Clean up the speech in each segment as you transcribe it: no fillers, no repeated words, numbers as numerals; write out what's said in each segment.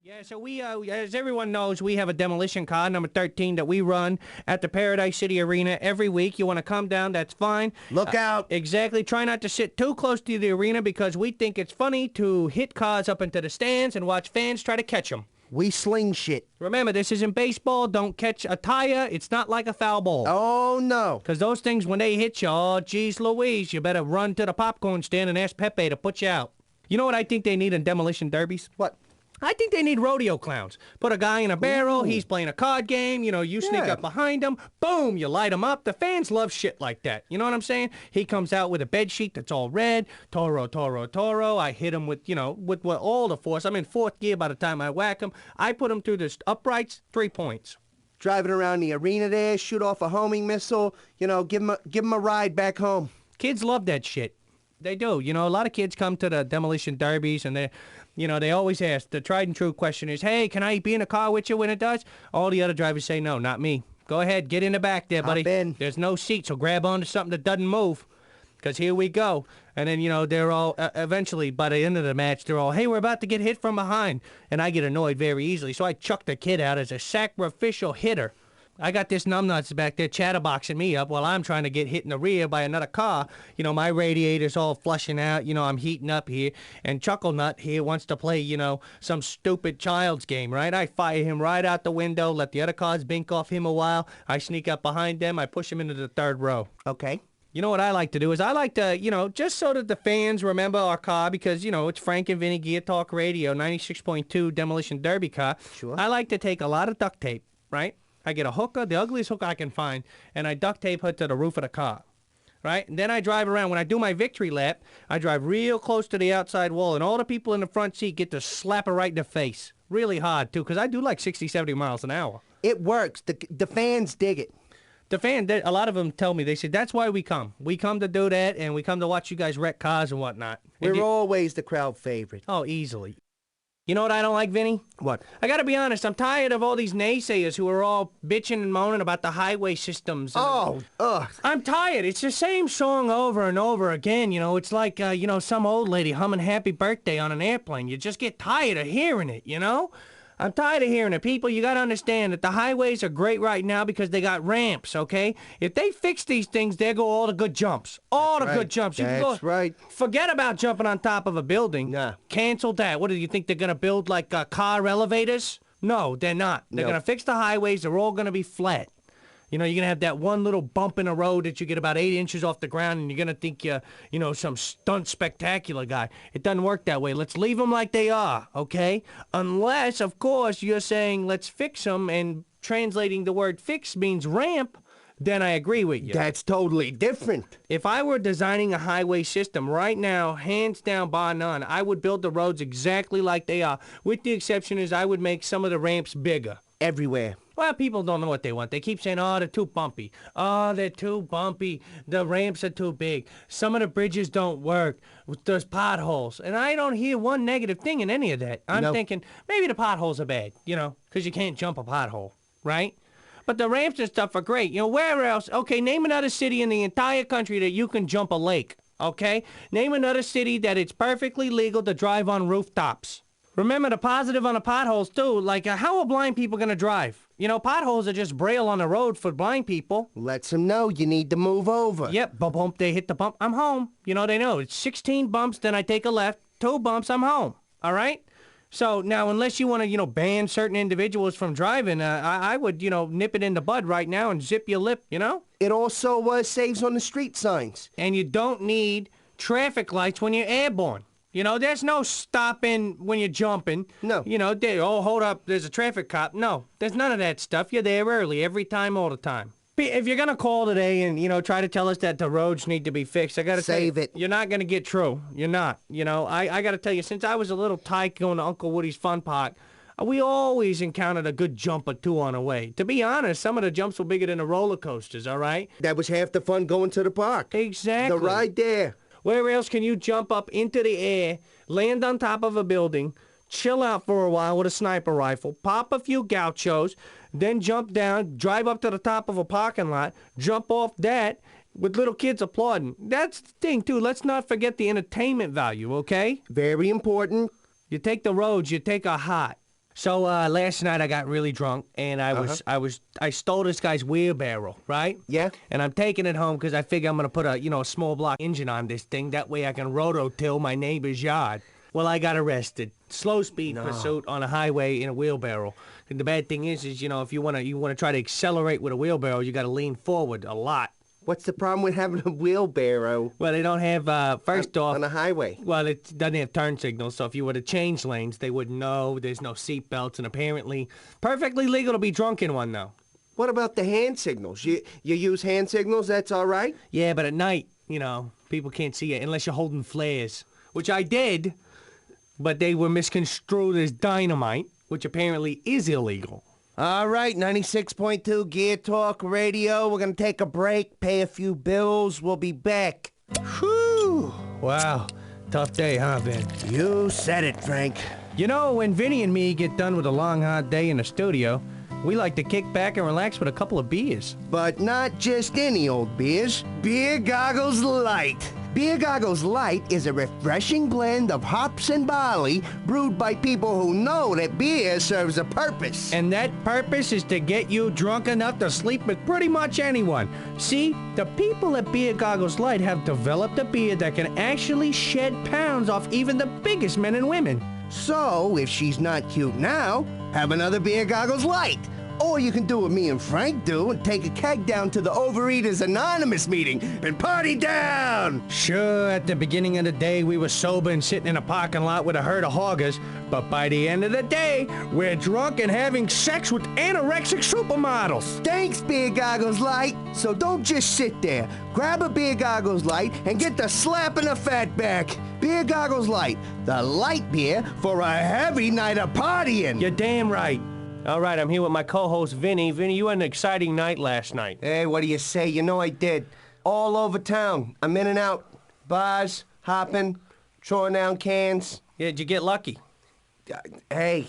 Yeah, so we, as everyone knows, we have a demolition con, number 13, that we run at the Paradise City Arena every week. You want to come down, that's fine. Look out. Exactly. Try not to sit too close to the arena because we think it's funny to hit cars up into the stands and watch fans try to catch them. We sling shit. Remember, this isn't baseball. Don't catch a tire. It's not like a foul ball. Oh, no. Because those things, when they hit you, oh, geez Louise, you better run to the popcorn stand and ask Pepe to put you out. You know what I think they need in demolition derbies? What? I think they need rodeo clowns. Put a guy in a barrel, he's playing a card game, you sneak up behind him, boom, you light him up. The fans love shit like that. You know what I'm saying? He comes out with a bed sheet that's all red, Toro, Toro, Toro. I hit him with, with all the force. I'm in fourth gear by the time I whack him. I put him through the uprights, 3 points. Driving around the arena there, shoot off a homing missile, give him a ride back home. Kids love that shit. They do. A lot of kids come to the demolition derbies and they always ask. The tried and true question is, hey, can I be in a car with you when it does? All the other drivers say, no, not me. Go ahead, get in the back there, buddy. Hop in. There's no seat, so grab onto something that doesn't move. Because here we go. And then, they're all, eventually, by the end of the match, they're all, hey, we're about to get hit from behind. And I get annoyed very easily, so I chuck the kid out as a sacrificial hitter. I got this numbnuts back there chatterboxing me up while I'm trying to get hit in the rear by another car. My radiator's all flushing out. I'm heating up here. And Chucklenut here wants to play, some stupid child's game, right? I fire him right out the window, let the other cars bink off him a while. I sneak up behind them. I push him into the third row. Okay. You know what I like to do is I like to, just so that the fans remember our car because, it's Frank and Vinnie Gear Talk Radio, 96.2 Demolition Derby car. Sure. I like to take a lot of duct tape, right? I get a hooker, the ugliest hooker I can find, and I duct tape her to the roof of the car, right? And then I drive around. When I do my victory lap, I drive real close to the outside wall, and all the people in the front seat get to slap her right in the face. Really hard, too, because I do like 60, 70 miles an hour. It works. The fans dig it. The fan, a lot of them tell me, they say, that's why we come. We come to do that, and we come to watch you guys wreck cars and whatnot. We're always the crowd favorite. Oh, easily. You know what I don't like, Vinny? What? I gotta be honest, I'm tired of all these naysayers who are all bitching and moaning about the highway systems. Oh, ugh. I'm tired. It's the same song over and over again. It's like, some old lady humming Happy Birthday on an airplane. You just get tired of hearing it, I'm tired of hearing it. People, you gotta understand that the highways are great right now because they got ramps, okay? If they fix these things, there go all the good jumps. All the good jumps. You That's right. Forget about jumping on top of a building. Nah. Cancel that. What do you think they're gonna build, like car elevators? No, they're not. They're gonna fix the highways. They're all gonna be flat. You're going to have that one little bump in the road that you get about 8 inches off the ground, and you're going to think you're, some stunt spectacular guy. It doesn't work that way. Let's leave them like they are, okay? Unless, of course, you're saying let's fix them, and translating the word fix means ramp, then I agree with you. That's totally different. If I were designing a highway system right now, hands down, bar none, I would build the roads exactly like they are, with the exception is I would make some of the ramps bigger. Everywhere. Well, people don't know what they want. They keep saying, oh, they're too bumpy. Oh, they're too bumpy. The ramps are too big. Some of the bridges don't work. There's potholes. And I don't hear one negative thing in any of that. I'm thinking, maybe the potholes are bad, because you can't jump a pothole, right? But the ramps and stuff are great. Where else? Okay, name another city in the entire country that you can jump a lake, okay? Name another city that it's perfectly legal to drive on rooftops. Remember the positive on the potholes, too. Like, how are blind people going to drive? Potholes are just braille on the road for blind people. Lets them know you need to move over. Yep, bump, they hit the bump, I'm home. They know. It's 16 bumps, then I take a left. 2 bumps, I'm home. All right? So, now, unless you want to, ban certain individuals from driving, I would, nip it in the bud right now and zip your lip, It also saves on the street signs. And you don't need traffic lights when you're airborne. There's no stopping when you're jumping. No. Hold up, there's a traffic cop. No, there's none of that stuff. You're there early, every time, all the time. If you're going to call today and, try to tell us that the roads need to be fixed, I got to save it. You're not going to get true. You're not. I got to tell you, since I was a little tyke going to Uncle Woody's Fun Park, we always encountered a good jump or two on the way. To be honest, some of the jumps were bigger than the roller coasters, all right? That was half the fun going to the park. Exactly. The ride there. Where else can you jump up into the air, land on top of a building, chill out for a while with a sniper rifle, pop a few gauchos, then jump down, drive up to the top of a parking lot, jump off that with little kids applauding? That's the thing, too. Let's not forget the entertainment value, okay? Very important. You take the roads, you take a hot. So last night I got really drunk and I stole this guy's wheelbarrow, right? Yeah. And I'm taking it home because I figure I'm gonna put a small block engine on this thing. That way I can rototill my neighbor's yard. Well, I got arrested. Slow speed pursuit on a highway in a wheelbarrow. And the bad thing is if you wanna try to accelerate with a wheelbarrow, you gotta lean forward a lot. What's the problem with having a wheelbarrow? Well, they don't have, first off... On a highway. Well, it doesn't have turn signals, so if you were to change lanes, they wouldn't know. There's no seat belts, and apparently perfectly legal to be drunk in one, though. What about the hand signals? You use hand signals, that's all right? Yeah, but at night, people can't see it unless you're holding flares, which I did, but they were misconstrued as dynamite, which apparently is illegal. All right, 96.2 Gear Talk Radio. We're going to take a break, pay a few bills. We'll be back. Whew. Wow. Tough day, huh, Vin? You said it, Frank. When Vinnie and me get done with a long, hard day in the studio, we like to kick back and relax with a couple of beers. But not just any old beers. Beer Goggles Light. Beer Goggles Light is a refreshing blend of hops and barley brewed by people who know that beer serves a purpose. And that purpose is to get you drunk enough to sleep with pretty much anyone. See, the people at Beer Goggles Light have developed a beer that can actually shed pounds off even the biggest men and women. So, if she's not cute now, have another Beer Goggles Light. Or you can do what me and Frank do and take a keg down to the Overeaters Anonymous meeting and party down! Sure, at the beginning of the day, we were sober and sitting in a parking lot with a herd of hoggers, but by the end of the day, we're drunk and having sex with anorexic supermodels. Thanks, Beer Goggles Light. So don't just sit there. Grab a Beer Goggles Light and get the slap in the fat back. Beer Goggles Light, the light beer for a heavy night of partying. You're damn right. All right, I'm here with my co-host, Vinnie. Vinnie, you had an exciting night last night. Hey, what do you say? You know I did. All over town. I'm in and out. Bars, hopping, throwing down cans. Yeah, did you get lucky? Hey,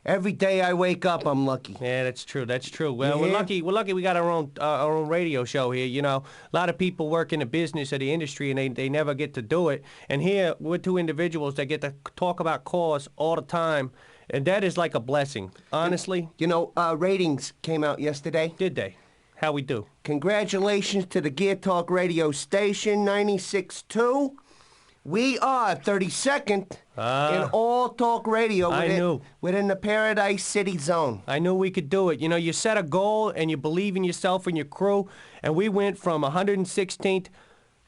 every day I wake up, I'm lucky. Yeah, that's true. That's true. Well, Yeah. we're lucky we got our own radio show here. A lot of people work in the business or the industry, and they never get to do it. And here, we're two individuals that get to talk about cause all the time. And that is like a blessing, honestly. Ratings came out yesterday. Did they? How we do? Congratulations to the Gear Talk radio station, 96.2. We are 32nd in all talk radio within the Paradise City zone. I knew we could do it. You set a goal and you believe in yourself and your crew, and we went from 116th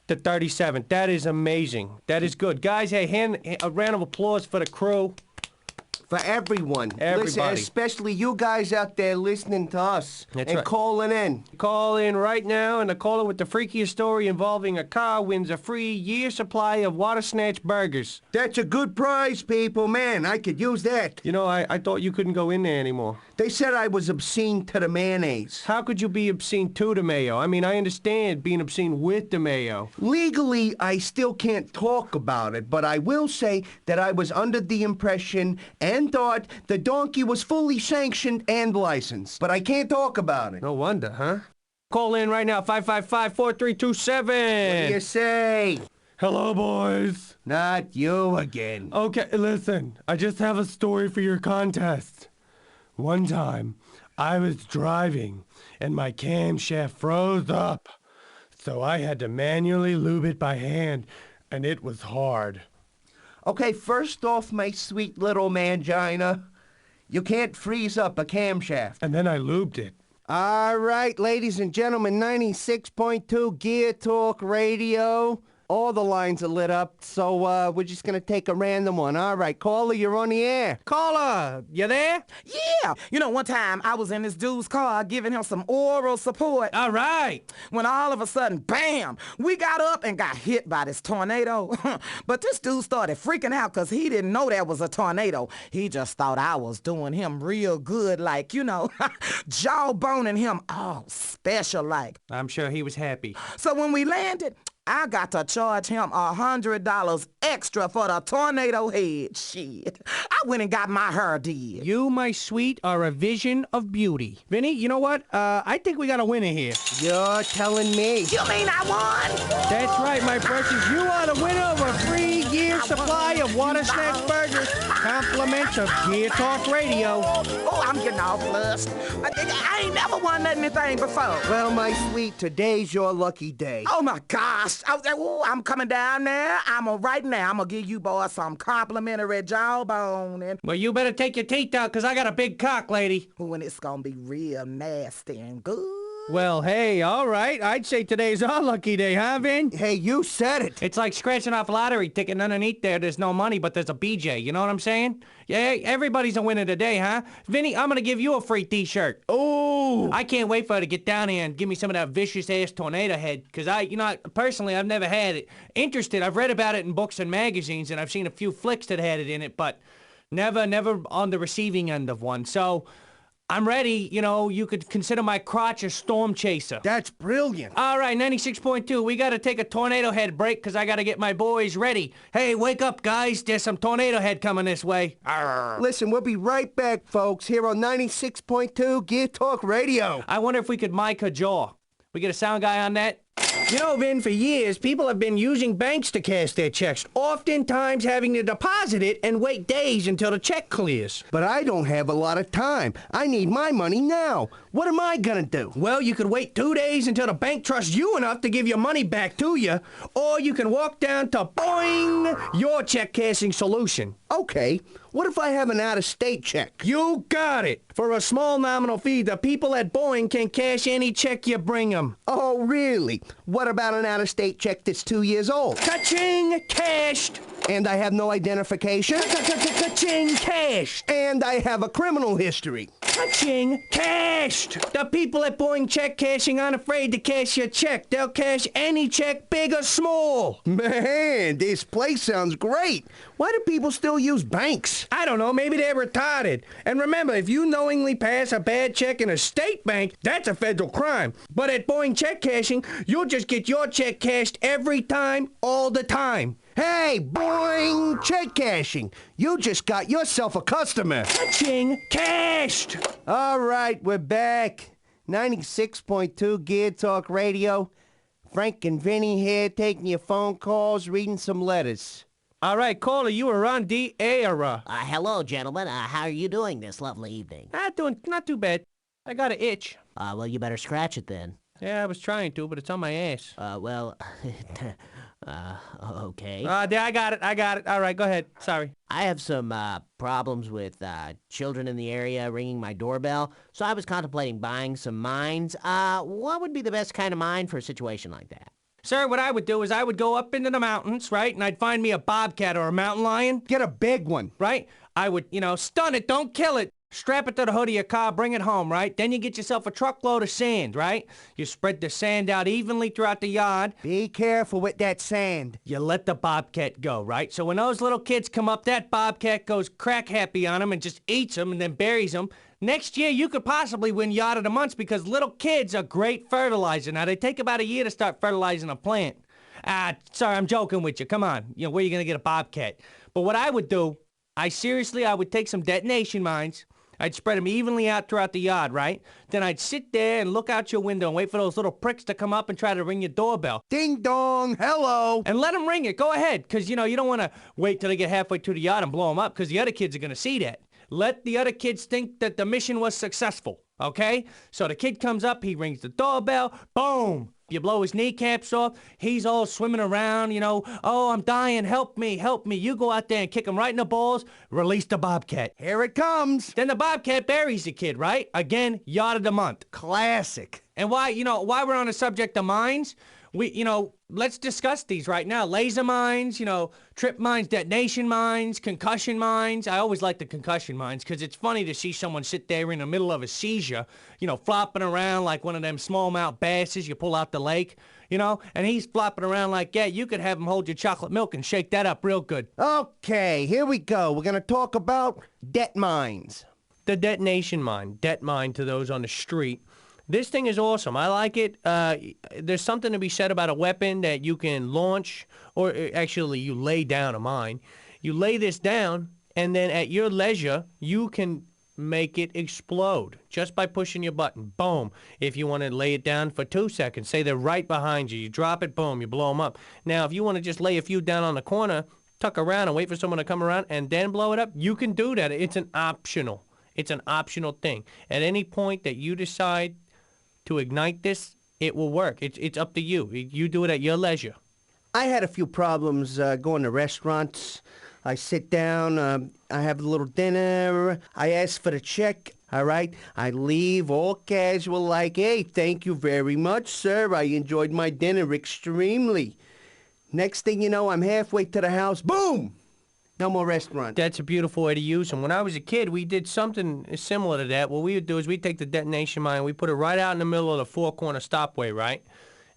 to 37th. That is amazing. That is good. Guys, hey, a round of applause for the crew. For everyone. Everybody. Listen, especially you guys out there listening to us. That's right. Calling in. Call in right now, and the caller with the freakiest story involving a car wins a free year supply of Water Snatch burgers. That's a good prize, people. Man, I could use that. I thought you couldn't go in there anymore. They said I was obscene to the mayonnaise. How could you be obscene to the mayo? I mean, I understand being obscene with the mayo. Legally, I still can't talk about it, but I will say that I was under the impression and thought the donkey was fully sanctioned and licensed. But I can't talk about it. No wonder, huh? Call in right now, 555-4327. What do you say? Hello, boys. Not you again. Okay, listen, I just have a story for your contest. One time, I was driving, and my camshaft froze up, so I had to manually lube it by hand, and it was hard. Okay, first off, my sweet little mangina, you can't freeze up a camshaft. And then I lubed it. All right, ladies and gentlemen, 96.2 Gear Talk Radio. All the lines are lit up, so we're just going to take a random one. All right, caller, you're on the air. Caller, you there? Yeah. One time I was in this dude's car giving him some oral support. All right. When all of a sudden, bam, we got up and got hit by this tornado. But this dude started freaking out because he didn't know that was a tornado. He just thought I was doing him real good, like, jawboning him all special like. I'm sure he was happy. So when we landed, I got to charge him $100 extra for the tornado head. Shit. I went and got my hair did. You, my sweet, are a vision of beauty. Vinnie, you know what? I think we got a winner here. You're telling me. You mean I won? That's right, my precious. You are the winner of a free year supply of Water Snatch burgers Compliments of Gear Talk Radio. Oh, I'm getting all flushed. I ain't never won anything before. Well, my sweet, today's your lucky day. Oh my gosh. I'm coming down there. Right now, I'm gonna give you boys some complimentary jawbone. And Well, you better take your teeth out, 'cause I got a big cock, lady. when it's gonna be real nasty and good. Well, hey, all right. I'd say today's our lucky day, huh, Vin? Hey, you said it. It's like scratching off a lottery ticket and underneath there's no money, but there's a BJ. You know what I'm saying? Yeah, everybody's a winner today, huh? Vinny, I'm gonna give you a free t-shirt. Oh! I can't wait for her to get down here and give me some of that vicious-ass tornado head, because personally, I've never had it. Interested, I've read about it in books and magazines, and I've seen a few flicks that had it in it, but never on the receiving end of one. So, I'm ready. You could consider my crotch a storm chaser. That's brilliant. All right, 96.2, we gotta take a tornado head break, because I gotta get my boys ready. Hey, wake up, guys. There's some tornado head coming this way. Arr. Listen, we'll be right back, folks, here on 96.2 Gear Talk Radio. I wonder if we could mic her jaw. We get a sound guy on that? Vin, for years, people have been using banks to cash their checks, oftentimes having to deposit it and wait days until the check clears. But I don't have a lot of time. I need my money now. What am I gonna do? Well, you could wait 2 days until the bank trusts you enough to give your money back to you, or you can walk down to Boing, your check cashing solution. Okay, what if I have an out-of-state check? You got it. For a small nominal fee, the people at Boeing can cash any check you bring them. Oh, really? What about an out-of-state check that's 2 years old? Ka-ching! Cashed! And I have no identification? Ka-ching! Cashed! And I have a criminal history. Ka-ching! Cashed! The people at Boeing Check Cashing aren't afraid to cash your check. They'll cash any check, big or small. Man, this place sounds great. Why do people still use banks? I don't know, maybe they're retarded. And remember, if you knowingly pass a bad check in a state bank, that's a federal crime. But at Boeing Check Cashing, you'll just get your check cashed every time, all the time. Hey, Boing Check Cashing. You just got yourself a customer. Ka-ching! Cashed! All right, we're back. 96.2 Gear Talk Radio. Frank and Vinnie here, taking your phone calls, reading some letters. All right, caller, you are on the air. Hello, gentlemen. How are you doing this lovely evening? Not too bad. I got an itch. Well, you better scratch it then. Yeah, I was trying to, but it's on my ass. Okay. I got it. All right, go ahead. Sorry. I have some problems with children in the area ringing my doorbell, so I was contemplating buying some mines. What would be the best kind of mine for a situation like that? Sir, what I would do is I would go up into the mountains, right? And I'd find me a bobcat or a mountain lion, Get a big one. right? I would, stun it, don't kill it. Strap it to the hood of your car, bring it home, right? Then you get yourself a truckload of sand, right? You spread the sand out evenly throughout the yard. Be careful with that sand. You let the bobcat go, right? So when those little kids come up, that bobcat goes crack happy on them and just eats them and then buries them. Next year, you could possibly win Yard of the Month because little kids are great fertilizer. Now, they take about a year to start fertilizing a plant. Sorry, I'm joking with you. Come on. Where are you going to get a bobcat? But what I would do, I would take some detonation mines. I'd spread them evenly out throughout the yard, right? Then I'd sit there and look out your window and wait for those little pricks to come up and try to ring your doorbell. Ding dong, hello. And let them ring it. Go ahead, because, you don't want to wait till they get halfway to the yard and blow them up, because the other kids are going to see that. Let the other kids think that the mission was successful, okay? So the kid comes up, he rings the doorbell, boom! You blow his kneecaps off, he's all swimming around, oh, I'm dying, help me. You go out there and kick him right in the balls, release the bobcat. Here it comes. Then the bobcat buries the kid, right? Again, Yard of the Month. Classic. And why we're on the subject of mines, let's discuss these right now. Laser mines, trip mines, detonation mines, concussion mines. I always like the concussion mines because it's funny to see someone sit there in the middle of a seizure, flopping around like one of them smallmouth basses you pull out the lake, and he's flopping around like, yeah, you could have him hold your chocolate milk and shake that up real good. Okay, here we go. We're going to talk about det mines. The detonation mine, det mine to those on the street. This thing is awesome. I like it. There's something to be said about a weapon that you can launch, or actually you lay down a mine. You lay this down, and then at your leisure, you can make it explode just by pushing your button. Boom. If you want to lay it down for 2 seconds, say they're right behind you. You drop it, boom, you blow them up. Now, if you want to just lay a few down on the corner, tuck around and wait for someone to come around and then blow it up, you can do that. It's an optional. It's an optional thing. At any point that you decide to ignite this, it will work. It's up to you. You do it at your leisure. I had a few problems going to restaurants. I sit down, I have a little dinner, I ask for the check, all right? I leave all casual like, hey, thank you very much, sir. I enjoyed my dinner extremely. Next thing you know, I'm halfway to the house, boom! No more restaurant. That's a beautiful way to use them. When I was a kid, we did something similar to that. What we would do is we'd take the detonation mine, we put it right out in the middle of the four-corner stopway, right?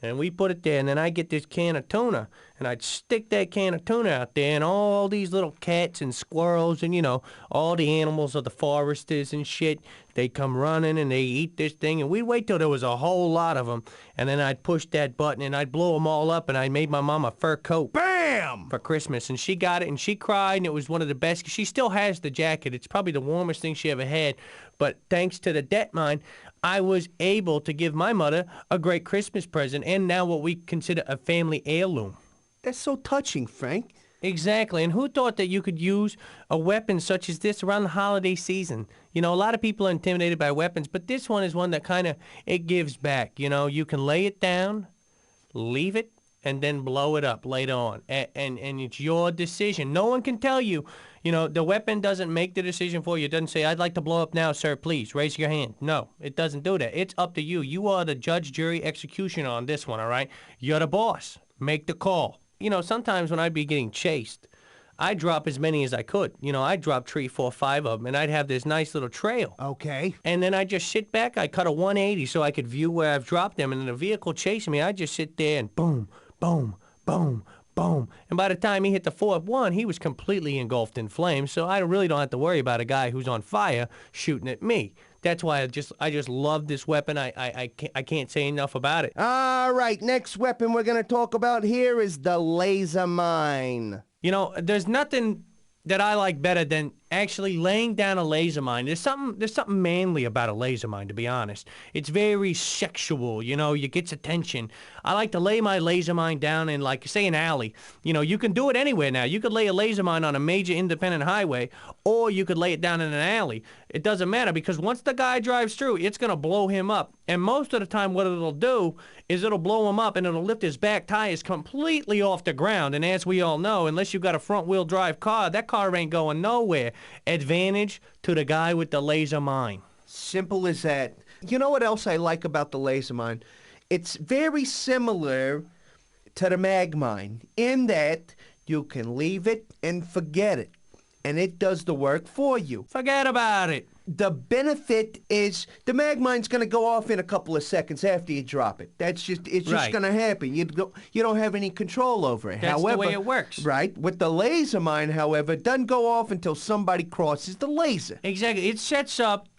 And we put it there, and then I'd get this can of tuna, and I'd stick that can of tuna out there, and all these little cats and squirrels and, you know, all the animals of the foresters and shit, they come running, and they eat this thing, and we'd wait till there was a whole lot of them, and then I'd push that button, and I'd blow them all up, and I made my mom a fur coat. Bam! For Christmas, and she got it, and she cried, and it was one of the best. She still has the jacket. It's probably the warmest thing she ever had, but thanks to the det mine, I was able to give my mother a great Christmas present, and now what we consider a family heirloom. That's so touching, Frank. Exactly, and who thought that you could use a weapon such as this around the holiday season? You know, a lot of people are intimidated by weapons, but this one is one that kind of, it gives back. You know, you can lay it down, leave it, and then blow it up later on. And it's your decision. No one can tell you, you know, the weapon doesn't make the decision for you. It doesn't say, I'd like to blow up now, sir, please, raise your hand. No, it doesn't do that. It's up to you. You are the judge, jury, executioner on this one, all right? You're the boss. Make the call. You know, sometimes when I'd be getting chased, I'd drop as many as I could. You know, I'd drop 3, 4, 5 of them, and I'd have this nice little trail. Okay. And then I'd just sit back. I'd cut a 180 so I could view where I've dropped them, and then the vehicle chasing me, I'd just sit there and boom, boom, boom, boom. And by the time he hit the fourth one, he was completely engulfed in flames, so I really don't have to worry about a guy who's on fire shooting at me. That's why I just love this weapon. I can't say enough about it. All right, next weapon we're going to talk about here is the laser mine. You know, there's nothing that I like better than actually laying down a laser mine. There's something manly about a laser mine, to be honest. It's very sexual, you know, it gets attention. I like to lay my laser mine down in, like, say, an alley. You know, you can do it anywhere now. You could lay a laser mine on a major independent highway, or you could lay it down in an alley. It doesn't matter, because once the guy drives through, it's going to blow him up. And most of the time what it'll do is it'll blow him up and it'll lift his back tires completely off the ground. And as we all know, unless you've got a front-wheel drive car, that car ain't going nowhere. Advantage to the guy with the laser mine. Simple as that. You know what else I like about the laser mine? It's very similar to the mag mine in that you can leave it and forget it, and it does the work for you. Forget about it. The benefit is the mag mine's going to go off in a couple of seconds after you drop it. It's just Right. going to happen. You don't have any control over it. That's however, the way it works. Right. With the laser mine, however, it doesn't go off until somebody crosses the laser. Exactly. It sets up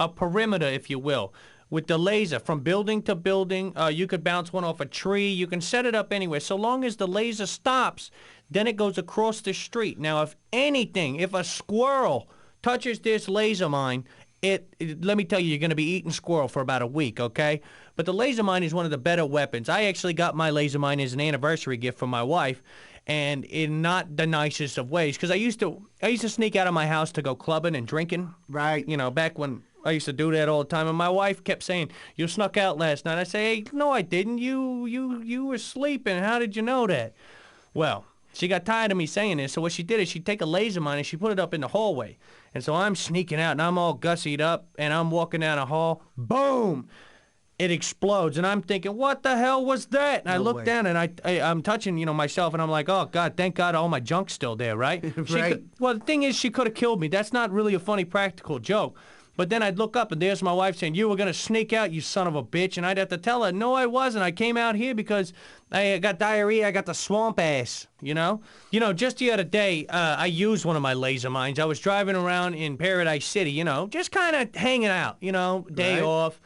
a perimeter, if you will, with the laser from building to building. You could bounce one off a tree. You can set it up anywhere. So long as the laser stops, then it goes across the street. Now, if a squirrel touches this laser mine, let me tell you, you're going to be eating squirrel for about a week, okay? But the laser mine is one of the better weapons. I actually got my laser mine as an anniversary gift from my wife, and in not the nicest of ways, because I used to sneak out of my house to go clubbing and drinking. Right. You know, back when I used to do that all the time, and my wife kept saying, "You snuck out last night." I say, "Hey, no, I didn't. You were sleeping. How did you know that?" Well, she got tired of me saying this, so what she did is she'd take a laser mine and she put it up in the hallway. And so I'm sneaking out, and I'm all gussied up, and I'm walking down a hall. Boom! It explodes, and I'm thinking, what the hell was that? And I look down, and I'm touching, you know, myself, and I'm like, oh, God, thank God all my junk's still there, right? Right. Well, the thing is, she could have killed me. That's not really a funny practical joke. But then I'd look up, and there's my wife saying, "You were going to sneak out, you son of a bitch." And I'd have to tell her, "No, I wasn't. I came out here because I got diarrhea. I got the swamp ass, you know?" You know, just the other day, I used one of my laser mines. I was driving around in Paradise City, you know, just kind of hanging out, you know, day off.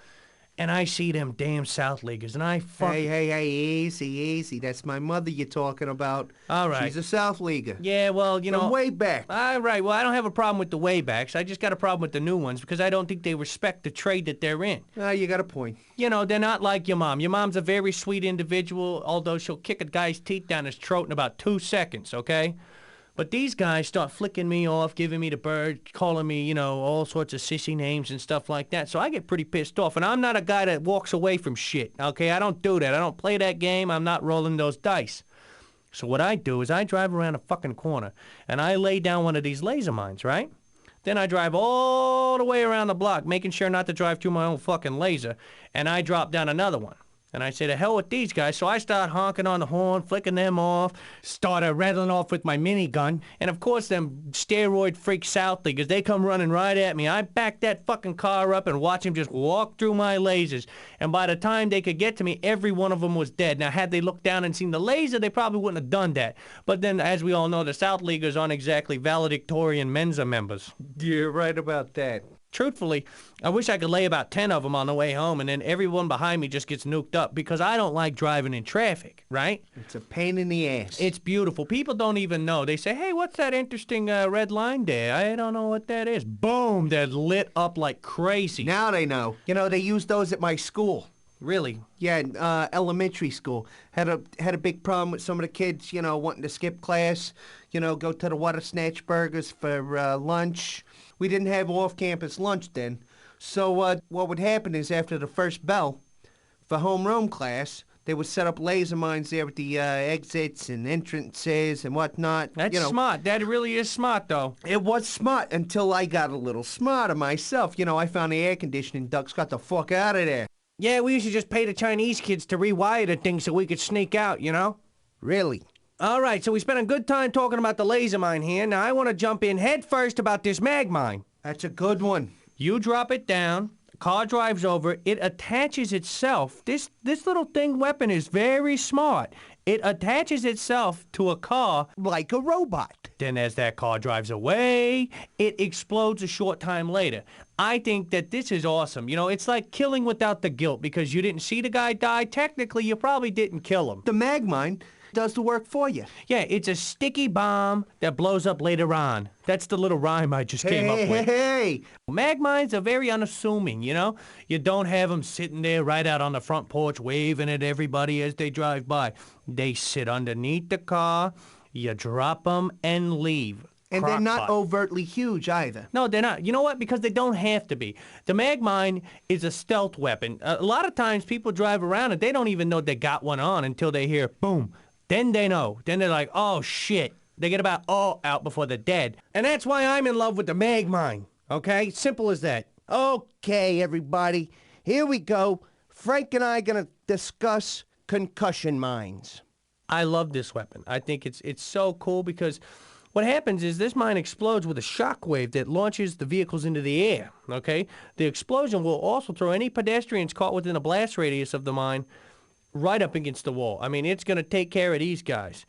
And I see them damn South Leaguers, and I fucking... Hey, easy. That's my mother you're talking about. All right. She's a South Leaguer. Yeah, well, you know... From way back. All right, well, I don't have a problem with the waybacks. I just got a problem with the new ones because I don't think they respect the trade that they're in. You got a point. You know, they're not like your mom. Your mom's a very sweet individual, although she'll kick a guy's teeth down his throat in about 2 seconds, okay? But these guys start flicking me off, giving me the bird, calling me, you know, all sorts of sissy names and stuff like that. So I get pretty pissed off. And I'm not a guy that walks away from shit, okay? I don't do that. I don't play that game. I'm not rolling those dice. So what I do is I drive around a fucking corner, and I lay down one of these laser mines, right? Then I drive all the way around the block, making sure not to drive through my own fucking laser, and I drop down another one. And I say, to hell with these guys. So I start honking on the horn, flicking them off, started rattling off with my minigun. And of course, them steroid freak South Leaguers, they come running right at me. I back that fucking car up and watch them just walk through my lasers. And by the time they could get to me, every one of them was dead. Now, had they looked down and seen the laser, they probably wouldn't have done that. But then, as we all know, the South Leaguers aren't exactly valedictorian Mensa members. You're right about that. Truthfully, I wish I could lay about 10 of them on the way home, and then everyone behind me just gets nuked up, because I don't like driving in traffic, right? It's a pain in the ass. It's beautiful. People don't even know. They say, hey, what's that interesting red line there? I don't know what that is. Boom, they're lit up like crazy. Now they know. You know, they use those at my school. Really? Yeah, elementary school. Had a big problem with some of the kids, you know, wanting to skip class, you know, go to the Water Snatch Burgers for lunch. We didn't have off-campus lunch then. So what would happen is after the first bell for homeroom class, they would set up laser mines there with the exits and entrances and whatnot. That's smart. That really is smart, though. It was smart until I got a little smarter myself. You know, I found the air conditioning ducts, got the fuck out of there. Yeah, we used to just pay the Chinese kids to rewire the thing so we could sneak out, you know? Really? All right, so we spent a good time talking about the laser mine here. Now I want to jump in head first about this mag mine. That's a good one. You drop it down, the car drives over, it attaches itself. This little thing weapon is very smart. It attaches itself to a car Like a robot. Then as that car drives away, it explodes a short time later. I think that this is awesome. You know, it's like killing without the guilt, because you didn't see the guy die. Technically, you probably didn't kill him. The mag mine does the work for you. Yeah, it's a sticky bomb that blows up later on. That's the little rhyme I just came up with. Hey! Mag mines are very unassuming, you know? You don't have them sitting there right out on the front porch waving at everybody as they drive by. They sit underneath the car, you drop them, and leave. And they're not overtly huge either. No, they're not. You know what? Because they don't have to be. The mag mine is a stealth weapon. A lot of times people drive around and they don't even know they got one on until they hear boom. Then they know. Then they're like, oh shit. They get about all out before they're dead. And that's why I'm in love with the mag mine. Okay? Simple as that. Okay, everybody. Here we go. Frank and I are going to discuss concussion mines. I love this weapon. I think it's so cool because what happens is this mine explodes with a shockwave that launches the vehicles into the air, okay? The explosion will also throw any pedestrians caught within a blast radius of the mine right up against the wall. I mean, it's going to take care of these guys.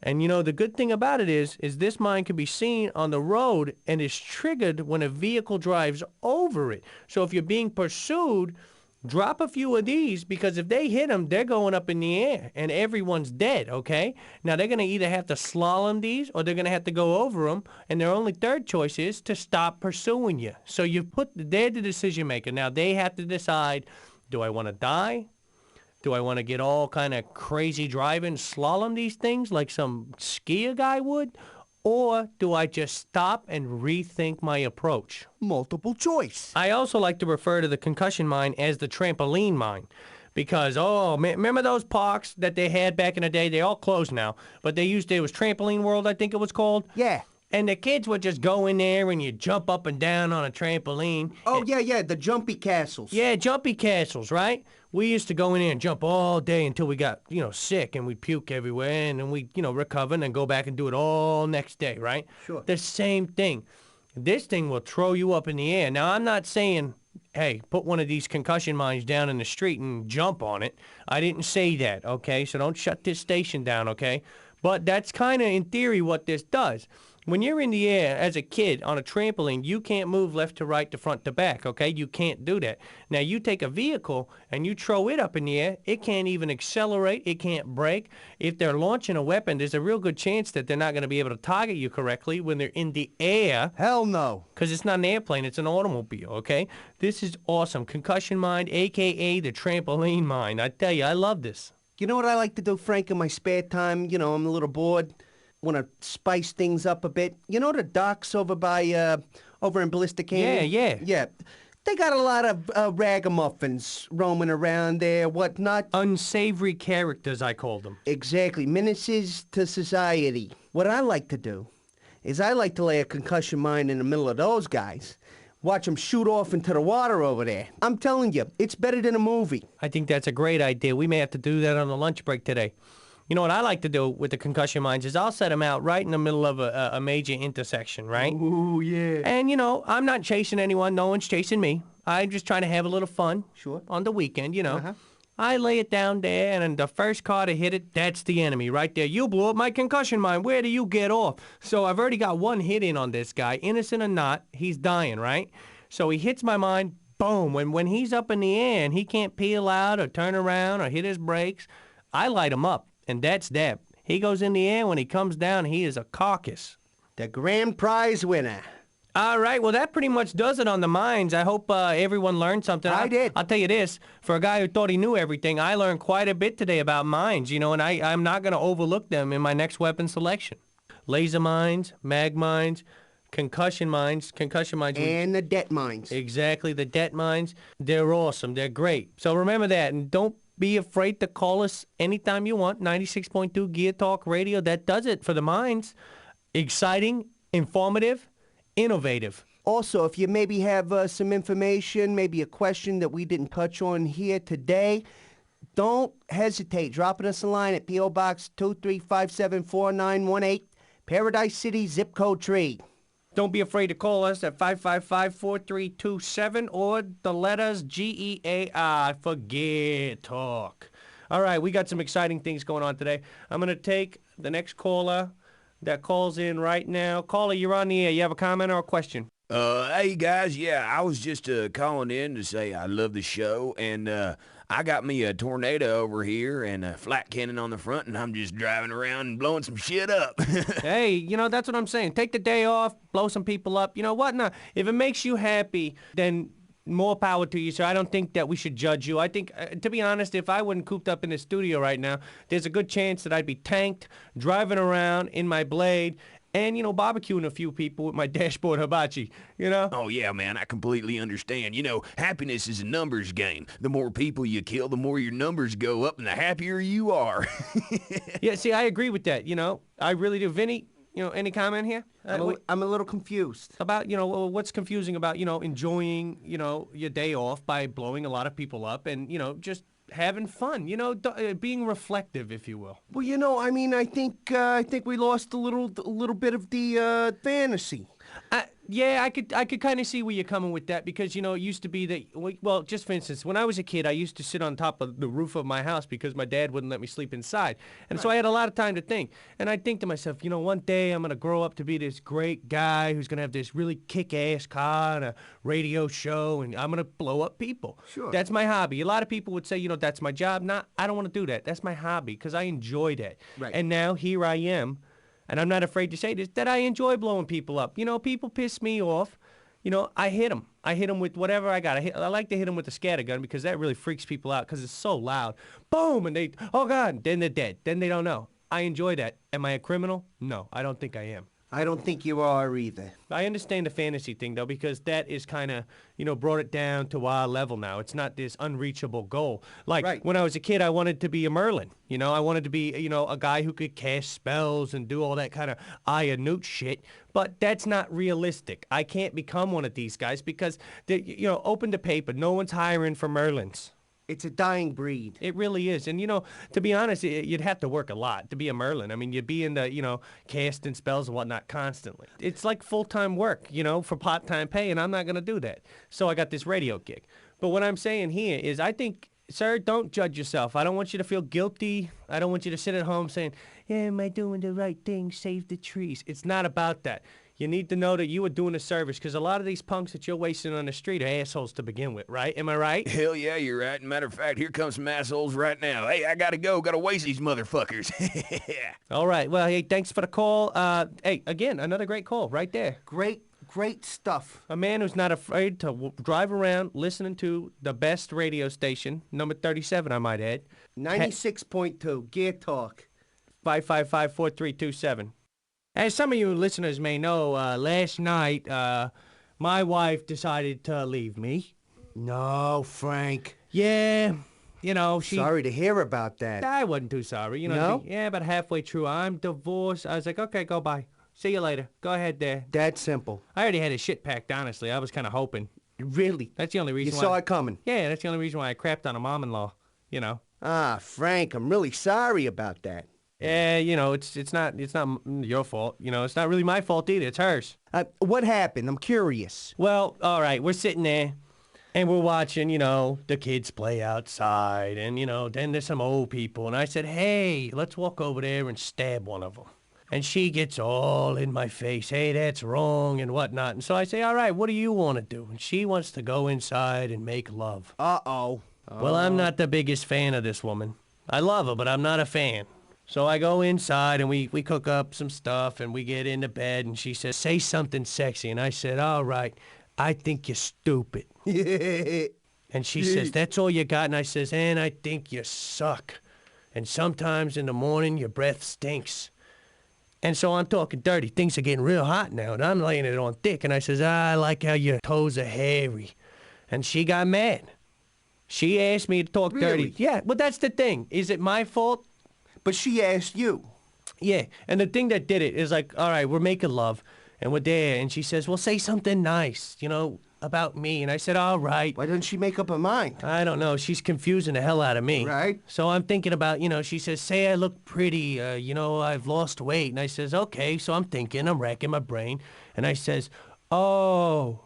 And, you know, the good thing about it is this mine can be seen on the road and is triggered when a vehicle drives over it. So if you're being pursued, drop a few of these, because if they hit them, they're going up in the air and everyone's dead, okay? Now, they're going to either have to slalom these or they're going to have to go over them, and their only third choice is to stop pursuing you. So they're the decision maker. Now, they have to decide, do I want to die? Do I want to get all kind of crazy driving, slalom these things like some skier guy would? Or do I just stop and rethink my approach? Multiple choice. I also like to refer to the concussion mine as the trampoline mine. Because, remember those parks that they had back in the day? They all closed now. But there was Trampoline World, I think it was called. Yeah. And the kids would just go in there and you jump up and down on a trampoline. Oh, yeah, the jumpy castles. Yeah, jumpy castles, right? We used to go in there and jump all day until we got, sick and we'd puke everywhere, and then we'd, recover and then go back and do it all next day, right? Sure. The same thing. This thing will throw you up in the air. Now, I'm not saying, hey, put one of these concussion mines down in the street and jump on it. I didn't say that, okay? So don't shut this station down, okay? But that's kind of, in theory, what this does. When you're in the air as a kid on a trampoline, you can't move left to right to front to back, okay? You can't do that. Now, you take a vehicle and you throw it up in the air, it can't even accelerate, it can't brake. If they're launching a weapon, there's a real good chance that they're not going to be able to target you correctly when they're in the air. Hell no. Because it's not an airplane, it's an automobile, okay? This is awesome. Concussion mine, a.k.a. the trampoline mine. I tell you, I love this. You know what I like to do, Frank, in my spare time? I'm a little bored. want to spice things up a bit. You know the docks over by, over in Ballistic Canyon? Yeah. Yeah. They got a lot of ragamuffins roaming around there, whatnot. Unsavory characters, I call them. Exactly. Menaces to society. What I like to do is I like to lay a concussion mine in the middle of those guys. Watch them shoot off into the water over there. I'm telling you, it's better than a movie. I think that's a great idea. We may have to do that on the lunch break today. You know what I like to do with the concussion mines is I'll set them out right in the middle of a major intersection, right? Ooh, yeah. And, you know, I'm not chasing anyone. No one's chasing me. I'm just trying to have a little fun. Sure. On the weekend, you know. Uh-huh. I lay it down there, and then the first car to hit it, that's the enemy right there. You blew up my concussion mine. Where do you get off? So I've already got one hit in on this guy. Innocent or not, he's dying, right? So he hits my mine, boom. When he's up in the air and he can't peel out or turn around or hit his brakes, I light him up. And that's that. He goes in the air. When he comes down, he is a carcass. The grand prize winner. All right. Well, that pretty much does it on the mines. I hope everyone learned something. I did. I'll tell you this. For a guy who thought he knew everything, I learned quite a bit today about mines, you know, and I'm not going to overlook them in my next weapon selection. Laser mines, mag mines, concussion mines. And the debt mines. Exactly. The debt mines. They're awesome. They're great. So remember that. And don't be afraid to call us anytime you want. 96.2 Gear Talk Radio. That does it for the mines. Exciting, informative, innovative. Also, if you maybe have some information, maybe a question that we didn't touch on here today, don't hesitate. Dropping us a line at P.O. Box 23574-918, Paradise City, zip code 3. Don't be afraid to call us at 555-4327 or the letters GEAR for Gear Talk. All right, we got some exciting things going on today. I'm going to take the next caller that calls in right now. Caller, you're on the air. You have a comment or a question? Hey guys, yeah, I was just calling in to say I love the show, and I got me a tornado over here and a flat cannon on the front, and I'm just driving around and blowing some shit up. Hey, you know, that's what I'm saying. Take the day off, blow some people up. You know what? Now, if it makes you happy, then more power to you. So I don't think that we should judge you. I think, to be honest, if I wasn't cooped up in the studio right now, there's a good chance that I'd be tanked, driving around in my Blade, and, you know, barbecuing a few people with my dashboard hibachi, you know? Oh, yeah, man, I completely understand. You know, happiness is a numbers game. The more people you kill, the more your numbers go up, and the happier you are. Yeah, see, I agree with that, you know? I really do. Vinny, you know, any comment here? I'm a little confused. About, you know, what's confusing about, you know, enjoying, you know, your day off by blowing a lot of people up and, you know, just having fun, you know, being reflective, if you will. Well, you know, I mean, I think we lost a little bit of the fantasy. Yeah, I could kind of see where you're coming with that because, you know, it used to be that, well, just for instance, when I was a kid, I used to sit on top of the roof of my house because my dad wouldn't let me sleep inside. And so I had a lot of time to think. And I'd think to myself, you know, one day I'm going to grow up to be this great guy who's going to have this really kick-ass car and a radio show, and I'm going to blow up people. Sure. That's my hobby. A lot of people would say, you know, that's my job. I don't want to do that. That's my hobby because I enjoy that. Right. And now here I am. And I'm not afraid to say this, that I enjoy blowing people up. You know, people piss me off. You know, I hit them. I hit them with whatever I got. I like to hit them with the scattergun because that really freaks people out because it's so loud. Boom! And they, oh, God, then they're dead. Then they don't know. I enjoy that. Am I a criminal? No, I don't think I am. I don't think you are either. I understand the fantasy thing, though, because that is kind of, you know, brought it down to our level now. It's not this unreachable goal. Like, Right. When I was a kid, I wanted to be a Merlin. You know, I wanted to be, you know, a guy who could cast spells and do all that kind of Eye of Newt shit. But that's not realistic. I can't become one of these guys because, you know, open the paper. No one's hiring for Merlins. It's a dying breed. It really is. And, you know, to be honest, you'd have to work a lot to be a Merlin. I mean, you'd be in the, you know, casting spells and whatnot constantly. It's like full-time work, you know, for part-time pay, and I'm not going to do that. So I got this radio gig. But what I'm saying here is I think, sir, don't judge yourself. I don't want you to feel guilty. I don't want you to sit at home saying, yeah, am I doing the right thing? Save the trees. It's not about that. You need to know that you are doing a service because a lot of these punks that you're wasting on the street are assholes to begin with, right? Am I right? Hell yeah, you're right. Matter of fact, here comes some assholes right now. Hey, I gotta go. Gotta waste these motherfuckers. All right. Well, hey, thanks for the call. Hey, again, another great call right there. Great stuff. A man who's not afraid to drive around listening to the best radio station, number 37, I might add. 96.2, Gear Talk. 555-4327. As some of you listeners may know, last night, my wife decided to leave me. No, Frank. Yeah, you know, she... Sorry to hear about that. I wasn't too sorry. You know, No? yeah, about halfway through, I'm divorced. I was like, okay, go bye. See you later. Go ahead there. That simple. I already had his shit packed, honestly. I was kind of hoping. Really? That's the only reason You why... saw it coming? Yeah, that's the only reason why I crapped on a mom-in-law, you know. Ah, Frank, I'm really sorry about that. Yeah, you know, it's not your fault. You know, it's not really my fault either. It's hers. What happened? I'm curious. Well, all right, we're sitting there, and we're watching, you know, the kids play outside, and, you know, then there's some old people, and I said, hey, let's walk over there and stab one of them. And she gets all in my face, hey, that's wrong, and whatnot. And so I say, all right, what do you want to do? And she wants to go inside and make love. Uh-oh. Well, I'm not the biggest fan of this woman. I love her, but I'm not a fan. So I go inside, and we cook up some stuff, and we get into bed, and she says, say something sexy. And I said, all right, I think you're stupid. And she says, that's all you got? And I says, and I think you suck. And sometimes in the morning, your breath stinks. And so I'm talking dirty. Things are getting real hot now, and I'm laying it on thick. And I says, I like how your toes are hairy. And she got mad. She asked me to talk Really? dirty. Yeah, but that's the thing. Is it my fault? But she asked you. Yeah, and the thing that did it is like, all right, we're making love, and we're there, and she says, well, say something nice, you know, about me. And I said, all right. Why didn't she make up her mind? I don't know. She's confusing the hell out of me. Right. So I'm thinking about, you know, she says, say I look pretty, you know, I've lost weight. And I says, okay. So I'm thinking, I'm racking my brain. And I says, oh,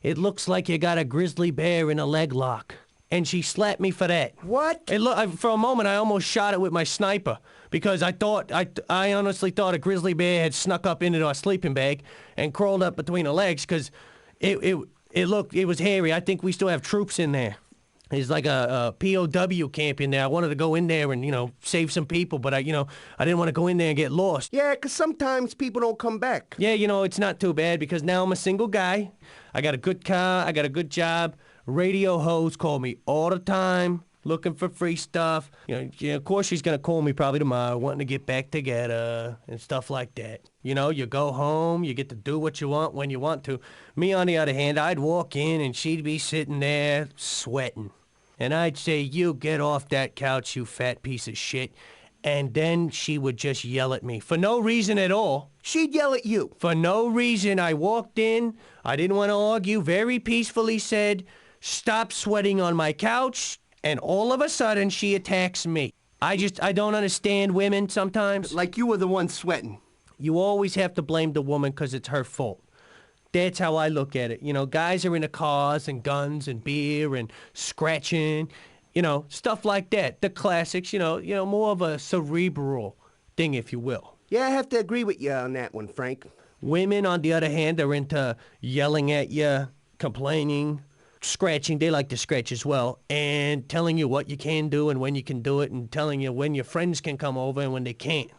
it looks like you got a grizzly bear in a leg lock. And she slapped me for that. What? For a moment, I almost shot it with my sniper because I honestly thought a grizzly bear had snuck up into our sleeping bag and crawled up between her legs because it was hairy. I think we still have troops in there. There's like a POW camp in there. I wanted to go in there and, you know, save some people, but I didn't want to go in there and get lost. Yeah, 'cause sometimes people don't come back. Yeah, you know, it's not too bad because now I'm a single guy. I got a good car. I got a good job. Radio hosts call me all the time, looking for free stuff. You know, of course she's gonna call me probably tomorrow, wanting to get back together and stuff like that. You know, you go home, you get to do what you want when you want to. Me, on the other hand, I'd walk in and she'd be sitting there sweating. And I'd say, you get off that couch, you fat piece of shit. And then she would just yell at me for no reason at all. She'd yell at you. For no reason. I walked in, I didn't want to argue, very peacefully said, stop sweating on my couch, and all of a sudden she attacks me. I don't understand women sometimes. Like you were the one sweating. You always have to blame the woman because it's her fault. That's how I look at it. You know, guys are into cars and guns and beer and scratching, you know, stuff like that. The classics, you know, more of a cerebral thing, if you will. Yeah, I have to agree with you on that one, Frank. Women, on the other hand, are into yelling at you, complaining, scratching. They like to scratch as well, and telling you what you can do and when you can do it, and telling you when your friends can come over and when they can't.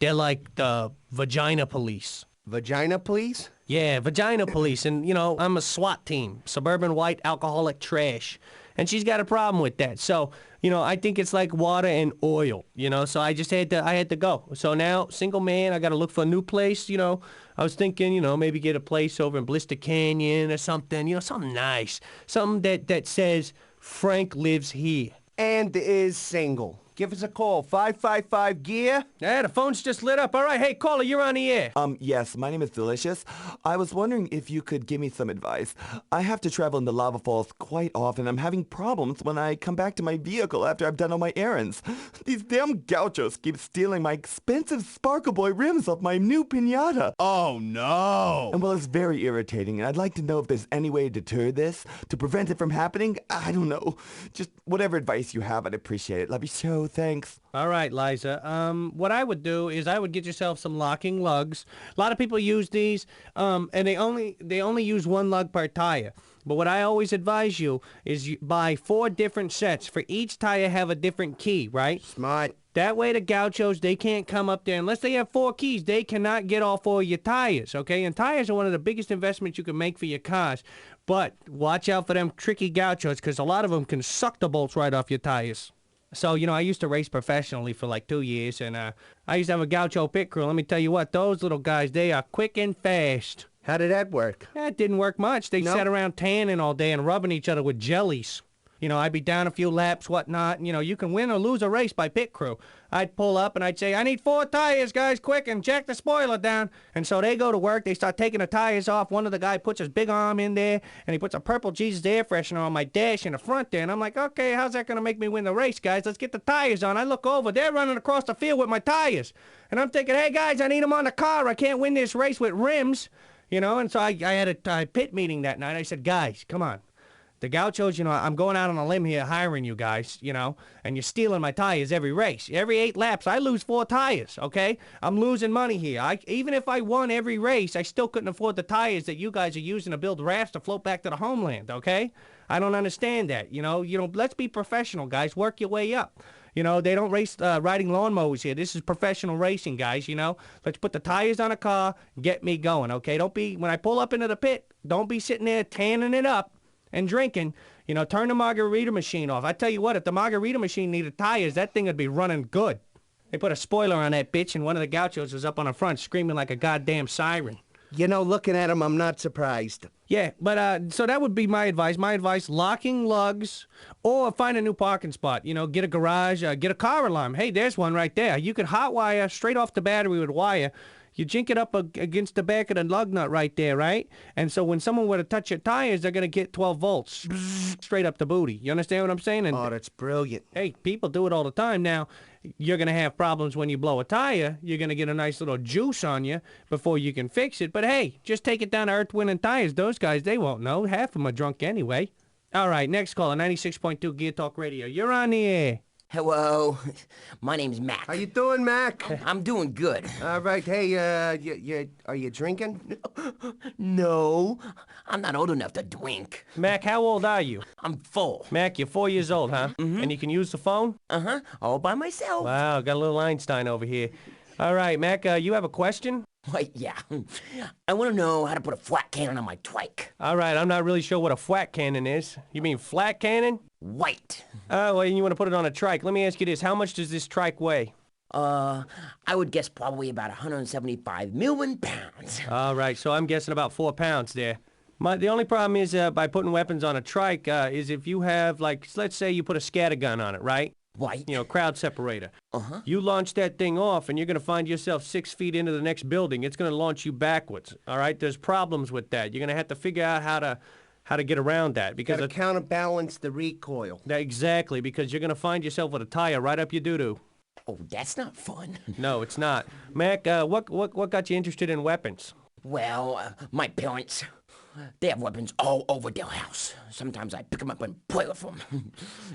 They're like the vagina police. Vagina, please? Yeah, vagina police. And, you know, I'm a SWAT team, suburban white alcoholic trash. And she's got a problem with that. So, you know, I think it's like water and oil, you know, so I had to go. So now, single man, I got to look for a new place, you know. I was thinking, you know, maybe get a place over in Blister Canyon or something, you know, something nice. Something that says, Frank lives here. And is single. Give us a call, 555-GEAR. Yeah, the phone's just lit up. All right, hey, caller, you're on the air. Yes, my name is Delicious. I was wondering if you could give me some advice. I have to travel into lava falls quite often. I'm having problems when I come back to my vehicle after I've done all my errands. These damn gauchos keep stealing my expensive Sparkle Boy rims off my new piñata. Oh, no. And well, it's very irritating, and I'd like to know if there's any way to deter this, to prevent it from happening. I don't know. Just whatever advice you have, I'd appreciate it. Love your show. Thanks. All right, Liza. What I would do is I would get yourself some locking lugs. A lot of people use these, and they only use one lug per tire. But what I always advise you is you buy 4 different sets. For each tire, have a different key, right? Smart. That way the gauchos, they can't come up there. Unless they have 4 keys, they cannot get off all your tires, okay? And tires are one of the biggest investments you can make for your cars. But watch out for them tricky gauchos, because a lot of them can suck the bolts right off your tires. So, you know, I used to race professionally for like 2 years, and I used to have a Goucho pit crew. Let me tell you what, those little guys, they are quick and fast. How did that work? That didn't work much. They sat around tanning all day and rubbing each other with jellies. You know, I'd be down a few laps, whatnot. And, you know, you can win or lose a race by pit crew. I'd pull up and I'd say, I need 4 tires, guys, quick, and jack the spoiler down. And so they go to work. They start taking the tires off. One of the guys puts his big arm in there, and he puts a purple Jesus air freshener on my dash in the front there. And I'm like, okay, how's that going to make me win the race, guys? Let's get the tires on. I look over. They're running across the field with my tires. And I'm thinking, hey, guys, I need them on the car. I can't win this race with rims. You know, and so I had a pit meeting that night. I said, guys, come on. The Gauchos, you know, I'm going out on a limb here hiring you guys, you know, and you're stealing my tires every race. Every 8 laps, I lose 4 tires, okay? I'm losing money here. Even if I won every race, I still couldn't afford the tires that you guys are using to build rafts to float back to the homeland, okay? I don't understand that, you know, let's be professional, guys. Work your way up. You know, they don't race riding lawnmowers here. This is professional racing, guys, you know. Let's put the tires on a car, get me going, okay? Don't be, when I pull up into the pit, don't be sitting there tanning it up and drinking. You know, turn the margarita machine off. I tell you what, if the margarita machine needed tires, that thing would be running good. They put a spoiler on that bitch, and one of the Gauchos was up on the front screaming like a goddamn siren. You know, looking at him, I'm not surprised. Yeah, but so that would be my advice. My advice, locking lugs or find a new parking spot. You know, get a garage, get a car alarm. Hey, there's one right there. You could hot wire straight off the battery with wire. You jink it up against the back of the lug nut right there, right? And so when someone were to touch your tires, they're going to get 12 volts straight up the booty. You understand what I'm saying? And, Oh, that's brilliant. hey, people do it all the time. Now, you're going to have problems when you blow a tire. You're going to get a nice little juice on you before you can fix it. But, hey, just take it down to Earth, Wind, and Tires. Those guys, they won't know. Half of them are drunk anyway. All right, next caller, 96.2 Gear Talk Radio. You're on the air. Hello, my name's Mac. How you doing, Mac? I'm doing good. All right, hey, are you drinking? No, I'm not old enough to drink. Mac, how old are you? I'm full. Mac, you're 4 years old, huh? And you can use the phone? Uh-huh, all by myself. Wow, got a little Einstein over here. All right, Mac, you have a question? Wait, yeah. I want to know how to put a flat cannon on my trike. All right, I'm not really sure what a flat cannon is. You mean flat cannon? White. Oh, well, you want to put it on a trike. Let me ask you this. How much does this trike weigh? I would guess probably about 175 million pounds. All right, so I'm guessing about 4 pounds there. The only problem is by putting weapons on a trike is if you have, like, let's say you put a scattergun on it, right? White. You know, crowd separator. Uh-huh. You launch that thing off, and you're going to find yourself 6 feet into the next building. It's going to launch you backwards, all right? There's problems with that. You're going to have to figure out how to get around that. Because Got to counterbalance the recoil. Exactly, because you're going to find yourself with a tire right up your doo-doo. Oh, that's not fun. No, it's not. Mac, what got you interested in weapons? Well, my parents, they have weapons all over their house. Sometimes I pick them up and play with them.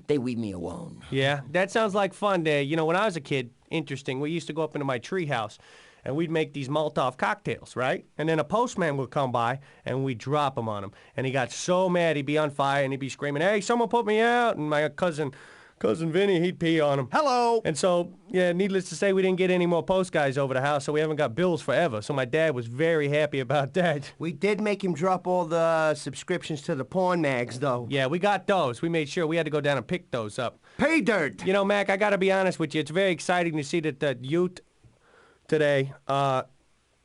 They leave me alone. Yeah, that sounds like fun there. You know, when I was a kid, interesting, we used to go up into my tree house, and we'd make these Molotov cocktails, right? And then a postman would come by, and we'd drop them on him. And he got so mad, he'd be on fire, and he'd be screaming, hey, someone put me out! And my cousin Vinnie, he'd pee on him. Hello! And so, yeah, needless to say, we didn't get any more post guys over the house, so we haven't got bills forever. So my dad was very happy about that. We did make him drop all the subscriptions to the porn mags, though. Yeah, we got those. We made sure we had to go down and pick those up. Pay dirt! You know, Mac, I gotta be honest with you. It's very exciting to see that the youth today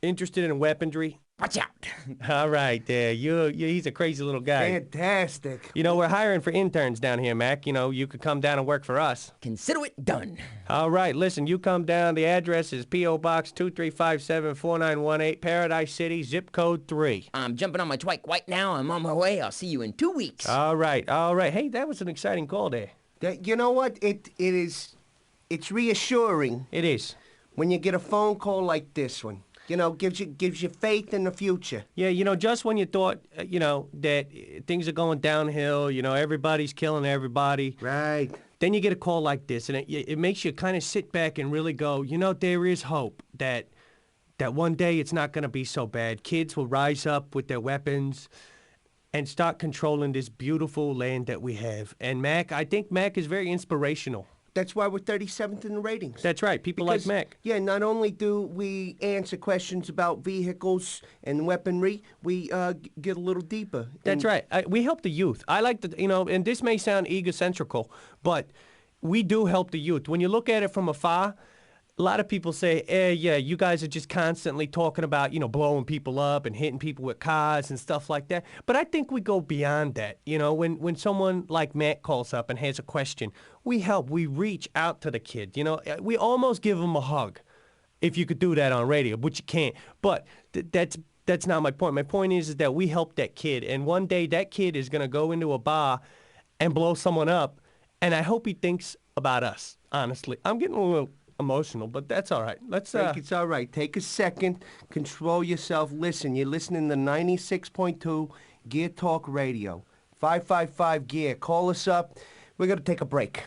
interested in weaponry. Watch out. All right, there. He's a crazy little guy. Fantastic. You know, we're hiring for interns down here, Mac. You know, you could come down and work for us. Consider it done. All right, listen, you come down. The address is P.O. Box 2357-4918, Paradise City, zip code 3. I'm jumping on my trike right now. I'm on my way. I'll see you in 2 weeks. All right, all right. Hey, that was an exciting call there. You know what? It's reassuring It is. when you get a phone call like this one. You know, gives you faith in the future. Yeah, you know, just when you thought, you know, that things are going downhill, you know, everybody's killing everybody. Right. Then you get a call like this, and it makes you kind of sit back and really go, you know, there is hope that one day it's not going to be so bad. Kids will rise up with their weapons and start controlling this beautiful land that we have. And Mac, I think Mac is very inspirational. That's why we're 37th in the ratings. That's right. People like Mac. Yeah, not only do we answer questions about vehicles and weaponry, we get a little deeper. That's right. We help the youth. I like the, you know, and this may sound egocentrical, but we do help the youth. When you look at it from afar, a lot of people say, yeah, you guys are just constantly talking about, blowing people up and hitting people with cars and stuff like that. But I think we go beyond that. When someone like Matt calls up and has a question, we help. We reach out to the kid. We almost give him a hug, if you could do that on radio, which you can't. But that's not my point. My point is that we help that kid. And one day that kid is going to go into a bar and blow someone up. And I hope he thinks about us, honestly. I'm getting a little emotional, but that's all right. Frank, it's all right. Take a second. Control yourself. Listen, you're listening to 96.2 Gear Talk Radio. 555 Gear. Call us up. We're going to take a break.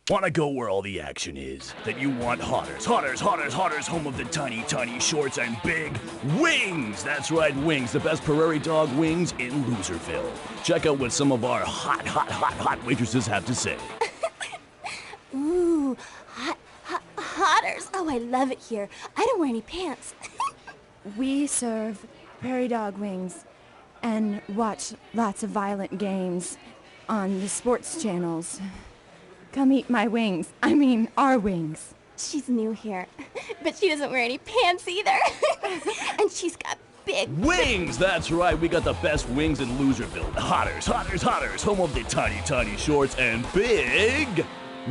Want to go where all the action is? Then you want Hotters. Hotters, Hotters, Hotters, home of the tiny, tiny shorts and big wings. That's right, wings. The best prairie dog wings in Loserville. Check out what some of our hot waitresses have to say. Ooh, Hotters. Oh, I love it here. I don't wear any pants. We serve prairie dog wings and watch lots of violent games on the sports channels. Come eat my wings. I mean, our wings. She's new here, but she doesn't wear any pants either. And she's got big wings. That's right. We got the best wings in Loserville. Hotters, Hotters, Hotters, home of the tiny, tiny shorts and big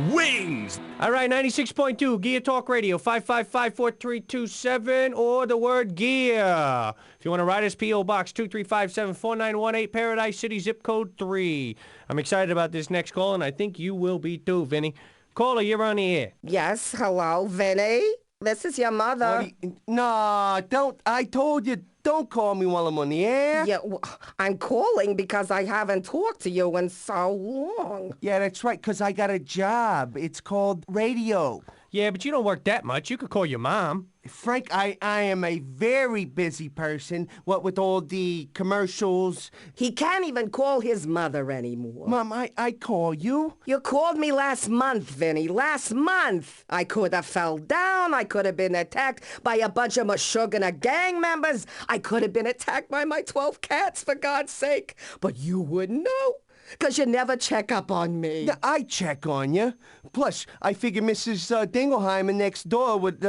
wings. All right, 96.2 Gear Talk Radio, 555-4327, or the word gear. If you want to write us, P.O. Box 235-74918, Paradise City, zip code 3. I'm excited about this next call, and I think you will be too, Vinnie. Caller, you're on the air. Yes, hello, Vinnie? This is your mother. No, don't. I told you, don't call me while I'm on the air. Yeah, well, I'm calling because I haven't talked to you in so long. Yeah, that's right, because I got a job. It's called radio. Yeah, but you don't work that much. You could call your mom. Frank, I am a very busy person, what with all the commercials. He can't even call his mother anymore. Mom, I call you. You called me last month, Vinnie, last month. I could have fell down. I could have been attacked by a bunch of Meshuggah gang members. I could have been attacked by my 12 cats, for God's sake. But you wouldn't know. Because you never check up on me. Yeah, I check on you. Plus, I figure Mrs. Dingleheimer next door would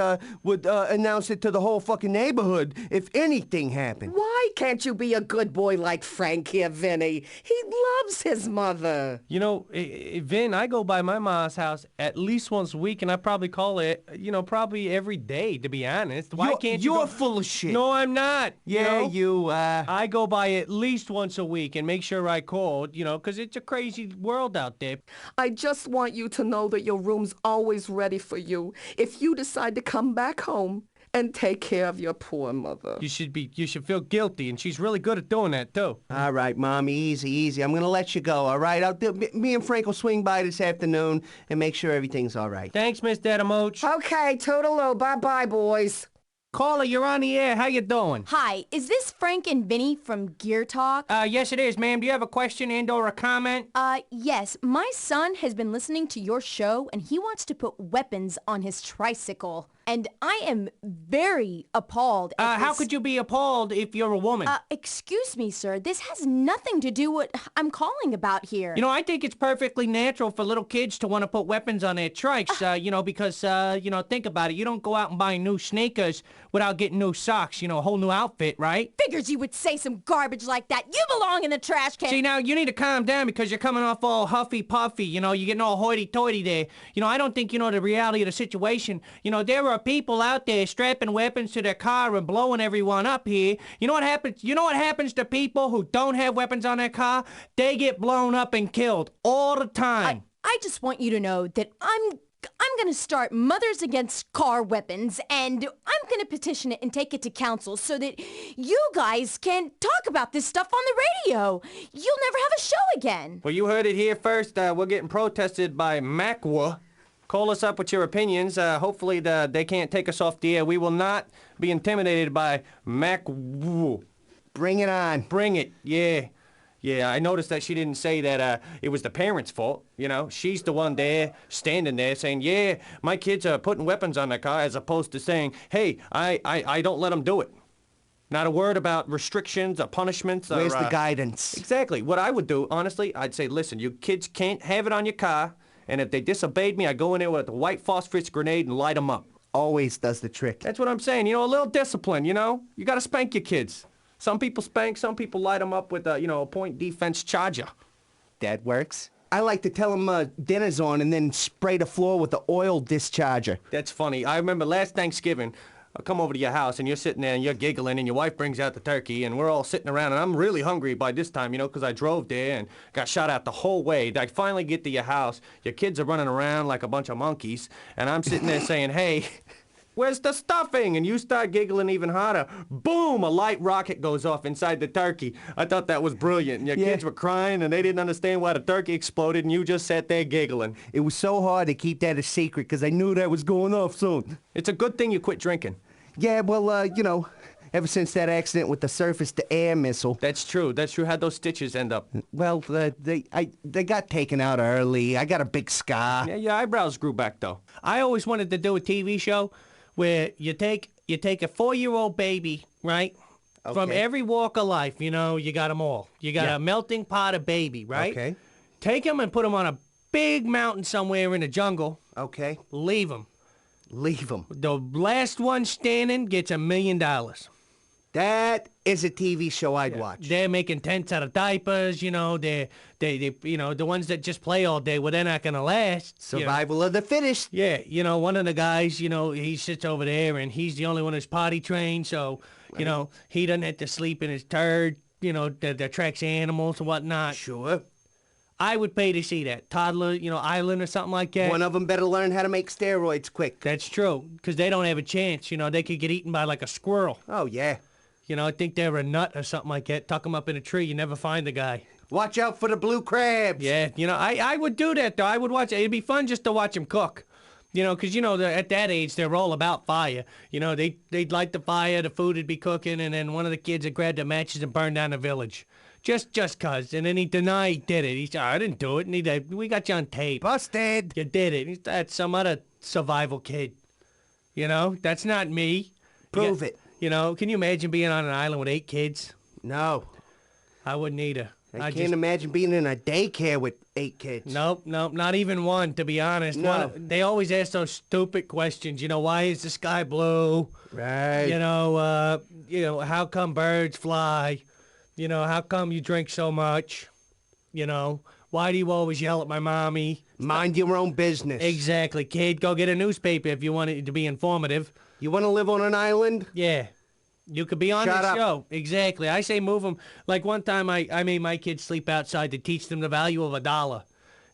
announce it to the whole fucking neighborhood if anything happened. Why can't you be a good boy like Frank here, Vinnie? He loves his mother. Vin, I go by my mom's house at least once a week, and I probably call it, probably every day, to be honest. Why can't you You're full of shit. No, I'm not. Yeah, I go by at least once a week and make sure I call, because it's a crazy world out there. I just want you to know that your room's always ready for you if you decide to come back home and take care of your poor mother. You should feel guilty, and she's really good at doing that, too. All right, Mom, easy. I'm going to let you go, all right? Me and Frank will swing by this afternoon and make sure everything's all right. Thanks, Miss Dadamoch. Okay, toodaloo. Bye-bye, boys. Caller, you're on the air. How you doing? Hi, is this Frank and Vinnie from Gear Talk? Yes, it is, ma'am. Do you have a question and/or a comment? Yes. My son has been listening to your show, and he wants to put weapons on his tricycle. And I am very appalled at How could you be appalled if you're a woman? Excuse me, sir. This has nothing to do with what I'm calling about here. I think it's perfectly natural for little kids to want to put weapons on their trikes, because, think about it. You don't go out and buy new sneakers without getting new socks, a whole new outfit, right? Figures you would say some garbage like that. You belong in the trash can. See, now, you need to calm down because you're coming off all huffy-puffy, you're getting all hoity-toity there. I don't think you know the reality of the situation. There are people out there strapping weapons to their car and blowing everyone up here. You know what happens? You know what happens to people who don't have weapons on their car? They get blown up and killed all the time. I just want you to know that I'm going to start Mothers Against Car Weapons, and I'm going to petition it and take it to council so that you guys can talk about this stuff on the radio. You'll never have a show again. Well, you heard it here first. We're getting protested by MACWA. Call us up with your opinions. Hopefully they can't take us off the air. We will not be intimidated by MACWA. Bring it on. Bring it, yeah. Yeah, I noticed that she didn't say that it was the parents' fault. She's the one there, standing there saying, yeah, my kids are putting weapons on their car, as opposed to saying, hey, I don't let them do it. Not a word about restrictions or punishments. Where's the guidance? Exactly. What I would do, honestly, I'd say, listen, you kids can't have it on your car. And if they disobeyed me, I go in there with a white phosphorus grenade and light them up. Always does the trick. That's what I'm saying. You know, a little discipline, you know? You gotta spank your kids. Some people spank, some people light them up with a point defense charger. That works. I like to tell them dinner's on and then spray the floor with the oil discharger. That's funny. I remember last Thanksgiving, I come over to your house and you're sitting there and you're giggling and your wife brings out the turkey and we're all sitting around and I'm really hungry by this time, you know, because I drove there and got shot out the whole way. I finally get to your house. Your kids are running around like a bunch of monkeys and I'm sitting there saying, hey, where's the stuffing? And you start giggling even harder. Boom! A light rocket goes off inside the turkey. I thought that was brilliant. And your kids were crying and they didn't understand why the turkey exploded and you just sat there giggling. It was so hard to keep that a secret because I knew that was going off soon. It's a good thing you quit drinking. Yeah, well, you know, ever since that accident with the surface-to-air missile. That's true. That's true. How'd those stitches end up? Well, they got taken out early. I got a big scar. Yeah, your eyebrows grew back, though. I always wanted to do a TV show where you take a 4-year-old baby, right? Okay. From every walk of life, you know, you got them all. You got a melting pot of baby, right? Okay. Take them and put them on a big mountain somewhere in the jungle. Okay. Leave them. Leave them. The last one standing gets $1 million. That is a TV show I'd watch. They're making tents out of diapers, you know. They you know, the ones that just play all day, well, they're not gonna last. Survival of the fittest. Yeah, you know, one of the guys, you know, he sits over there and he's the only one who's potty trained, so, you know, he doesn't have to sleep in his turd, you know, that attracts animals and whatnot. Sure. I would pay to see that. Toddler, you know, island or something like that. One of them better learn how to make steroids quick. That's true, because they don't have a chance. You know, they could get eaten by like a squirrel. Oh, yeah. You know, I think they're a nut or something like that. Tuck them up in a tree, you never find the guy. Watch out for the blue crabs. Yeah, you know, I would do that, though. I would watch it. It'd be fun just to watch them cook. You know, because, you know, at that age, they're all about fire. You know, they'd light the fire, the food would be cooking, and then one of the kids would grab the matches and burn down the village. Just cuz. And then he denied he did it. He said, I didn't do it. And we got you on tape. Busted. You did it. That's some other survival kid. You know, that's not me. Prove it. You know, can you imagine being on an island with 8 kids? No. I wouldn't either. I can't imagine being in a daycare with 8 kids. Nope, not even one, to be honest. No. They always ask those stupid questions. You know, why is the sky blue? Right. You know, how come birds fly? You know, how come you drink so much? You know, why do you always yell at my mommy? Mind your own business. Exactly, kid. Go get a newspaper if you want it to be informative. You want to live on an island? Yeah. You could be on the show. Exactly. I say move them. Like one time I made my kids sleep outside to teach them the value of $1.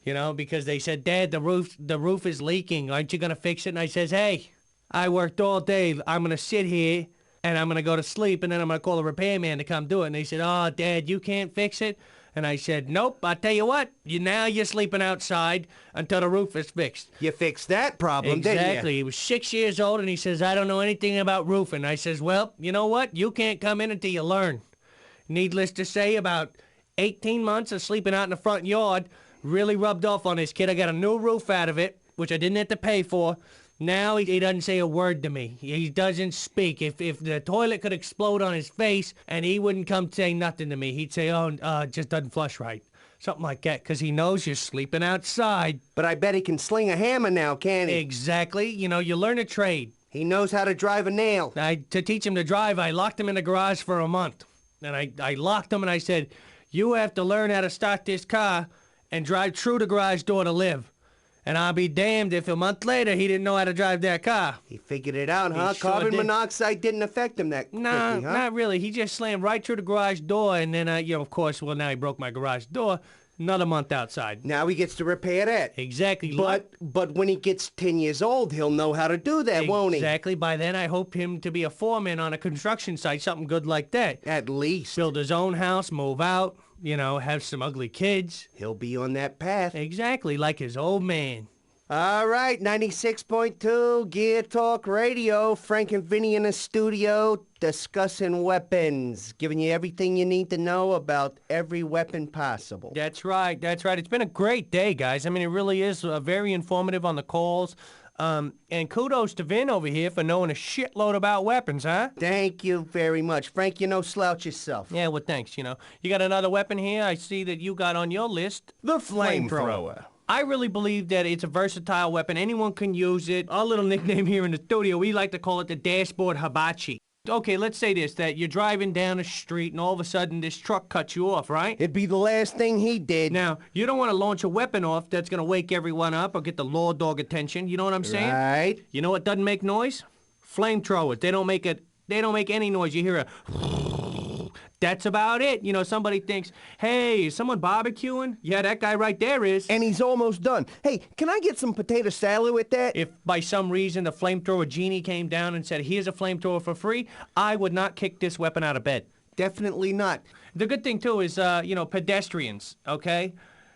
You know, because they said, Dad, the roof is leaking. Aren't you going to fix it? And I says, hey, I worked all day. I'm going to sit here and I'm going to go to sleep and then I'm going to call a repairman to come do it. And they said, oh, Dad, you can't fix it? And I said, nope, I tell you what, now you're sleeping outside until the roof is fixed. You fixed that problem, didn't you? Exactly. He was 6 years old, and he says, I don't know anything about roofing. I says, well, you know what? You can't come in until you learn. Needless to say, about 18 months of sleeping out in the front yard really rubbed off on this kid. I got a new roof out of it, which I didn't have to pay for. Now he doesn't say a word to me. He doesn't speak. If the toilet could explode on his face and he wouldn't come say nothing to me, he'd say, oh, it just doesn't flush right. Something like that, because he knows you're sleeping outside. But I bet he can sling a hammer now, can't he? Exactly. You know, you learn a trade. He knows how to drive a nail. To teach him to drive, I locked him in the garage for a month. And I locked him and I said, you have to learn how to start this car and drive through the garage door to live. And I'll be damned if a month later he didn't know how to drive that car. He figured it out, huh? Sure Carbon did. monoxide didn't affect him that quickly, huh? Not really. He just slammed right through the garage door, and then, you know, of course, well, now he broke my garage door. Another month outside. Now he gets to repair that. Exactly. But when he gets 10 years old, he'll know how to do that, won't he? Exactly. By then, I hope him to be a foreman on a construction site, something good like that. At least. Build his own house, move out, you know, have some ugly kids. He'll be on that path. Exactly, like his old man. All right, 96.2 Gear Talk Radio. Frank and Vinnie in the studio discussing weapons, giving you everything you need to know about every weapon possible. That's right. That's right. It's been a great day, guys. I mean, it really is very informative on the calls. And kudos to Vin over here for knowing a shitload about weapons, huh? Thank you very much. Frank, you're no slouch yourself. Yeah, well, thanks, you know. You got another weapon here? I see that you got on your list the flamethrower. I really believe that it's a versatile weapon. Anyone can use it. Our little nickname here in the studio, we like to call it the dashboard hibachi. Okay, let's say this, that you're driving down the street and all of a sudden this truck cuts you off, right? It'd be the last thing he did. Now, you don't want to launch a weapon off that's going to wake everyone up or get the law dog attention. You know what I'm saying? Right. You know what doesn't make noise? Flamethrowers. They don't make any noise. You hear a... That's about it. You know, somebody thinks, hey, is someone barbecuing? Yeah, that guy right there is. And he's almost done. Hey, can I get some potato salad with that? If by some reason the flamethrower genie came down and said, here's a flamethrower for free, I would not kick this weapon out of bed. Definitely not. The good thing, too, is, you know, pedestrians, okay?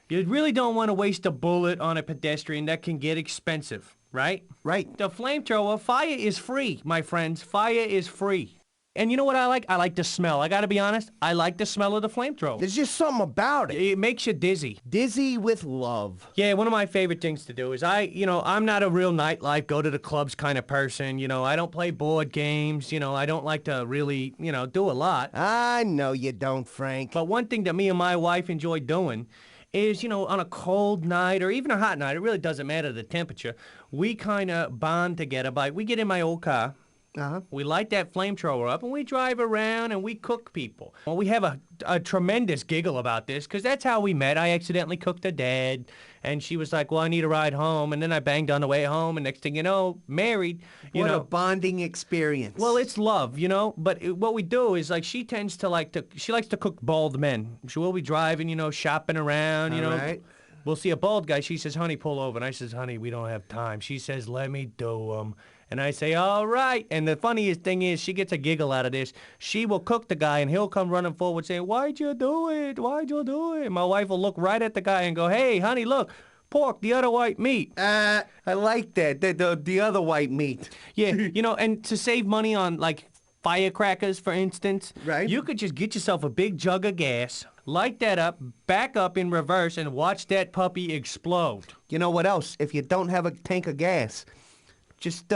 You really don't want to waste a bullet on a pedestrian. That can get expensive, right? Right. The flamethrower, fire is free, my friends. Fire is free. And you know what I like? I like the smell. I gotta be honest, I like the smell of the flamethrower. There's just something about it. It makes you dizzy. Dizzy with love. Yeah, one of my favorite things to do is I'm not a real nightlife, go to the clubs kind of person. You know, I don't play board games. You know, I don't like to really, do a lot. I know you don't, Frank. But one thing that me and my wife enjoy doing is, on a cold night or even a hot night, it really doesn't matter the temperature, we kind of bond together we get in my old car. We light that flamethrower up, and we drive around, and we cook people. Well, we have a tremendous giggle about this, because that's how we met. I accidentally cooked her dad, and she was like, well, I need a ride home, and then I banged on the way home, and next thing you know, married. What a bonding experience. Well, it's love, but what we do is, she tends to she likes to cook bald men. So we'll be driving, shopping around, Right. We'll see a bald guy. She says, honey, pull over. And I says, honey, we don't have time. She says, let me do 'em. And I say, all right. And the funniest thing is, she gets a giggle out of this. She will cook the guy, and he'll come running forward saying, why'd you do it? Why'd you do it? And my wife will look right at the guy and go, hey, honey, look, pork, the other white meat. I like that, the other white meat. Yeah, and to save money on, firecrackers, for instance, right? You could just get yourself a big jug of gas, light that up, back up in reverse, and watch that puppy explode. You know what else? If you don't have a tank of gas, just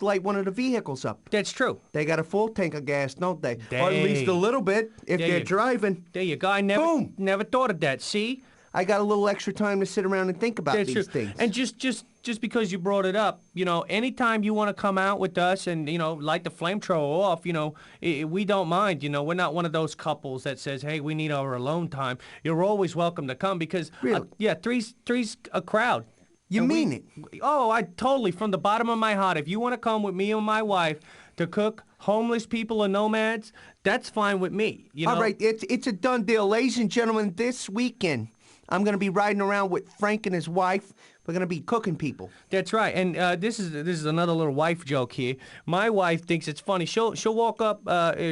light one of the vehicles up. That's true. They got a full tank of gas, don't they? Or at least a little bit if they're driving. There you go. I never thought of that. See? I got a little extra time to sit around and think about these things. And just because you brought it up, anytime you want to come out with us and, light the flamethrower off, we don't mind. We're not one of those couples that says, hey, we need our alone time. You're always welcome to come because, really? Three's a crowd. You mean it? Oh, I totally, from the bottom of my heart. If you want to come with me and my wife to cook homeless people and nomads, that's fine with me. All right, it's a done deal. Ladies and gentlemen, this weekend, I'm going to be riding around with Frank and his wife. We're going to be cooking people. That's right. And this is another little wife joke here. My wife thinks it's funny. She'll walk up,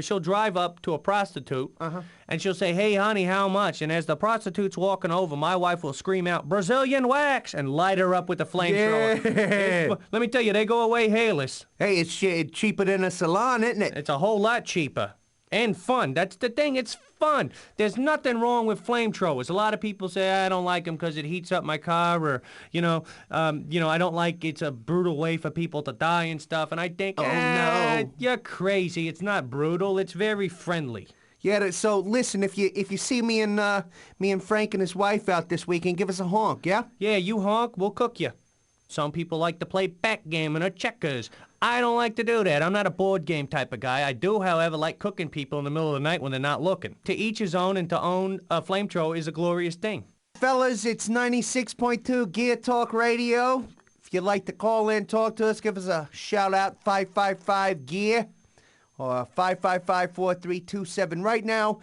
she'll drive up to a prostitute, and she'll say, hey, honey, how much? And as the prostitute's walking over, my wife will scream out, Brazilian wax, and light her up with the flamethrower. Yeah. Let me tell you, they go away hairless. Hey, it's cheaper than a salon, isn't it? It's a whole lot cheaper. And fun. That's the thing. It's fun. There's nothing wrong with flamethrowers. A lot of people say, I don't like them because it heats up my car, or, I don't like it's a brutal way for people to die and stuff. And I think, no, you're crazy. It's not brutal. It's very friendly. Yeah, so listen, if you see me and Frank and his wife out this weekend, give us a honk, yeah? Yeah, you honk, we'll cook you. Some people like to play backgammon or checkers. I don't like to do that. I'm not a board game type of guy. I do, however, like cooking people in the middle of the night when they're not looking. To each his own, and to own a flamethrower is a glorious thing. Fellas, it's 96.2 Gear Talk Radio. If you'd like to call in, talk to us, give us a shout-out, 555-GEAR or 555-4327. Right now,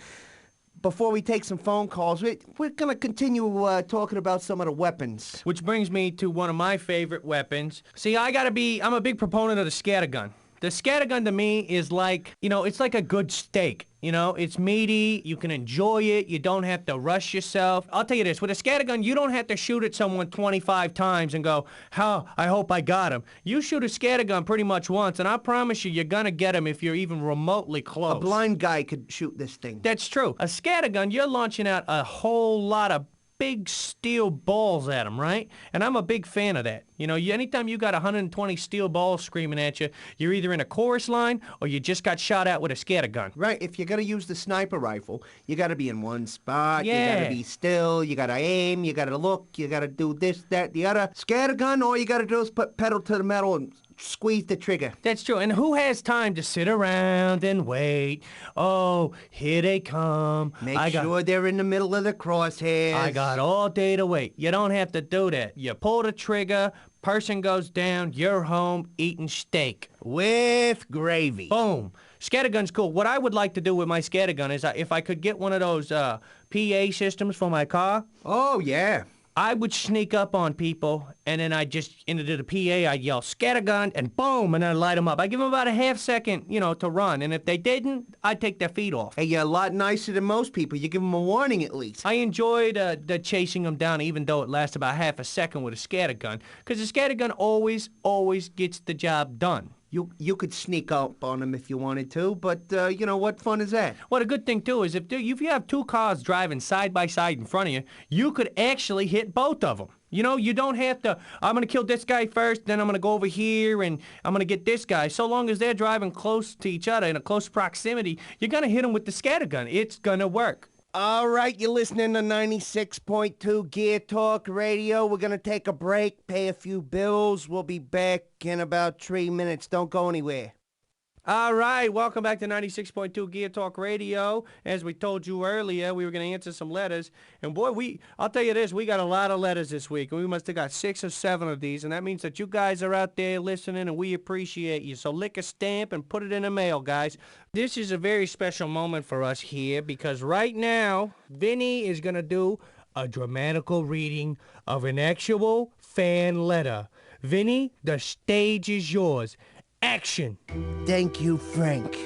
before we take some phone calls, we're going to continue talking about some of the weapons. Which brings me to one of my favorite weapons. See, I'm a big proponent of the scattergun. The scattergun to me is like, it's like a good steak. It's meaty, you can enjoy it, you don't have to rush yourself. I'll tell you this, with a scattergun, you don't have to shoot at someone 25 times and go, I hope I got him. You shoot a scattergun pretty much once, and I promise you're gonna get him if you're even remotely close. A blind guy could shoot this thing. That's true. A scattergun, you're launching out a whole lot of big steel balls at them, right? And I'm a big fan of that. You know, anytime you got 120 steel balls screaming at you, you're either in a chorus line or you just got shot at with a scattergun. Right, if you're gonna use the sniper rifle, you gotta be in one spot, you Yeah. gotta be still, you gotta aim, you gotta look, you gotta do this, that, the other. Scattergun, all you gotta do is put pedal to the metal and squeeze the trigger. That's true. And who has time to sit around and wait? Oh, here they come. Make sure they're in the middle of the crosshairs. I got all day to wait. You don't have to do that. You pull the trigger, person goes down, you're home eating steak. With gravy. Boom. Scattergun's cool. What I would like to do with my scattergun is if I could get one of those PA systems for my car. Oh, yeah. I would sneak up on people, and then I'd just, into the PA, I'd yell, scattergun, and boom, and I'd light them up. I'd give them about a half second, you know, to run, and if they didn't, I'd take their feet off. Hey, you're a lot nicer than most people. You give them a warning at least. I enjoyed the chasing them down, even though it lasts about half a second with a scattergun, because the scattergun always gets the job done. You could sneak up on them if you wanted to, but, you know, what fun is that? Well, the good thing, too, is if you have two cars driving side by side in front of you, you could actually hit both of them. You know, you don't have to, I'm going to kill this guy first, then I'm going to go over here, and I'm going to get this guy. So long as they're driving close to each other in a close proximity, you're going to hit them with the scattergun. It's going to work. All right, you're listening to 96.2 Gear Talk Radio. We're going to take a break, pay a few bills. We'll be back in about 3 minutes. Don't go anywhere. All right, welcome back to 96.2 Gear Talk Radio. As we told you earlier, we were going to answer some letters. And boy, I'll tell you this, we got a lot of letters this week. And we must have got 6 or 7 of these. And that means that you guys are out there listening, and we appreciate you. So lick a stamp and put it in the mail, guys. This is a very special moment for us here because right now, Vinnie is going to do a dramatical reading of an actual fan letter. Vinnie, the stage is yours. Action! Thank you, Frank.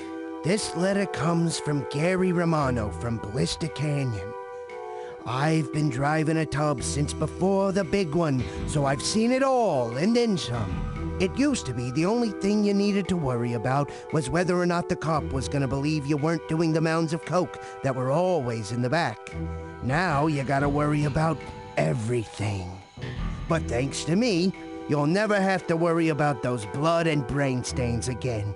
This letter comes from Gary Romano from Blister Canyon. I've been driving a tub since before the big one, so I've seen it all and then some. It used to be the only thing you needed to worry about was whether or not the cop was gonna believe you weren't doing the mounds of coke that were always in the back. Now you gotta worry about everything. But thanks to me, you'll never have to worry about those blood and brain stains again.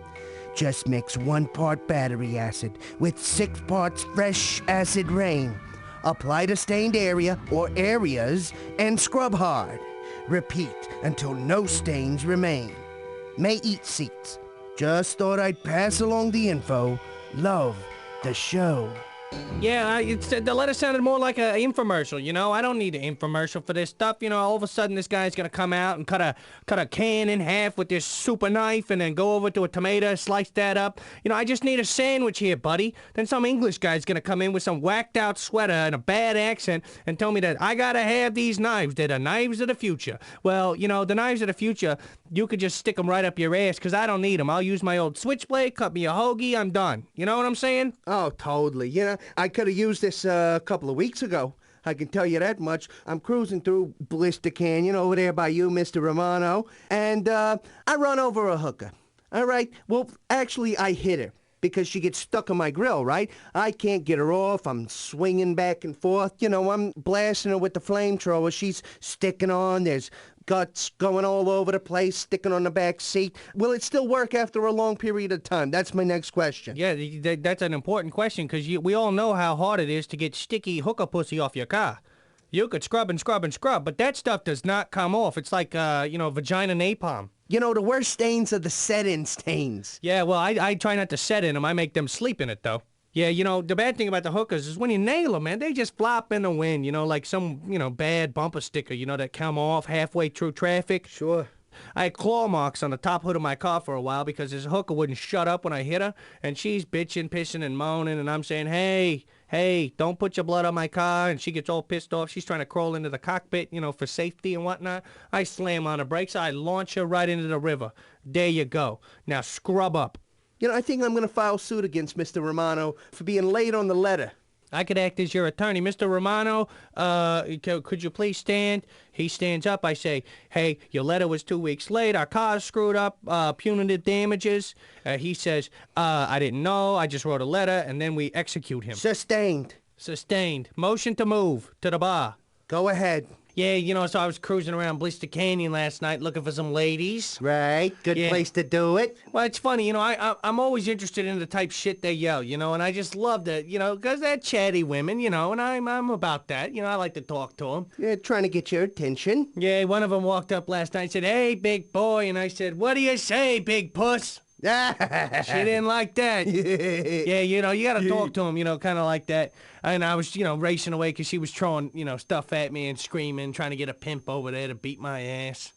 Just mix 1 part battery acid with 6 parts fresh acid rain. Apply to stained area or areas and scrub hard. Repeat until no stains remain. May eat seats. Just thought I'd pass along the info. Love the show. Yeah, the letter sounded more like an infomercial, you know? I don't need an infomercial for this stuff. You know, all of a sudden this guy's gonna come out and cut a can in half with this super knife and then go over to a tomato, slice that up. You know, I just need a sandwich here, buddy. Then some English guy's gonna come in with some whacked out sweater and a bad accent and tell me that I gotta have these knives. They're the knives of the future. Well, you know, the knives of the future, you could just stick them right up your ass because I don't need them. I'll use my old switchblade, cut me a hoagie, I'm done. You know what I'm saying? Oh, totally. You know, I could have used this a couple of weeks ago. I can tell you that much. I'm cruising through Blister Canyon over there by you, Mr. Romano, and I run over a hooker. All right? Well, actually, I hit her because she gets stuck on my grill, right? I can't get her off. I'm swinging back and forth. You know, I'm blasting her with the flamethrower. She's sticking on. There's guts going all over the place, sticking on the back seat. Will it still work after a long period of time? That's my next question. Yeah, that's an important question because we all know how hard it is to get sticky hooker pussy off your car. You could scrub and scrub and scrub, but that stuff does not come off. It's like, you know, vagina napalm. You know, the worst stains are the set-in stains. Yeah, well, I try not to set in them. I make them sleep in it, though. Yeah, you know, the bad thing about the hookers is when you nail them, man, they just flop in the wind, you know, like some, you know, bad bumper sticker, you know, that come off halfway through traffic. Sure. I had claw marks on the top hood of my car for a while because this hooker wouldn't shut up when I hit her, and she's bitching, pissing, and moaning, and I'm saying, hey, don't put your blood on my car, and she gets all pissed off. She's trying to crawl into the cockpit, you know, for safety and whatnot. I slam on the brakes. I launch her right into the river. There you go. Now scrub up. You know, I think I'm going to file suit against Mr. Romano for being late on the letter. I could act as your attorney. Mr. Romano, could you please stand? He stands up. I say, hey, your letter was 2 weeks late. Our car's screwed up. Punitive damages. He says, I didn't know. I just wrote a letter, and then we execute him. Sustained. Sustained. Motion to move to the bar. Go ahead. Yeah, so I was cruising around Blister Canyon last night looking for some ladies. Right, good place to do it. Well, it's funny, I'm always interested in the type shit they yell, and I just love that, because they're chatty women, and I'm about that. I like to talk to them. Yeah, trying to get your attention. Yeah, one of them walked up last night and said, "Hey, big boy," and I said, "What do you say, big puss?" She didn't like that. Yeah, you gotta talk to him, kind of like that. And I was, racing away because she was throwing, stuff at me and screaming, trying to get a pimp over there to beat my ass.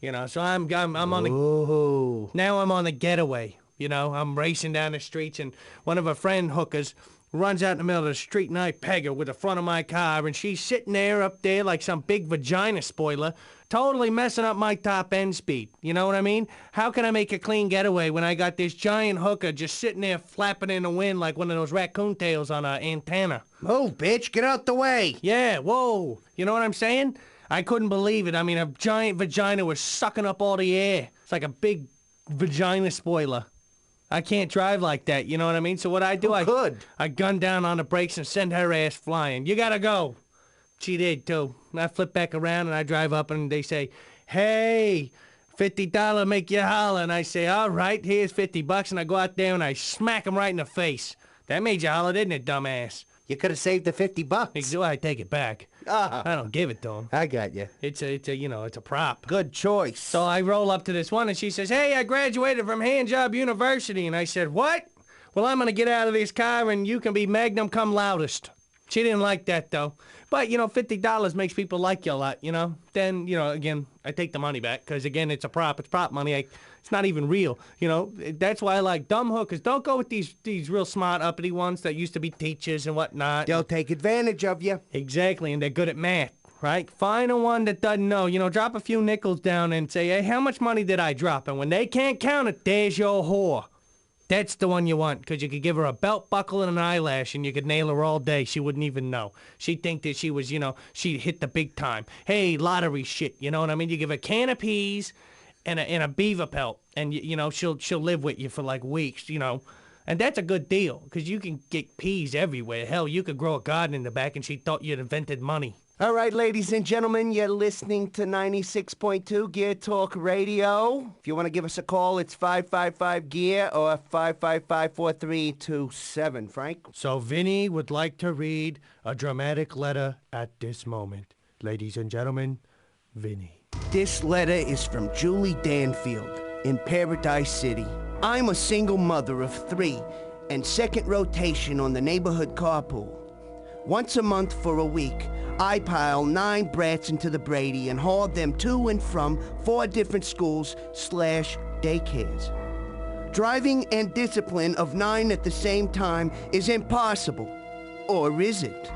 So I'm on the... Ooh. Now I'm on the getaway, I'm racing down the streets, and one of her friend hookers runs out in the middle of the street, and I peg her with the front of my car, and she's sitting there up there like some big vagina spoiler, totally messing up my top end speed. You know what I mean? How can I make a clean getaway when I got this giant hooker just sitting there flapping in the wind like one of those raccoon tails on an antenna? Move, bitch, get out the way. Yeah, whoa. You know what I'm saying? I couldn't believe it. I mean, a giant vagina was sucking up all the air. It's like a big vagina spoiler. I can't drive like that, you know what I mean? So what I do, I gun down on the brakes and send her ass flying. You gotta go. She did, too. And I flip back around and I drive up and they say, "Hey, $50 make you holler." And I say, "All right, here's $50." And I go out there and I smack them right in the face. That made you holler, didn't it, dumbass? You could have saved the $50. I take it back. I don't give it to him. I got you. It's a prop. Good choice. So I roll up to this one and she says, "Hey, I graduated from Handjob University." And I said, "What?" "Well, I'm gonna get out of this car and you can be magnum cum loudest." She didn't like that, though. But, $50 makes people like you a lot, Then, again, I take the money back because, again, it's a prop. It's prop money. It's not even real, That's why I like dumb hookers. Don't go with these real smart, uppity ones that used to be teachers and whatnot. They'll take advantage of you. Exactly, and they're good at math, right? Find a one that doesn't know. Drop a few nickels down and say, "Hey, how much money did I drop?" And when they can't count it, there's your whore. That's the one you want, because you could give her a belt buckle and an eyelash, and you could nail her all day. She wouldn't even know. She'd think that she was, she'd hit the big time. Hey, lottery shit, you know what I mean? You give her a can of peas and a beaver pelt, and, she'll live with you for, like, weeks, And that's a good deal, because you can get peas everywhere. Hell, you could grow a garden in the back, and she thought you'd invented money. All right, ladies and gentlemen, you're listening to 96.2 Gear Talk Radio. If you want to give us a call, it's 555-GEAR or 555-4327. Frank? So Vinnie would like to read a dramatic letter at this moment. Ladies and gentlemen, Vinnie. This letter is from Julie Danfield in Paradise City. I'm a single mother of 3 and second rotation on the neighborhood carpool. Once a month for a week, I pile 9 brats into the Brady and haul them to and from 4 different schools/daycares. Driving and discipline of 9 at the same time is impossible. Or is it?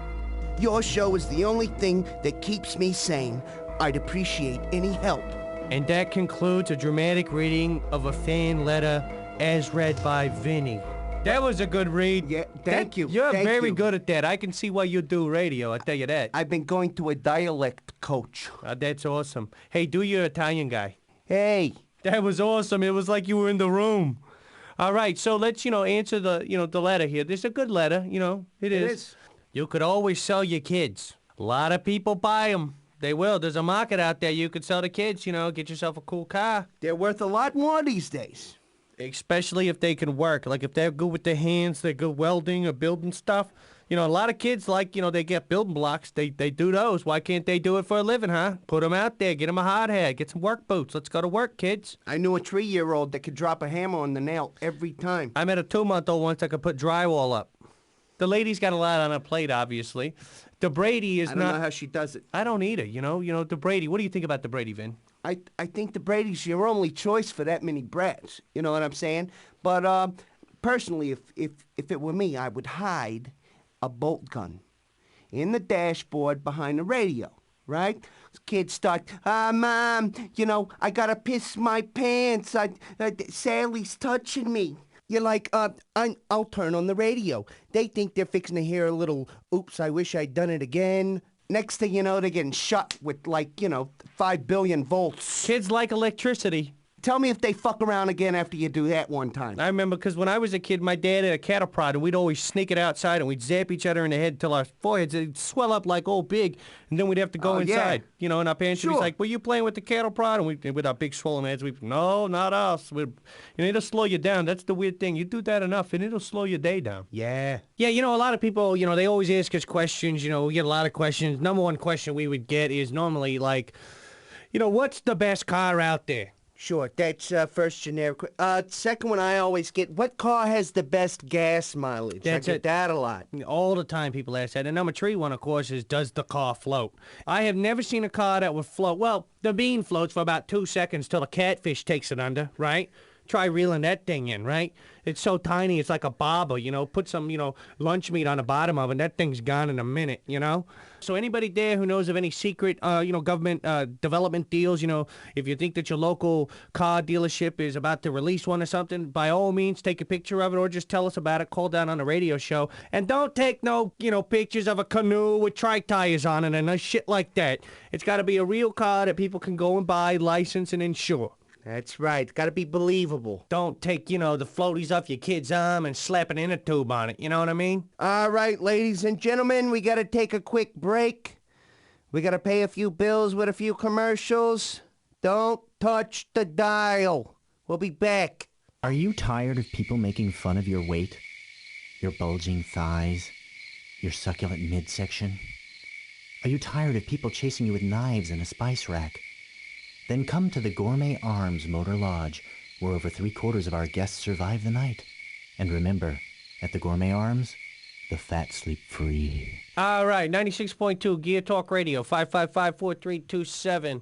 Your show is the only thing that keeps me sane. I'd appreciate any help. And that concludes a dramatic reading of a fan letter as read by Vinnie. That was a good read. Yeah, thank you. You're Thank very you. good at that. I can see why you do radio, I'll tell you that. I've been going to a dialect coach. That's awesome. Hey, do your Italian guy. Hey. That was awesome. It was like you were in the room. All right, so let's, answer the letter here. This is a good letter, It is. You could always sell your kids. A lot of people buy them. They will. There's a market out there. You could sell the kids, get yourself a cool car. They're worth a lot more these days. Especially if they can work. Like if they're good with their hands, they're good welding or building stuff. A lot of kids they get building blocks. They do those. Why can't they do it for a living, huh? Put them out there. Get them a hard hat. Get some work boots. Let's go to work, kids. I knew a 3-year-old that could drop a hammer on the nail every time. I met a 2-month-old once that could put drywall up. The lady's got a lot on her plate, obviously. The Brady is I don't know how she does it. I don't either, the Brady. What do you think about the Brady, Vin? I think the Brady's your only choice for that many brats. You know what I'm saying? But personally, if it were me, I would hide a bolt gun in the dashboard behind the radio, right? Kids start, Mom, I gotta piss my pants. Sally's touching me. You're like, I'll turn on the radio. They think they're fixing to hear a little, oops, I wish I'd done it again. Next thing you know, they're getting shot with 5 billion volts. Kids like electricity. Tell me if they fuck around again after you do that one time. I remember because when I was a kid, my dad had a cattle prod, and we'd always sneak it outside, and we'd zap each other in the head till our foreheads would swell up like old big, and then we'd have to go inside. You know, and our parents would be like, "Were you playing with the cattle prod?" And we, with our big swollen heads, no, not us. It'll slow you down. That's the weird thing. You do that enough, and it'll slow your day down. Yeah. Yeah, you know, a lot of people, you know, they always ask us questions. You know, we get a lot of questions. Number one question we would get is normally like, you know, what's the best car out there? Sure, that's first generic. Second one I always get, what car has the best gas mileage? That's I get it. that a lot. All the time people ask that. And number three one, of course, is does the car float? I have never seen a car that would float. Well, the bean floats for about 2 seconds till a catfish takes it under, right? Try reeling that thing in, right? It's so tiny, it's like a bobber, you know? Put some, you know, lunch meat on the bottom of it, and that thing's gone in a minute, you know? So anybody there who knows of any secret, you know, government development deals, you know, if you think that your local car dealership is about to release one or something, by all means, take a picture of it or just tell us about it. Call down on the radio show. And don't take no, you know, pictures of a canoe with tri-tires on it and no shit like that. It's got to be a real car that people can go and buy, license, and insure. That's right. Got to be believable. Don't take, you know, the floaties off your kid's arm and slap an inner tube on it. You know what I mean? All right, ladies and gentlemen, we got to take a quick break. We got to pay a few bills with a few commercials. Don't touch the dial. We'll be back. Are you tired of people making fun of your weight? Your bulging thighs? Your succulent midsection? Are you tired of people chasing you with knives in a spice rack? Then come to the Gourmet Arms Motor Lodge, where over 3/4 of our guests survive the night. And remember, at the Gourmet Arms, the fat sleep free. All right, 96.2 Gear Talk Radio, 555-4327.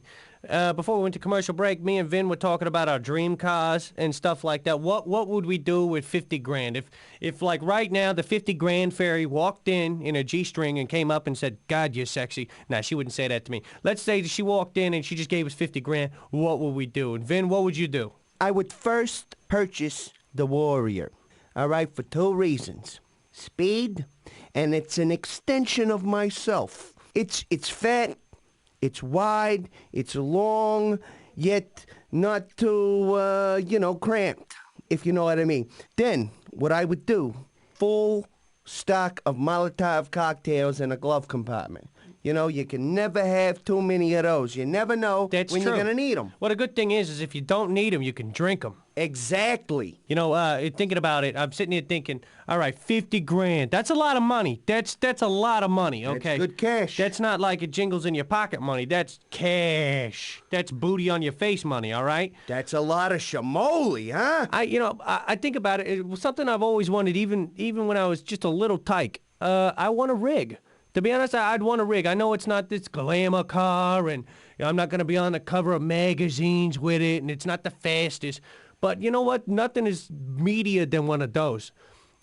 Before we went to commercial break, me and Vin were talking about our dream cars and stuff like that. What would we do with 50 grand? If like right now the 50 grand fairy walked in a G-string and came up and said, "God, you're sexy." Nah, she wouldn't say that to me. Let's say she walked in and she just gave us 50 grand. What would we do? And Vin, what would you do? I would first purchase the Warrior. All right, for 2 reasons. Speed, and it's an extension of myself. It's fat. It's wide, it's long, yet not too, you know, cramped, if you know what I mean. Then, what I would do, full stock of Molotov cocktails in a glove compartment. You know, you can never have too many of those. You never know when you're going to need them. Well, the good thing is if you don't need them, you can drink them. Exactly. You know, thinking about it, I'm sitting here thinking, all right, 50 grand. That's a lot of money. That's a lot of money, okay? That's good cash. That's not like it jingles in your pocket money. That's cash. That's booty on your face money, all right? That's a lot of shamoli, huh? I think about it. It was something I've always wanted, even when I was just a little tyke. I want a rig. To be honest, I'd want a rig. I know it's not this glamour car, and you know, I'm not going to be on the cover of magazines with it, and it's not the fastest. But you know what? Nothing is meatier than one of those.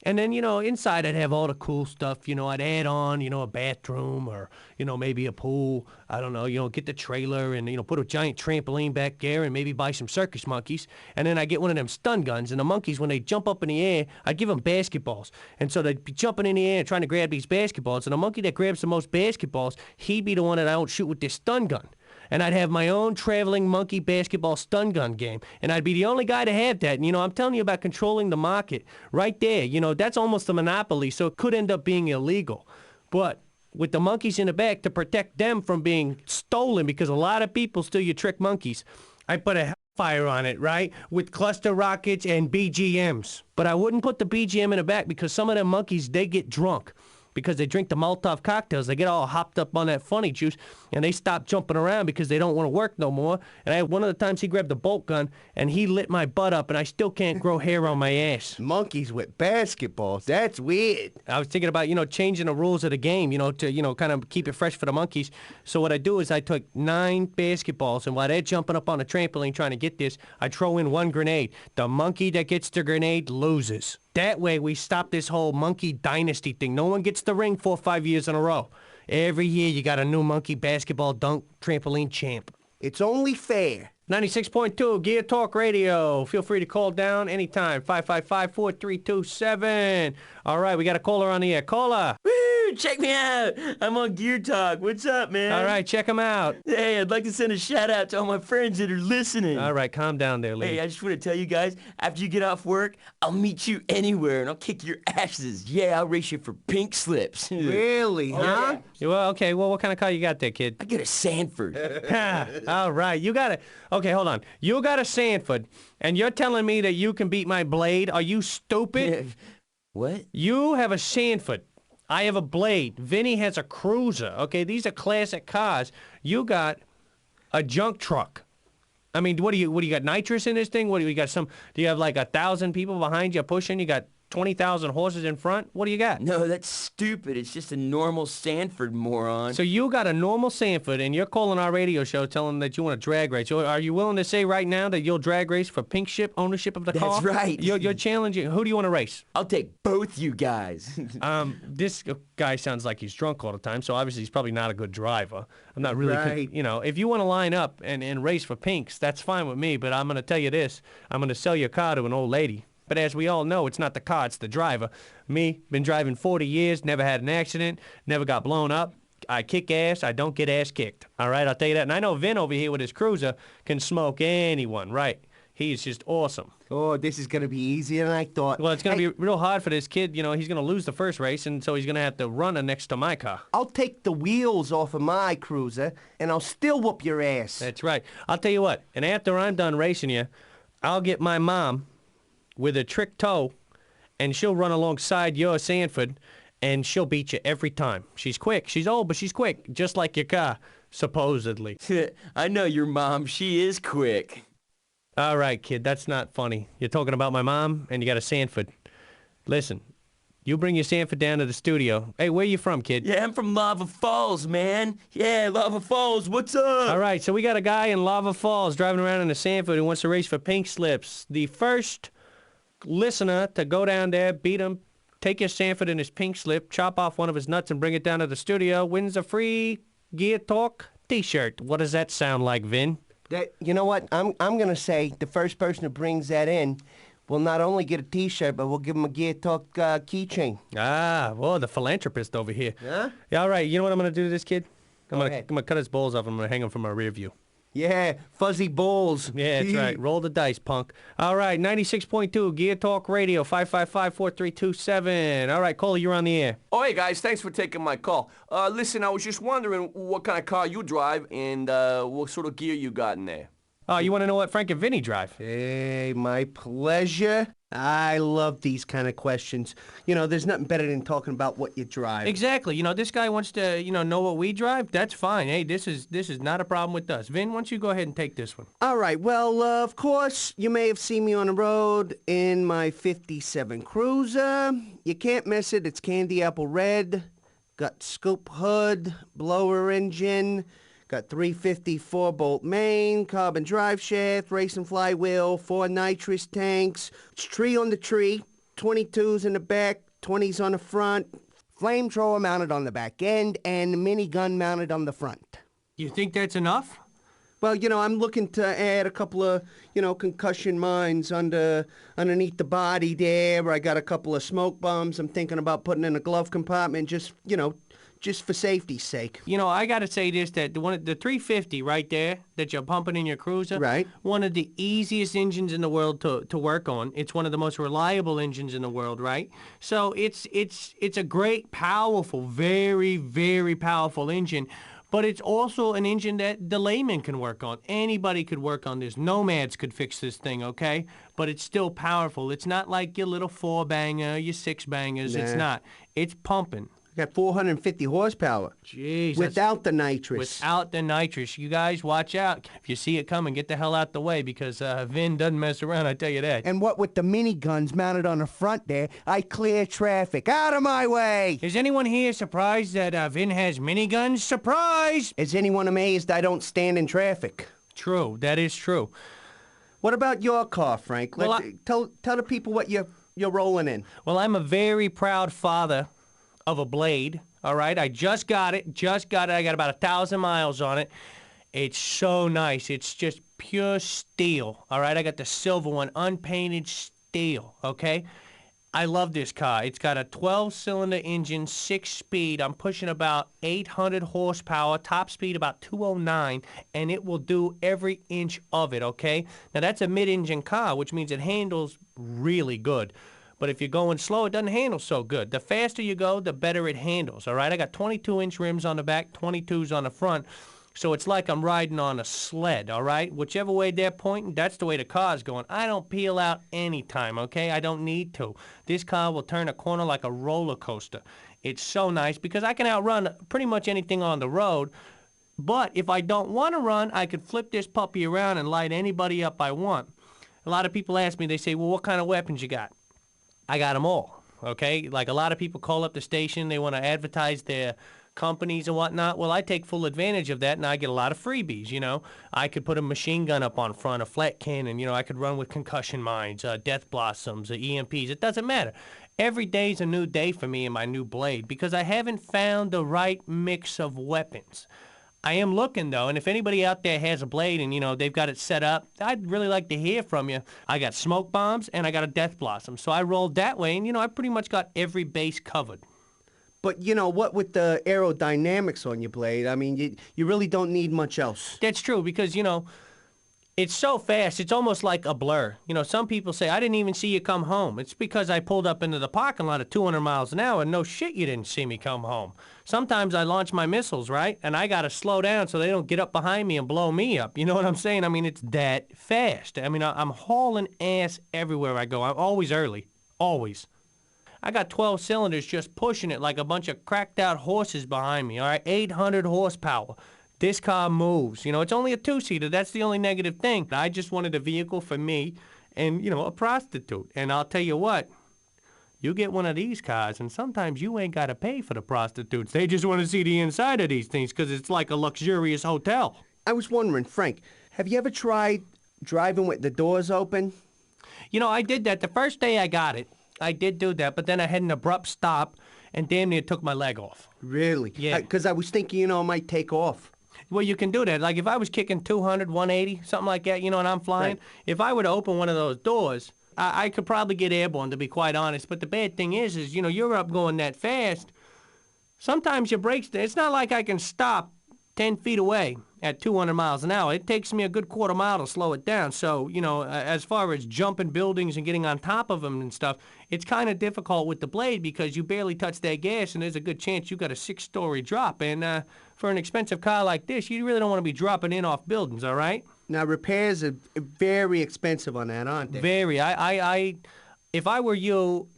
And then, you know, inside I'd have all the cool stuff. You know, I'd add on, you know, a bathroom or, you know, maybe a pool. I don't know, you know, get the trailer and, you know, put a giant trampoline back there and maybe buy some circus monkeys. And then I get one of them stun guns. And the monkeys, when they jump up in the air, I'd give them basketballs. And so they'd be jumping in the air trying to grab these basketballs. And the monkey that grabs the most basketballs, he'd be the one that I don't shoot with this stun gun. And I'd have my own traveling monkey basketball stun gun game. And I'd be the only guy to have that. And, you know, I'm telling you about controlling the market right there. You know, that's almost a monopoly, so it could end up being illegal. But with the monkeys in the back to protect them from being stolen, because a lot of people steal your trick monkeys, I put a fire on it, right? With cluster rockets and BGMs. But I wouldn't put the BGM in the back because some of them monkeys, they get drunk. Because they drink the Molotov cocktails, they get all hopped up on that funny juice, and they stop jumping around because they don't want to work no more. And I had one of the times he grabbed the bolt gun, and he lit my butt up, and I still can't grow hair on my ass. Monkeys with basketballs, that's weird. I was thinking about, you know, changing the rules of the game, you know, to, you know, kind of keep it fresh for the monkeys. So what I do is I took 9 basketballs, and while they're jumping up on a trampoline trying to get this, I throw in 1 grenade. The monkey that gets the grenade loses. That way, we stop this whole monkey dynasty thing. No one gets the ring 4 or 5 years in a row. Every year, you got a new monkey basketball dunk trampoline champ. It's only fair. 96.2 Gear Talk Radio. Feel free to call down anytime. 555-4327. All right, we got a caller on the air. Caller. Woo! Dude, check me out. I'm on Gear Talk. What's up, man? All right, check him out. Hey, I'd like to send a shout out to all my friends that are listening. All right, calm down there, Lee. Hey, I just want to tell you guys, after you get off work, I'll meet you anywhere and I'll kick your asses. Yeah, I'll race you for pink slips. Really, huh? Yeah, well, okay, well, what kind of car you got there, kid? I get a Sanford. All right, you got a... Okay, hold on. You got a Sanford, and you're telling me that you can beat my Blade? Are you stupid? What? You have a Sanford. I have a Blade. Vinnie has a Cruiser. Okay, these are classic cars. You got a junk truck. I mean, what do you got nitrous in this thing? What do you got? Do you have like 1,000 people behind you pushing? You got 20,000 horses in front? What do you got? No, that's stupid. It's just a normal Sanford, moron. So you got a normal Sanford, and you're calling our radio show telling them that you want to drag race. Are you willing to say right now that you'll drag race for pink ownership of the car? That's right. You're challenging. Who do you want to race? I'll take both you guys. This guy sounds like he's drunk all the time, so obviously he's probably not a good driver. I'm not really, Right. if you want to line up and race for pinks, that's fine with me, but I'm going to tell you this. I'm going to sell your car to an old lady. But as we all know, it's not the car, it's the driver. Me, been driving 40 years, never had an accident, never got blown up. I kick ass, I don't get ass kicked. All right, I'll tell you that. And I know Vin over here with his Cruiser can smoke anyone, right? He's just awesome. Oh, this is going to be easier than I thought. Well, it's going to be real hard for this kid. He's going to lose the first race, and so he's going to have to run next to my car. I'll take the wheels off of my Cruiser, and I'll still whoop your ass. That's right. I'll tell you what, and after I'm done racing you, I'll get my mom with a trick toe, and she'll run alongside your Sanford, and she'll beat you every time. She's quick. She's old, but she's quick, just like your car, supposedly. I know your mom. She is quick. All right, kid, that's not funny. You're talking about my mom, and you got a Sanford. Listen, you bring your Sanford down to the studio. Hey, where you from, kid? Yeah, I'm from Lava Falls, man. Yeah, Lava Falls, what's up? All right, so we got a guy in Lava Falls driving around in a Sanford who wants to race for pink slips. The first listener to go down there, beat him, take his Sanford in his pink slip, chop off one of his nuts and bring it down to the studio, wins a free Gear Talk t-shirt. What does that sound like, Vin? You know what? I'm going to say the first person who brings that in will not only get a t-shirt, but we'll give him a Gear Talk keychain. Ah, well, the philanthropist over here. Huh? Yeah, all right, you know what I'm going to do to this kid? I'm ahead. going to cut his balls off. I'm going to hang him from my rear view. Yeah, fuzzy balls. Yeah, that's right. Roll the dice, punk. All right, 96.2 Gear Talk Radio, 555-4327. All right, caller, you're on the air. Oh, hey, guys, thanks for taking my call. Listen, I was just wondering what kind of car you drive and what sort of gear you got in there. Oh, you want to know what Frank and Vinnie drive? Hey, my pleasure. I love these kind of questions. There's nothing better than talking about what you drive. Exactly. This guy wants to, know what we drive. That's fine. Hey, this is not a problem with us. Vin, why don't you go ahead and take this one? All right. Well, of course, you may have seen me on the road in my 57 Cruiser. You can't miss it. It's candy apple red. Got scoop hood, blower engine. Got 350 4-bolt main, carbon drive shaft, racing flywheel, 4 nitrous tanks, tree on the tree, 22s in the back, 20s on the front, flamethrower mounted on the back end, and minigun mounted on the front. You think that's enough? Well, I'm looking to add a couple of, concussion mines underneath the body there. I got a couple of smoke bombs I'm thinking about putting in a glove compartment, just for safety's sake. I got to say this, that the 350 right there that you're pumping in your Cruiser, right? One of the easiest engines in the world to work on. It's one of the most reliable engines in the world, right? So it's a great, powerful, very, very powerful engine. But it's also an engine that the layman can work on. Anybody could work on this. Nomads could fix this thing, okay? But it's still powerful. It's not like your little 4-banger, your 6-bangers. Nah. It's not. It's pumping. Got 450 horsepower. Jeez. Without the nitrous. Without the nitrous. You guys, watch out. If you see it coming, get the hell out the way, because Vin doesn't mess around, I tell you that. And what with the miniguns mounted on the front there, I clear traffic. Out of my way! Is anyone here surprised that Vin has miniguns? Surprise! Is anyone amazed I don't stand in traffic? True. That is true. What about your car, Frank? Well, tell the people what you're rolling in. Well, I'm a very proud father of a Blade, all right? I just got it. I got about 1,000 miles on it. It's so nice. It's just pure steel, all right? I got the silver one, unpainted steel, okay? I love this car. It's got a 12-cylinder engine, 6-speed. I'm pushing about 800 horsepower, top speed about 209, and it will do every inch of it, okay? Now, that's a mid-engine car, which means it handles really good. But if you're going slow, it doesn't handle so good. The faster you go, the better it handles, all right? I got 22-inch rims on the back, 22s on the front. So it's like I'm riding on a sled, all right? Whichever way they're pointing, that's the way the car's going. I don't peel out anytime, okay? I don't need to. This car will turn a corner like a roller coaster. It's so nice because I can outrun pretty much anything on the road. But if I don't want to run, I could flip this puppy around and light anybody up I want. A lot of people ask me, they say, well, what kind of weapons you got? I got them all, okay? Like a lot of people call up the station, they want to advertise their companies and whatnot. Well, I take full advantage of that, and I get a lot of freebies, you know. I could put a machine gun up on front, a flat cannon, you know. I could run with concussion mines, death blossoms, EMPs. It doesn't matter. Every day's a new day for me in my new blade because I haven't found the right mix of weapons. I am looking, though, and if anybody out there has a blade and, you know, they've got it set up, I'd really like to hear from you. I got smoke bombs, and I got a death blossom. So I rolled that way, and, you know, I pretty much got every base covered. But, you know, what with the aerodynamics on your blade, I mean, you really don't need much else. That's true because, you know, it's so fast, it's almost like a blur. You know, some people say, I didn't even see you come home. It's because I pulled up into the parking lot at 200 miles an hour and no shit you didn't see me come home. Sometimes I launch my missiles, right? And I got to slow down so they don't get up behind me and blow me up. You know what I'm saying? I mean, it's that fast. I mean, I'm hauling ass everywhere I go. I'm always early. Always. I got 12 cylinders just pushing it like a bunch of cracked out horses behind me, all right? 800 horsepower. This car moves. You know, it's only a two-seater. That's the only negative thing. I just wanted a vehicle for me and, you know, a prostitute. And I'll tell you what, you get one of these cars, and sometimes you ain't got to pay for the prostitutes. They just want to see the inside of these things because it's like a luxurious hotel. I was wondering, Frank, have you ever tried driving with the doors open? You know, I did that the first day I got it. I did do that, but then I had an abrupt stop and damn near took my leg off. Really? Yeah. Because I was thinking, you know, it might take off. Well, you can do that. Like if I was kicking 200, 180, something like that, you know, and I'm flying, right. If I were to open one of those doors, I could probably get airborne, to be quite honest. But the bad thing is, you know, you're up going that fast. Sometimes your brakes, it's not like I can stop 10 feet away at 200 miles an hour. It takes me a good quarter mile to slow it down. So, you know, as far as jumping buildings and getting on top of them and stuff, it's kind of difficult with the blade because you barely touch that gas and there's a good chance you got a 6-story drop. And for an expensive car like this, you really don't want to be dropping in off buildings, all right? Now, repairs are very expensive on that, aren't they? Very. If I were you,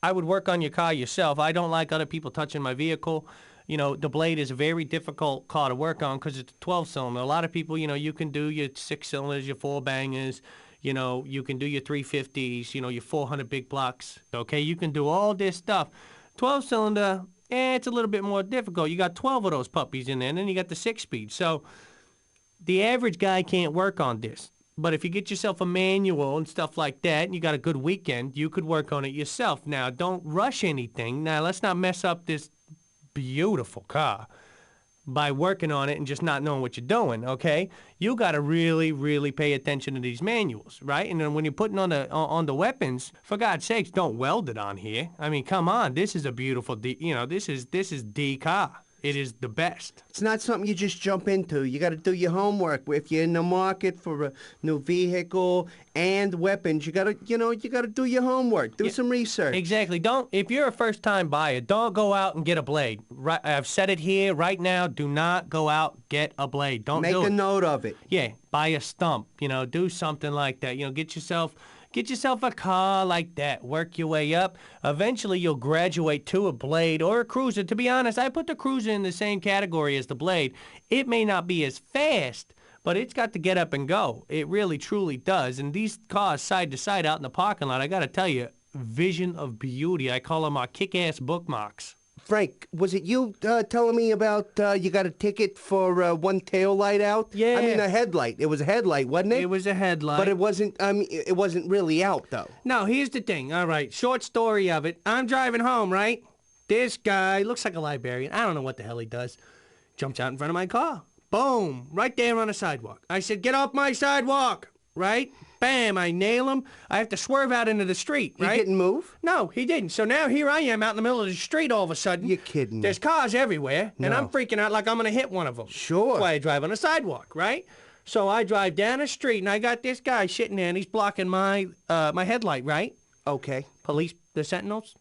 I would work on your car yourself. I don't like other people touching my vehicle. You know, the blade is a very difficult car to work on because it's a 12-cylinder. A lot of people, you know, you can do your 6-cylinders, your 4-bangers, you know, you can do your 350s, you know, your 400 big blocks, okay? You can do all this stuff. 12-cylinder, it's a little bit more difficult. You got 12 of those puppies in there, and then you got the 6-speed. So the average guy can't work on this. But if you get yourself a manual and stuff like that, and you got a good weekend, you could work on it yourself. Now, don't rush anything. Now, let's not mess up this beautiful car by working on it and just not knowing what you're doing, okay? You got to really, really pay attention to these manuals, right? And then when you're putting on the weapons, for God's sakes, don't weld it on here. I mean, come on, this is a beautiful this is D car. It is the best. It's not something you just jump into. You got to do your homework. If you're in the market for a new vehicle and weapons, you got to do your homework. Do some research. Exactly. If you're a first-time buyer, don't go out and get a blade. Right, I've said it here right now. Do not go out, get a blade. Don't do it. Make a note of it. Yeah, buy a stump. You know, do something like that. You know, get yourself a car like that. Work your way up. Eventually, you'll graduate to a blade or a cruiser. To be honest, I put the cruiser in the same category as the blade. It may not be as fast, but it's got to get up and go. It really, truly does. And these cars side to side out in the parking lot, I got to tell you, vision of beauty. I call them our kick-ass bookmarks. Frank, was it you telling me about you got a ticket for one tail light out? Yeah. I mean, a headlight. It was a headlight, wasn't it? It was a headlight. But it wasn't, it wasn't really out, though. No, here's the thing. All right, short story of it. I'm driving home, right? This guy looks like a librarian. I don't know what the hell he does. Jumps out in front of my car. Boom. Right there on the sidewalk. I said, get off my sidewalk. Right? Bam, I nail him. I have to swerve out into the street, right? He didn't move? No, he didn't. So now here I am out in the middle of the street all of a sudden. You're kidding me. There's cars everywhere, and I'm freaking out like I'm going to hit one of them. Sure. That's why I drive on the sidewalk, right? So I drive down the street, and I got this guy sitting there, and he's blocking my my headlight, right? Okay. Police, the sentinels,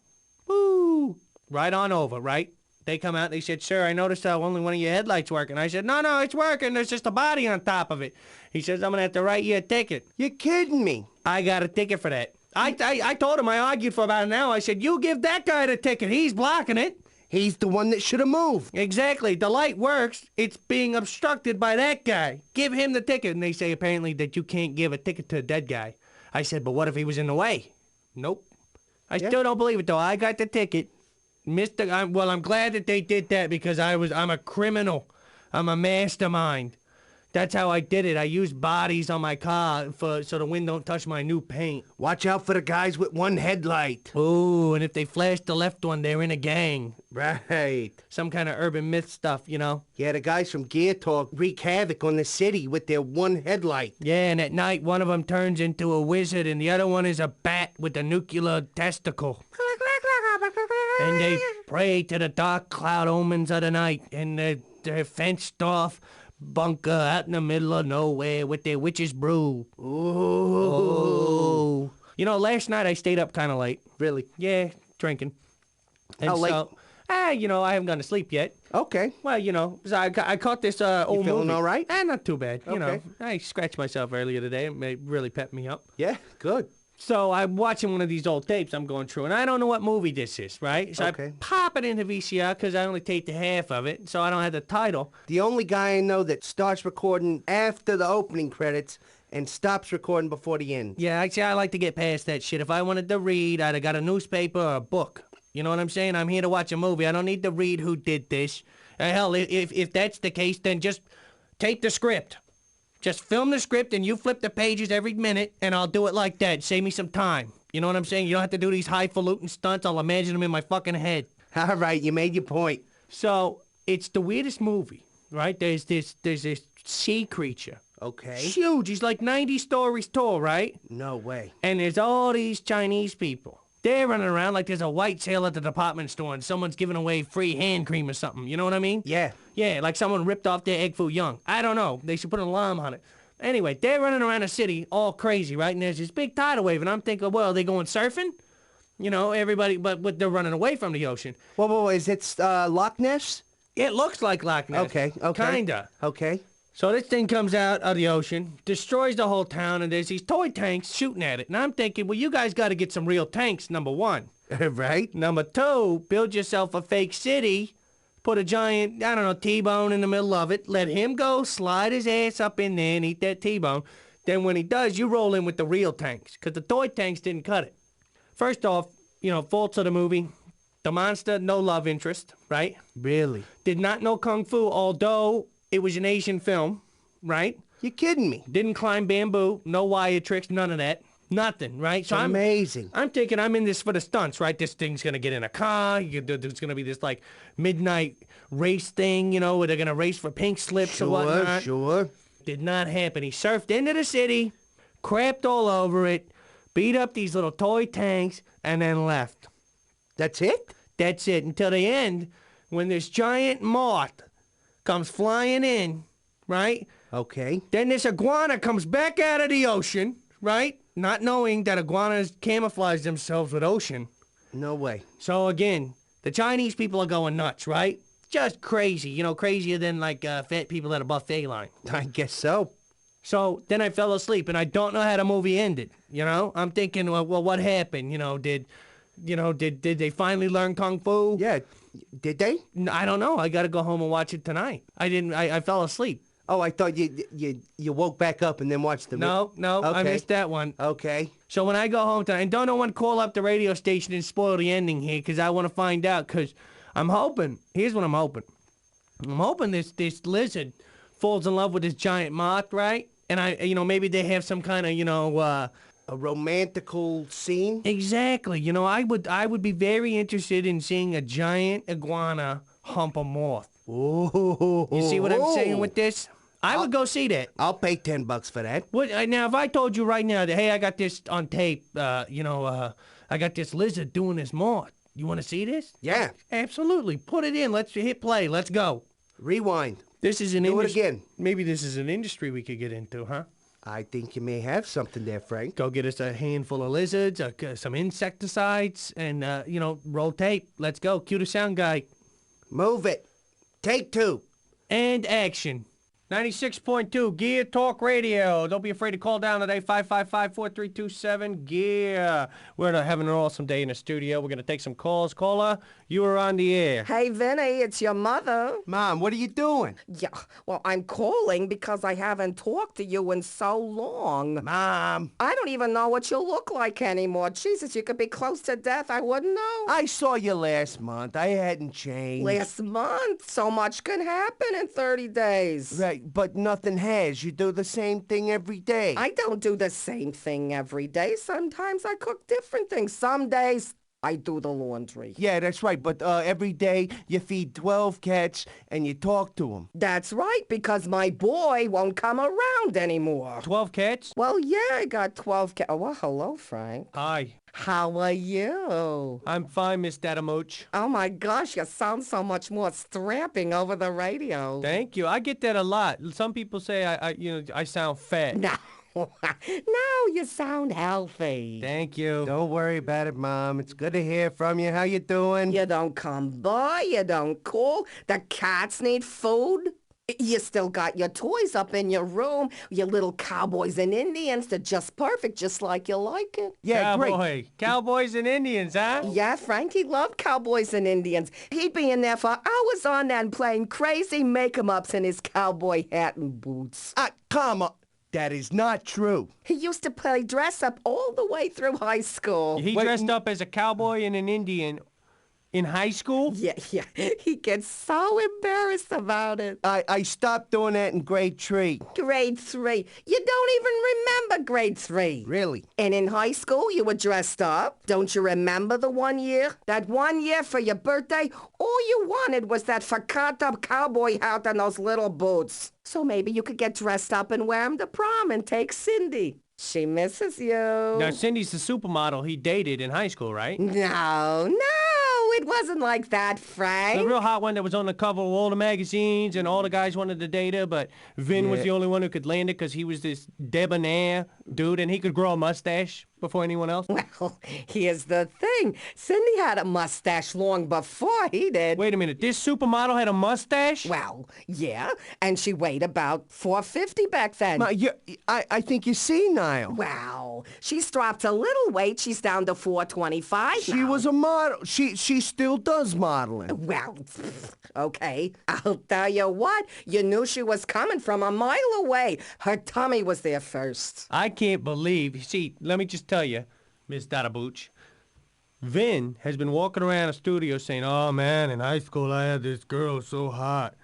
woo, right on over, right? They come out, they said, sir, I noticed only one of your headlights working. I said, no, it's working. There's just a body on top of it. He says, I'm going to have to write you a ticket. You're kidding me. I got a ticket for that. I told him, I argued for about an hour. I said, you give that guy the ticket. He's blocking it. He's the one that should have moved. Exactly. The light works. It's being obstructed by that guy. Give him the ticket. And they say apparently that you can't give a ticket to a dead guy. I said, but what if he was in the way? Nope. I still don't believe it, though. I got the ticket. I'm glad that they did that because I'm a criminal. I'm a mastermind. That's how I did it. I used bodies on my car so the wind don't touch my new paint. Watch out for the guys with one headlight. Ooh, and if they flash the left one, they're in a gang. Right. Some kind of urban myth stuff, you know? Yeah, the guys from Gear Talk wreak havoc on the city with their one headlight. Yeah, and at night, one of them turns into a wizard, and the other one is a bat with a nuclear testicle. And they pray to the dark cloud omens of the night, and they're fenced off bunker out in the middle of nowhere with their witch's brew. Ooh. You know, last night I stayed up kind of late. Really? Yeah, drinking. And How late? So, you know, I haven't gone to sleep yet. Okay. Well, you know, so I caught this old movie. You feeling all right? Not too bad. You know, Okay. I scratched myself earlier today. It really pepped me up. Yeah, good. So I'm watching one of these old tapes I'm going through, and I don't know what movie this is, right? So I pop it into VCR because I only taped half of it, so I don't have the title. The only guy I know that starts recording after the opening credits and stops recording before the end. Yeah, actually, I like to get past that shit. If I wanted to read, I'd have got a newspaper or a book. You know what I'm saying? I'm here to watch a movie. I don't need to read who did this. Hell, if that's the case, then just tape the script. Just film the script and you flip the pages every minute, and I'll do it like that. Save me some time. You know what I'm saying? You don't have to do these highfalutin stunts. I'll imagine them in my fucking head. All right, you made your point. So, it's the weirdest movie, right? There's this sea creature. Okay. Huge. He's like 90 stories tall, right? No way. And there's all these Chinese people. They're running around like there's a white sale at the department store and someone's giving away free hand cream or something. You know what I mean? Yeah. Yeah, like someone ripped off their egg foo young. I don't know. They should put an alarm on it. Anyway, they're running around the city all crazy, right? And there's this big tidal wave, and I'm thinking, well, are they going surfing? You know, everybody, but they're running away from the ocean. Whoa, is it Loch Ness? It looks like Loch Ness. Okay. Kinda. Okay. So this thing comes out of the ocean, destroys the whole town, and there's these toy tanks shooting at it. And I'm thinking, well, you guys got to get some real tanks, number one. Right. Number two, build yourself a fake city, put a giant, I don't know, T-bone in the middle of it, let him go, slide his ass up in there and eat that T-bone. Then when he does, you roll in with the real tanks, because the toy tanks didn't cut it. First off, you know, faults of the movie, the monster, no love interest, right? Really? Did not know Kung Fu, although it was an Asian film, right? You're kidding me. Didn't climb bamboo, no wire tricks, none of that. Nothing, right? So amazing. I'm thinking I'm in this for the stunts, right? This thing's gonna get in a car. There's gonna be this like midnight race thing, you know, where they're gonna race for pink slips or whatnot. Sure. Did not happen. He surfed into the city, crapped all over it, beat up these little toy tanks, and then left. That's it? That's it. Until the end, when this giant moth comes flying in, right? Okay. Then this iguana comes back out of the ocean, right? Not knowing that iguanas camouflage themselves with ocean. No way. So again, the Chinese people are going nuts, right? Just crazy, you know, crazier than like fat people at a buffet line. I guess so. So then I fell asleep, and I don't know how the movie ended. You know, I'm thinking, well, what happened? You know, did they finally learn Kung Fu? Yeah. Did they? I don't know. I got to go home and watch it tonight. I fell asleep. Oh, I thought you woke back up and then watched the movie. No, I missed that one. Okay. So when I go home tonight, and don't no one call up the radio station and spoil the ending here, because I want to find out, because I'm hoping, here's what I'm hoping. I'm hoping this lizard falls in love with this giant moth, right? And maybe they have some kind of, a romantical scene? Exactly. You know, I would be very interested in seeing a giant iguana hump a moth. Ooh. You see what I'm saying with this? I would go see that. I'll pay $10 for that. What, now, if I told you right now that, hey, I got this on tape, I got this lizard doing this mort. You want to see this? Yeah. Absolutely. Put it in. Let's hit play. Let's go. Rewind. This is an Do it industry. again. Maybe this is an industry we could get into, huh? I think you may have something there, Frank. Go get us a handful of lizards, some insecticides, and, roll tape. Let's go. Cue the sound guy. Move it. Take 2. And action. 96.2 Gear Talk Radio. Don't be afraid to call down today, 555-4327 Gear. We're having an awesome day in the studio. We're going to take some calls. Caller, you are on the air. Hey, Vinnie, it's your mother. Mom, what are you doing? Yeah, well, I'm calling because I haven't talked to you in so long. Mom. I don't even know what you look like anymore. Jesus, you could be close to death. I wouldn't know. I saw you last month. I hadn't changed. Last month? So much can happen in 30 days. Right, but nothing has. You do the same thing every day. I don't do the same thing every day. Sometimes I cook different things. Some days I do the laundry. Yeah, that's right. But every day you feed 12 cats and you talk to them. That's right, because my boy won't come around anymore. 12 cats? Well, yeah, I got 12 cats. Oh, well, hello, Frank. Hi. How are you? I'm fine, Miss Datamooch. Oh, my gosh, you sound so much more strapping over the radio. Thank you. I get that a lot. Some people say I sound fat. No. No, you sound healthy. Thank you. Don't worry about it, Mom. It's good to hear from you. How you doing? You don't come by. You don't call. The cats need food. You still got your toys up in your room. Your little cowboys and Indians. They're just perfect, just like you like it. Yeah, Cowboy. great. Cowboys and Indians, huh? Yeah, Frankie loved cowboys and Indians. He'd be in there for hours on end playing crazy make-em-ups in his cowboy hat and boots. Come on. That is not true. He used to play dress-up all the way through high school. He dressed up as a cowboy and an Indian in high school? Yeah. He gets so embarrassed about it. I stopped doing that in grade 3. Grade 3. You don't even remember grade 3. Really? And in high school, you were dressed up. Don't you remember the one year? That one year for your birthday, all you wanted was that fucked-up cowboy hat and those little boots. So maybe you could get dressed up and wear 'em to prom and take Cindy. She misses you. Now, Cindy's the supermodel he dated in high school, right? No, it wasn't like that, Frank. The real hot one that was on the cover of all the magazines and all the guys wanted to date her, but Vin was the only one who could land it because he was this debonair dude and he could grow a mustache before anyone else. Well, here's the thing. Cindy had a mustache long before he did. Wait a minute, this supermodel had a mustache? Well, yeah, and she weighed about 450 back then. I think you're senile. Well, she's dropped a little weight. She's down to 425 She now. was a model. She still does modeling. Well, okay. I'll tell you what. You knew she was coming from a mile away. Her tummy was there first. I can't believe. See, let me just tell you, Miss Databooch. Vin has been walking around the studio saying, oh man, in high school I had this girl so hot.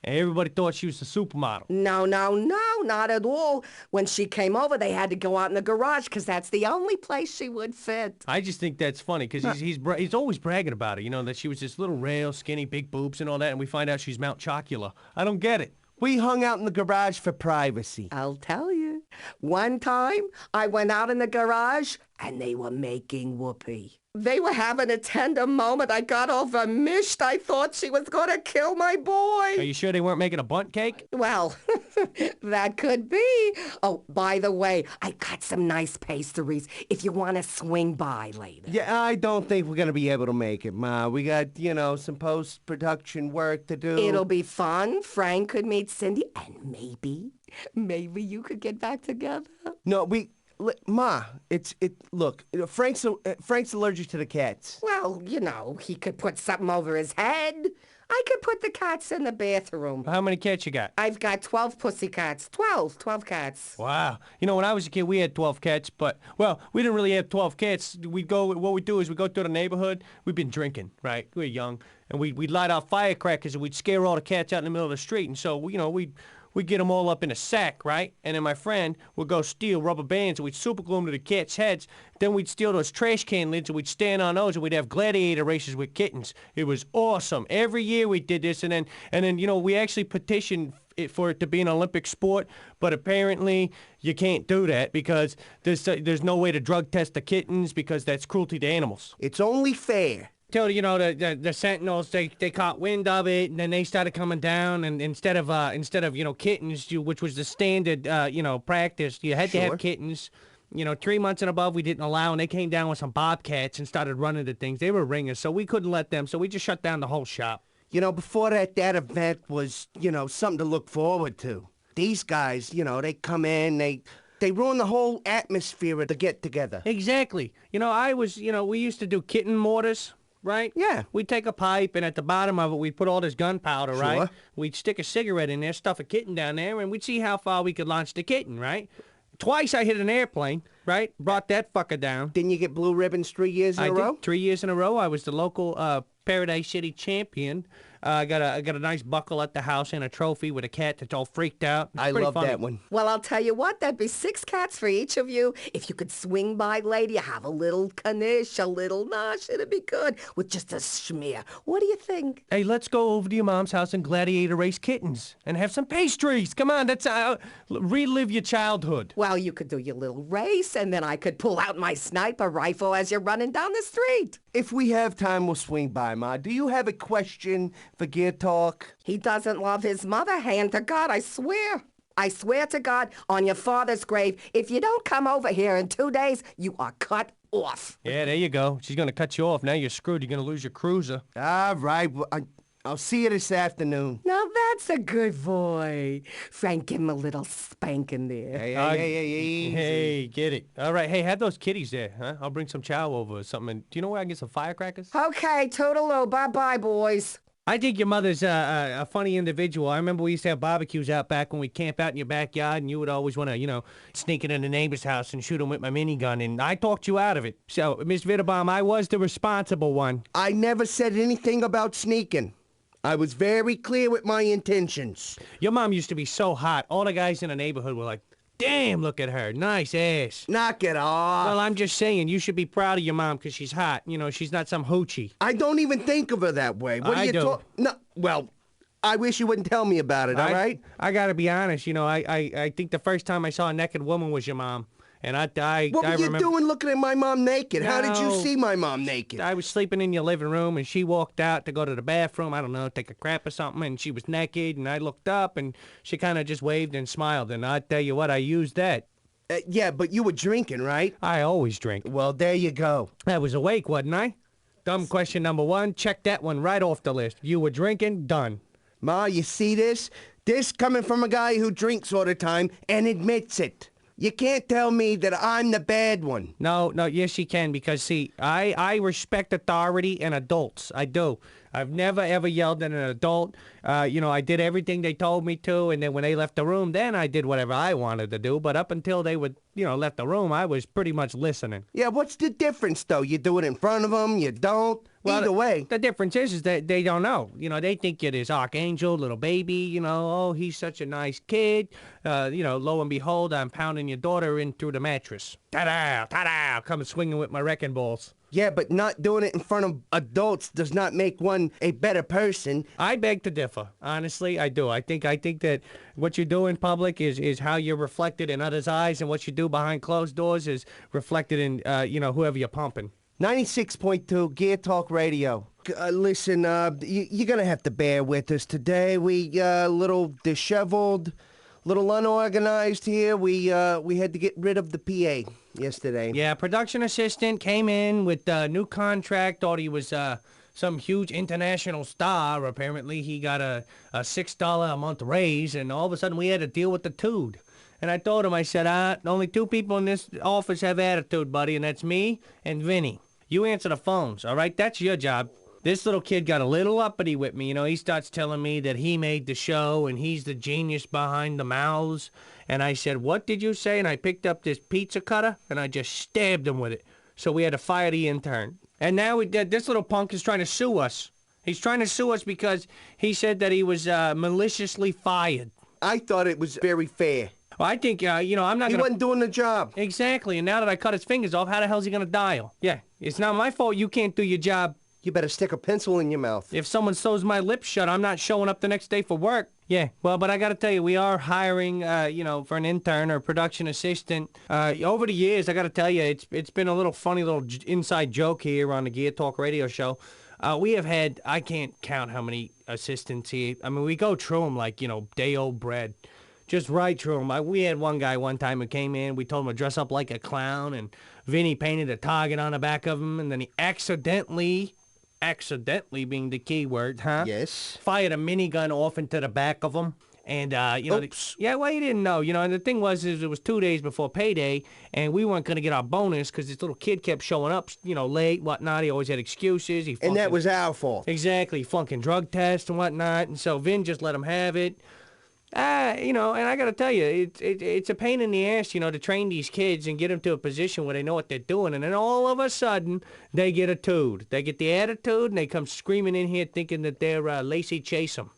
And everybody thought she was a supermodel. No, not at all. When she came over, they had to go out in the garage because that's the only place she would fit. I just think that's funny because he's always bragging about it, you know, that she was this little rail, skinny, big boobs and all that, and we find out she's Mount Chocula. I don't get it. We hung out in the garage for privacy. I'll tell you. One time, I went out in the garage, and they were making whoopee. They were having a tender moment. I got all vermished. I thought she was going to kill my boy. Are you sure they weren't making a bunt cake? Well, that could be. Oh, by the way, I got some nice pastries if you want to swing by later. Yeah, I don't think we're going to be able to make it, Ma. We got, some post-production work to do. It'll be fun. Frank could meet Cindy, and maybe you could get back together. No, Ma, look, Frank's allergic to the cats. Well, he could put something over his head. I could put the cats in the bathroom. How many cats you got? I've got 12 pussycats. 12 cats. Wow. When I was a kid, we had 12 cats, but, we didn't really have 12 cats. What we do is we go through the neighborhood. We've been drinking, right? We were young, and we'd light off firecrackers, and we'd scare all the cats out in the middle of the street, and so, we'd get them all up in a sack, right? And then my friend would go steal rubber bands and we'd super glue them to the cats' heads. Then we'd steal those trash can lids and we'd stand on those and we'd have gladiator races with kittens. It was awesome. Every year we did this and then we actually petitioned for it to be an Olympic sport, but apparently you can't do that because there's no way to drug test the kittens because that's cruelty to animals. It's only fair. Till, you know, the sentinels, they caught wind of it, and then they started coming down, and instead of you know, kittens, which was the standard you know, practice, you had to have kittens. You know, 3 months and above we didn't allow, and they came down with some bobcats and started running the things. They were ringers, so we couldn't let them, so we just shut down the whole shop. You know, before that event was, you know, something to look forward to. These guys, you know, they come in, they ruin the whole atmosphere of the get-together. Exactly. You know, we used to do kitten mortars, right? Yeah. We'd take a pipe, and at the bottom of it, we'd put all this gunpowder, right? We'd stick a cigarette in there, stuff a kitten down there, and we'd see how far we could launch the kitten, right? Twice I hit an airplane, right? Brought that fucker down. Didn't you get blue ribbons 3 years in a row? 3 years in a row. I was the local Paradise City champion. I got a nice buckle at the house and a trophy with a cat that's all freaked out. I love that one. Well, I'll tell you what, that'd be 6 cats for each of you. If you could swing by, lady, have a little carnage, a little nosh, it'd be good with just a schmear. What do you think? Hey, let's go over to your mom's house and gladiator race kittens and have some pastries. Come on, that's relive your childhood. Well, you could do your little race, and then I could pull out my sniper rifle as you're running down the street. If we have time, we'll swing by, Ma. Do you have a question for Gear Talk? He doesn't love his mother, hand to God, I swear. I swear to God, on your father's grave, if you don't come over here in 2 days, you are cut off. Yeah, there you go. She's going to cut you off. Now you're screwed. You're going to lose your cruiser. All right. I'll see you this afternoon. Now that's a good boy. Frank, give him a little spanking there. Hey, get it. All right, hey, have those kitties there, huh? I'll bring some chow over or something. Do you know where I can get some firecrackers? Okay, toodaloo. Bye-bye, boys. I think your mother's a funny individual. I remember we used to have barbecues out back when we'd camp out in your backyard, and you would always want to, you know, sneak into the neighbor's house and shoot him with my minigun, and I talked you out of it. So, Miss Vitterbaum, I was the responsible one. I never said anything about sneaking. I was very clear with my intentions. Your mom used to be so hot. All the guys in the neighborhood were like, damn, look at her. Nice ass. Knock it off. Well, I'm just saying, you should be proud of your mom because she's hot. You know, she's not some hoochie. I don't even think of her that way. What I do. No, well, I wish you wouldn't tell me about it, all right? I gotta be honest, you know, I think the first time I saw a naked woman was your mom. And What were you doing looking at my mom naked? How did you see my mom naked? I was sleeping in your living room, and she walked out to go to the bathroom, I don't know, take a crap or something, and she was naked, and I looked up, and she kind of just waved and smiled, and I tell you what, I used that. Yeah, but you were drinking, right? I always drink. Well, there you go. I was awake, wasn't I? Dumb question number 1, check that one right off the list. You were drinking, done. Ma, you see this? This coming from a guy who drinks all the time and admits it. You can't tell me that I'm the bad one. No, yes you can, because see, I respect authority and adults. I do. I've never ever yelled at an adult. You know, I did everything they told me to, and then when they left the room, then I did whatever I wanted to do. But up until they would, you know, left the room, I was pretty much listening. Yeah, what's the difference, though? You do it in front of them, you don't? Well, either way. The difference is that they don't know. You know, they think you're this archangel, little baby, you know, oh, he's such a nice kid. You know, lo and behold, I'm pounding your daughter in through the mattress. Ta-da, ta-da, coming swinging with my wrecking balls. Yeah, but not doing it in front of adults does not make one a better person. I beg to differ. Honestly, I do. I think that what you do in public is how you're reflected in others' eyes, and what you do behind closed doors is reflected in, you know, whoever you're pumping. 96.2 Gear Talk Radio. Listen, you're gonna have to bear with us today. We a little disheveled, little unorganized here. We had to get rid of the PA yesterday. Yeah, production assistant came in with a new contract. Thought he was some huge international star. Apparently, he got a $6 a month raise, and all of a sudden we had to deal with the dude. And I told him, I said, only 2 people in this office have attitude, buddy, and that's me and Vinnie. You answer the phones, all right? That's your job. This little kid got a little uppity with me. You know, he starts telling me that he made the show and he's the genius behind the mouths. And I said, what did you say? And I picked up this pizza cutter and I just stabbed him with it. So we had to fire the intern. And now this little punk is trying to sue us. He's trying to sue us because he said that he was maliciously fired. I thought it was very fair. Well, I think, you know, I'm not He gonna... wasn't doing the job. Exactly, and now that I cut his fingers off, how the hell's he gonna dial? Yeah, it's not my fault you can't do your job. You better stick a pencil in your mouth. If someone sews my lips shut, I'm not showing up the next day for work. Yeah, well, but I got to tell you, we are hiring, for an intern or production assistant. Over the years, I got to tell you, it's been a little funny little inside joke here on the Gear Talk radio show. We have had, I can't count how many assistants here. I mean, we go through them like, day-old bread. Just right through them. We had one guy one time who came in. We told him to dress up like a clown, and Vinnie painted a target on the back of him, and then he accidentally being the key word, huh? Yes. Fired a minigun off into the back of him. And, Oops. yeah, well, he didn't know, and the thing was, it was 2 days before payday, and we weren't going to get our bonus because this little kid kept showing up, late, whatnot. He always had excuses. And that was our fault. Exactly, flunking drug tests and whatnot, and so Vin just let him have it. And I got to tell you, it's a pain in the ass, to train these kids and get them to a position where they know what they're doing. And then all of a sudden, they get a tood. They get the attitude, and they come screaming in here thinking that they're Lacey Chatham.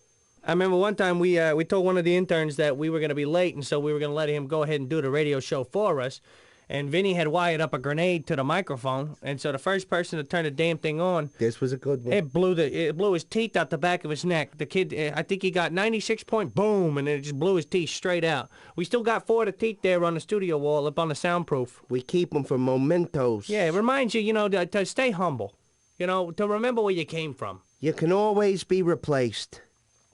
I remember one time we told one of the interns that we were going to be late, and so we were going to let him go ahead and do the radio show for us. And Vinnie had wired up a grenade to the microphone, and so the first person to turn the damn thing on, this was a good one. It blew his teeth out the back of his neck. The kid, I think he got 96 point boom, and it just blew his teeth straight out. We still got 4 of the teeth there on the studio wall up on the soundproof. We keep them for mementos. Yeah, it reminds you, to stay humble. To remember where you came from. You can always be replaced.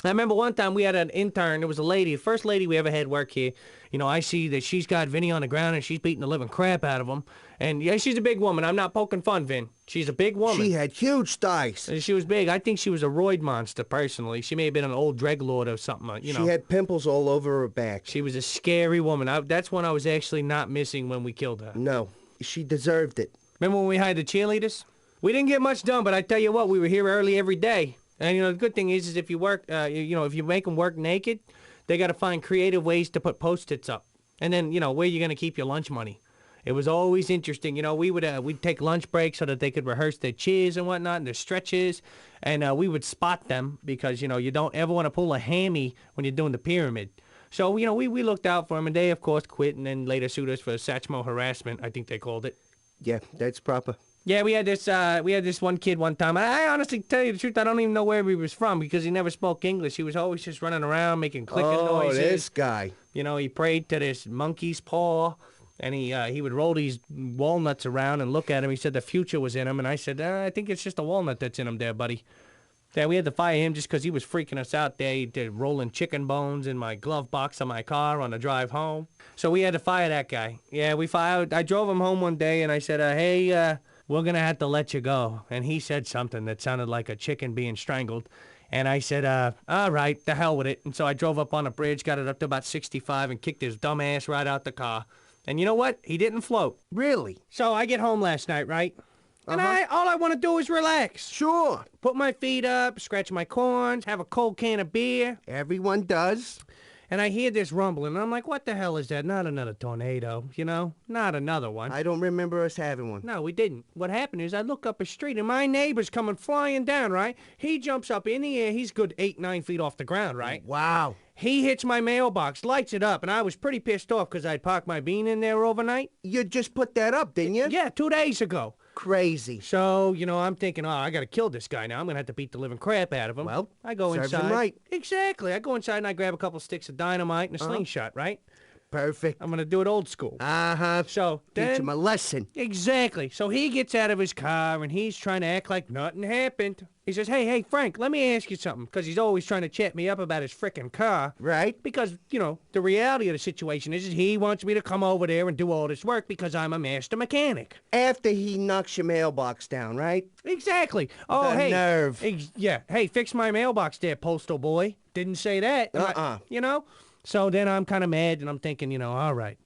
I remember one time we had an intern. It was a lady, the first lady we ever had work here. I see that she's got Vinnie on the ground and she's beating the living crap out of him. And yeah, she's a big woman. I'm not poking fun, Vin. She's a big woman. She had huge thighs. She was big. I think she was a roid monster, personally. She may have been an old dreadlord or something, She had pimples all over her back. She was a scary woman. That's one I was actually not missing when we killed her. No, she deserved it. Remember when we hired the cheerleaders? We didn't get much done, but I tell you what, we were here early every day. And, the good thing is if you work, if you make them work naked, they got to find creative ways to put Post-its up. And then, where you going to keep your lunch money? It was always interesting. We'd take lunch breaks so that they could rehearse their cheers and whatnot and their stretches. And we would spot them because, you don't ever want to pull a hammy when you're doing the pyramid. So, we looked out for them, and they, of course, quit and then later sued us for Satchmo harassment, I think they called it. Yeah, that's proper. Yeah, we had this one kid one time. I honestly tell you the truth, I don't even know where he was from because he never spoke English. He was always just running around making clicking noises. Oh, this guy. He prayed to this monkey's paw, and he would roll these walnuts around and look at him. He said the future was in him, and I said, I think it's just a walnut that's in him there, buddy. Yeah, we had to fire him just because he was freaking us out there. He did rolling chicken bones in my glove box of my car on the drive home. So we had to fire that guy. Yeah, I drove him home one day, and I said, hey, we're going to have to let you go. And he said something that sounded like a chicken being strangled. And I said, all right, the hell with it. And so I drove up on a bridge, got it up to about 65, and kicked his dumb ass right out the car. And you know what? He didn't float. Really? So I get home last night, right? And all I want to do is relax. Sure. Put my feet up, scratch my corns, have a cold can of beer. Everyone does. And I hear this rumbling, and I'm like, what the hell is that? Not another tornado, Not another one. I don't remember us having one. No, we didn't. What happened is I look up a street, and my neighbor's coming flying down, right? He jumps up in the air. He's good 8-9 feet off the ground, right? Wow. He hits my mailbox, lights it up, and I was pretty pissed off because I'd parked my bean in there overnight. You just put that up, didn't you? Yeah, 2 days ago. Crazy. So, I'm thinking, I got to kill this guy now. I'm going to have to beat the living crap out of him. Well, I go serves inside. him right. Exactly. I go inside and I grab a couple sticks of dynamite and a slingshot, right? Perfect. I'm going to do it old school. So teach him a lesson. Exactly. So he gets out of his car and he's trying to act like nothing happened. He says, hey, Frank, let me ask you something. Because he's always trying to chat me up about his frickin' car. Right. Because, the reality of the situation is he wants me to come over there and do all this work because I'm a master mechanic. After he knocks your mailbox down, right? Exactly. Oh, the nerve. Yeah. Hey, fix my mailbox there, postal boy. Didn't say that. So then I'm kind of mad, and I'm thinking, all right.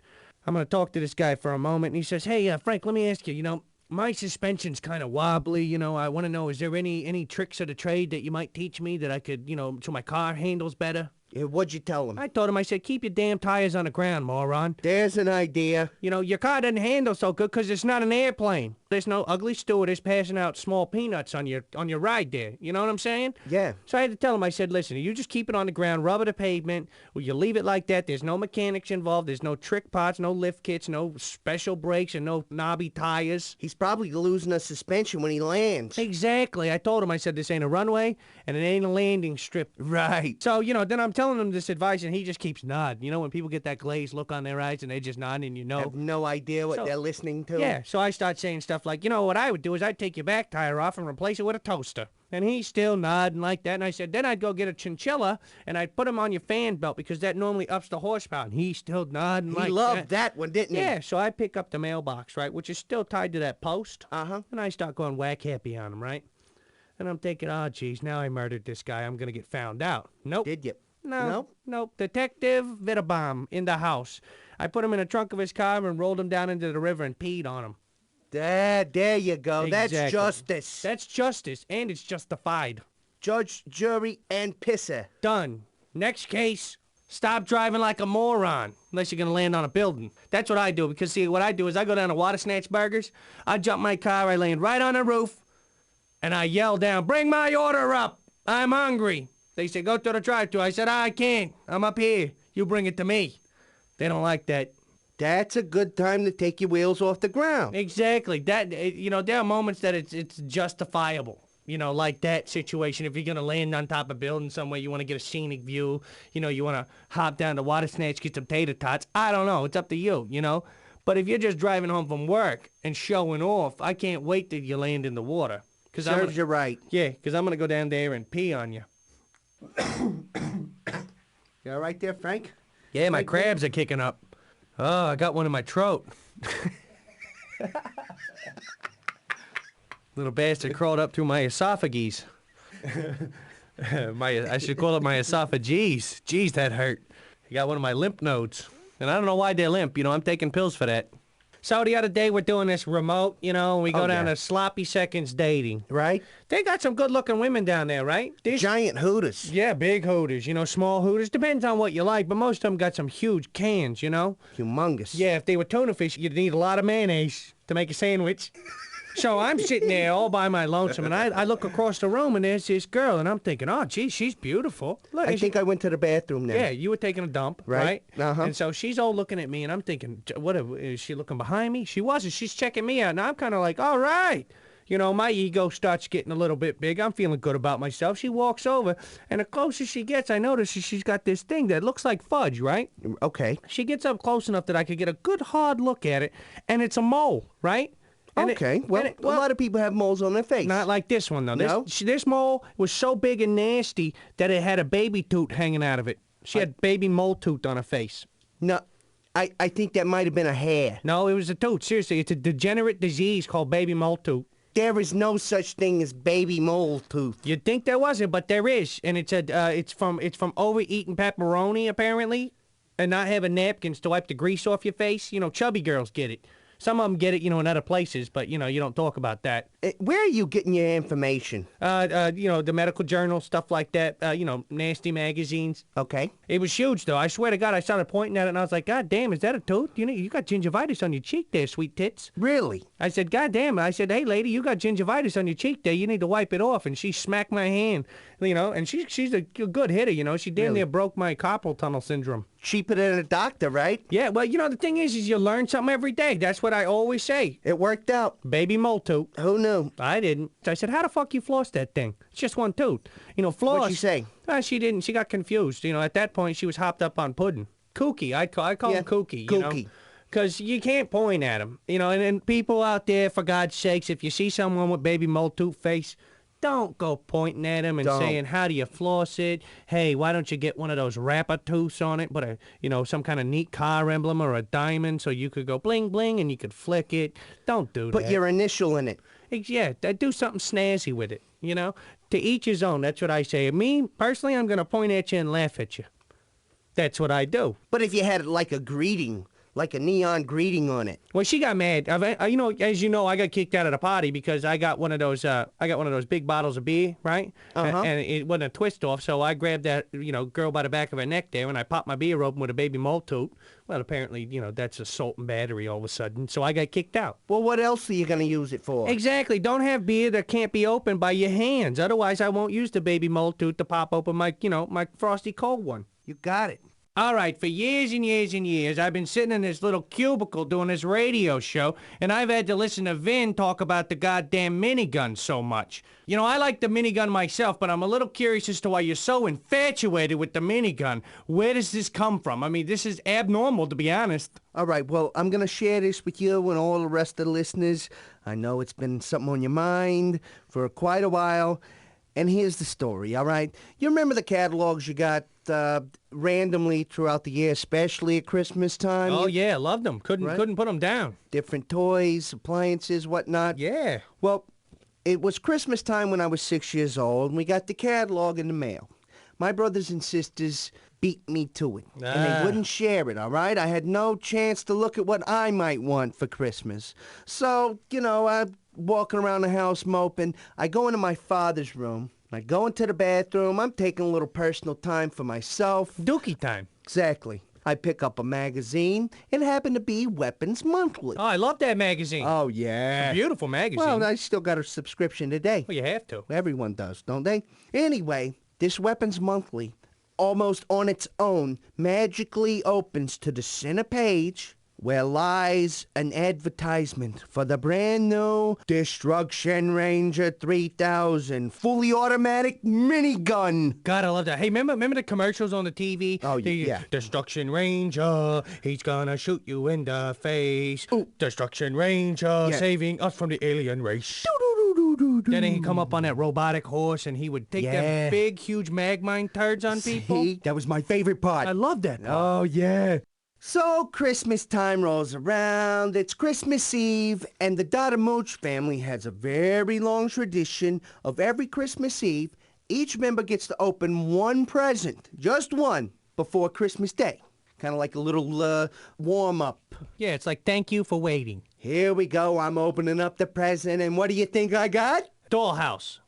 I'm going to talk to this guy for a moment, and he says, hey, Frank, let me ask you, my suspension's kind of wobbly, I want to know, is there any tricks of the trade that you might teach me that I could, so my car handles better? What'd you tell him? I told him, I said, keep your damn tires on the ground, moron. There's an idea. Your car doesn't handle so good because it's not an airplane. There's no ugly stewardess passing out small peanuts on your ride there. You know what I'm saying? Yeah. So I had to tell him, I said, listen, you just keep it on the ground, rubber the pavement. Well, you leave it like that. There's no mechanics involved. There's no trick parts, no lift kits, no special brakes, and no knobby tires. He's probably losing a suspension when he lands. Exactly. I told him, I said, this ain't a runway, and it ain't a landing strip. Right. So, then I'm telling telling him this advice, and he just keeps nodding. You know, when people get that glazed look on their eyes and they just nod, and you know. Have no idea what they're listening to? Yeah, so I start saying stuff like, you know, what I would do is I'd take your back tire off and replace it with a toaster. And he's still nodding like that. And I said, then I'd go get a chinchilla, and I'd put him on your fan belt, because that normally ups the horsepower. And he's still nodding like that. He loved that one, didn't he? Yeah, so I pick up the mailbox, right, which is still tied to that post. Uh-huh. And I start going whack happy on him, right? And I'm thinking, oh, geez, now I murdered this guy. I'm going to get found out. Nope. Did you? Nope. Detective Vitterbaum in the house. I put him in the trunk of his car and rolled him down into the river and peed on him. There you go. Exactly. That's justice. That's justice, and it's justified. Judge, jury, and pisser. Done. Next case. Stop driving like a moron, unless you're going to land on a building. That's what I do, because, see, what I do is I go down to Water Snatch Burgers, I jump my car, I land right on the roof, and I yell down, bring my order up. I'm hungry. They say, go to the drive-thru. I said, I can't. I'm up here. You bring it to me. They don't like that. That's a good time to take your wheels off the ground. Exactly. That, you know, there are moments that it's justifiable. You know, like that situation. If you're going to land on top of a building somewhere, you want to get a scenic view. You know, you want to hop down to Water Snatch, get some tater tots. I don't know. It's up to you, you know. But if you're just driving home from work and showing off, I can't wait till you land in the water. Serves you right. Yeah, because I'm going to go down there and pee on you. You all right there, Frank? Yeah, my crabs are kicking up. Oh, I got one in my throat. Little bastard crawled up through my esophagus. I should call it my esophagus. Jeez, that hurt. I got one of my lymph nodes. And I don't know why they're limp. You know, I'm taking pills for that. So the other day, we're doing this remote, you know, and we go down to Sloppy Seconds Dating. Right. They got some good-looking women down there, right? Giant hooters. Yeah, big hooters, you know, small hooters. Depends on what you like, but most of them got some huge cans, you know? Humongous. Yeah, if they were tuna fish, you'd need a lot of mayonnaise to make a sandwich. So I'm sitting there all by my lonesome, and I look across the room, and there's this girl, and I'm thinking, oh, gee, she's beautiful. Look, I think I went to the bathroom now. Yeah, you were taking a dump, right? Uh-huh. And so she's all looking at me, and I'm thinking, what is she looking behind me? She wasn't. She's checking me out, and I'm kind of like, all right. You know, my ego starts getting a little bit big. I'm feeling good about myself. She walks over, and the closer she gets, I notice she's got this thing that looks like fudge, right? Okay. She gets up close enough that I could get a good hard look at it, and it's a mole, right? And okay, a lot of people have moles on their face. Not like this one, though. No? This mole was so big and nasty that it had a baby tooth hanging out of it. She had baby mole tooth on her face. No, I think that might have been a hair. No, it was a tooth. Seriously, it's a degenerate disease called baby mole tooth. There is no such thing as baby mole tooth. You'd think there wasn't, but there is. And it's from overeating pepperoni, apparently, and not having napkins to wipe the grease off your face. You know, chubby girls get it. Some of them get it, you know, in other places, but, you know, you don't talk about that. Where are you getting your information? You know, the medical journal, stuff like that, you know, nasty magazines. Okay. It was huge, though. I swear to God, I started pointing at it, and I was like, God damn, is that a tooth? You know, you got gingivitis on your cheek there, sweet tits. Really? I said, God damn it. I said, hey, lady, you got gingivitis on your cheek there. You need to wipe it off. And she smacked my hand, you know, and she's a good hitter, you know. She damn near broke my carpal tunnel syndrome. Cheaper than a doctor, right? Yeah, well, you know, the thing is you learn something every day. That's what I always say. It worked out. Baby mole tooth. Who knew? I didn't. I said, how the fuck you floss that thing? It's just one tooth. You know, floss. What'd she say? She didn't. She got confused. You know, at that point, she was hopped up on pudding. Kooky. I call him kooky. Kooky. Because you can't point at him. You know, and people out there, for God's sakes, if you see someone with baby mole tooth face, don't go pointing at him and saying, how do you floss it? Hey, why don't you get one of those rapper tooths on it, but some kind of neat car emblem or a diamond so you could go bling bling and you could flick it. Don't do that. Put your initial in it. Yeah, do something snazzy with it, you know? To each his own, that's what I say. Me, personally, I'm going to point at you and laugh at you. That's what I do. But if you had like a greeting, like a neon greeting on it. Well, she got mad. You know, as you know, I got kicked out of the party because I got one of those big bottles of beer, right? And it wasn't a twist off, so I grabbed that, you know, girl by the back of her neck there, and I popped my beer open with a baby mole tooth. Well, apparently, you know, that's assault and battery all of a sudden, so I got kicked out. Well, what else are you going to use it for? Exactly. Don't have beer that can't be opened by your hands. Otherwise, I won't use the baby mole tooth to pop open my, you know, my frosty cold one. You got it. All right, for years and years and years, I've been sitting in this little cubicle doing this radio show, and I've had to listen to Vin talk about the goddamn minigun so much. You know, I like the minigun myself, but I'm a little curious as to why you're so infatuated with the minigun. Where does this come from? I mean, this is abnormal, to be honest. All right, well, I'm going to share this with you and all the rest of the listeners. I know it's been something on your mind for quite a while. And here's the story, all right? You remember the catalogs you got randomly throughout the year, especially at Christmas time? Oh, yeah, loved them. Couldn't put them down. Different toys, appliances, whatnot. Yeah. Well, it was Christmas time when I was 6 years old, and we got the catalog in the mail. My brothers and sisters beat me to it, and they wouldn't share it, all right? I had no chance to look at what I might want for Christmas. So, you know, I'm walking around the house moping. I go into my father's room. I go into the bathroom. I'm taking a little personal time for myself. Dookie time. Exactly. I pick up a magazine. It happened to be Weapons Monthly. Oh, I love that magazine. Oh, yeah. It's a beautiful magazine. Well, I still got a subscription today. Well, you have to. Everyone does, don't they? Anyway, this Weapons Monthly, almost on its own, magically opens to the center page where lies an advertisement for the brand new Destruction Ranger 3000 fully automatic minigun. God, I love that. Hey, remember the commercials on the TV? Oh, yeah. Destruction Ranger, he's gonna shoot you in the face. Ooh. Destruction Ranger, saving us from the alien race. Then he'd come up on that robotic horse and he would take them big, huge Magmine turds on people. See? That was my favorite part. I love that part. Oh, yeah. So Christmas time rolls around, it's Christmas Eve, and the Dotamooch family has a very long tradition of every Christmas Eve, each member gets to open one present, just one, before Christmas Day. Kind of like a little warm-up. Yeah, it's like thank you for waiting. Here we go, I'm opening up the present, and what do you think I got? Dollhouse.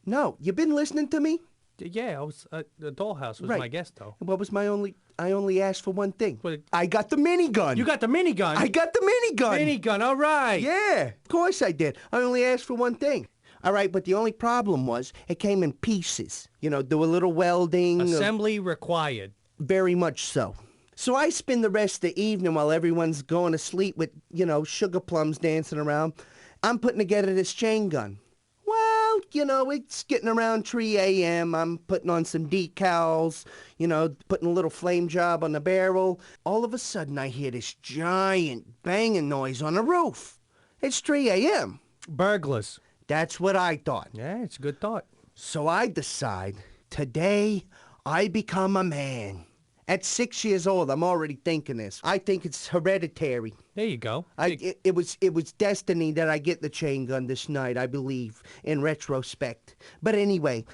No, you been listening to me? Yeah, I was the dollhouse was Right. my guess, though. What was my only... I only asked for one thing. What? I got the minigun. You got the minigun? I got the minigun. Minigun, all right. Yeah, of course I did. I only asked for one thing. All right, but the only problem was it came in pieces. You know, do a little welding. Assembly required. Very much so. So I spend the rest of the evening while everyone's going to sleep with, you know, sugar plums dancing around. I'm putting together this chain gun. Well, you know, it's getting around 3 a.m. I'm putting on some decals, you know, putting a little flame job on the barrel. All of a sudden, I hear this giant banging noise on the roof. It's 3 a.m. Burglars. That's what I thought. Yeah, it's a good thought. So I decide, today, I become a man. At 6 years old, I'm already thinking this. I think it's hereditary. There you go. It was destiny that I get the chain gun this night, I believe, in retrospect. But anyway,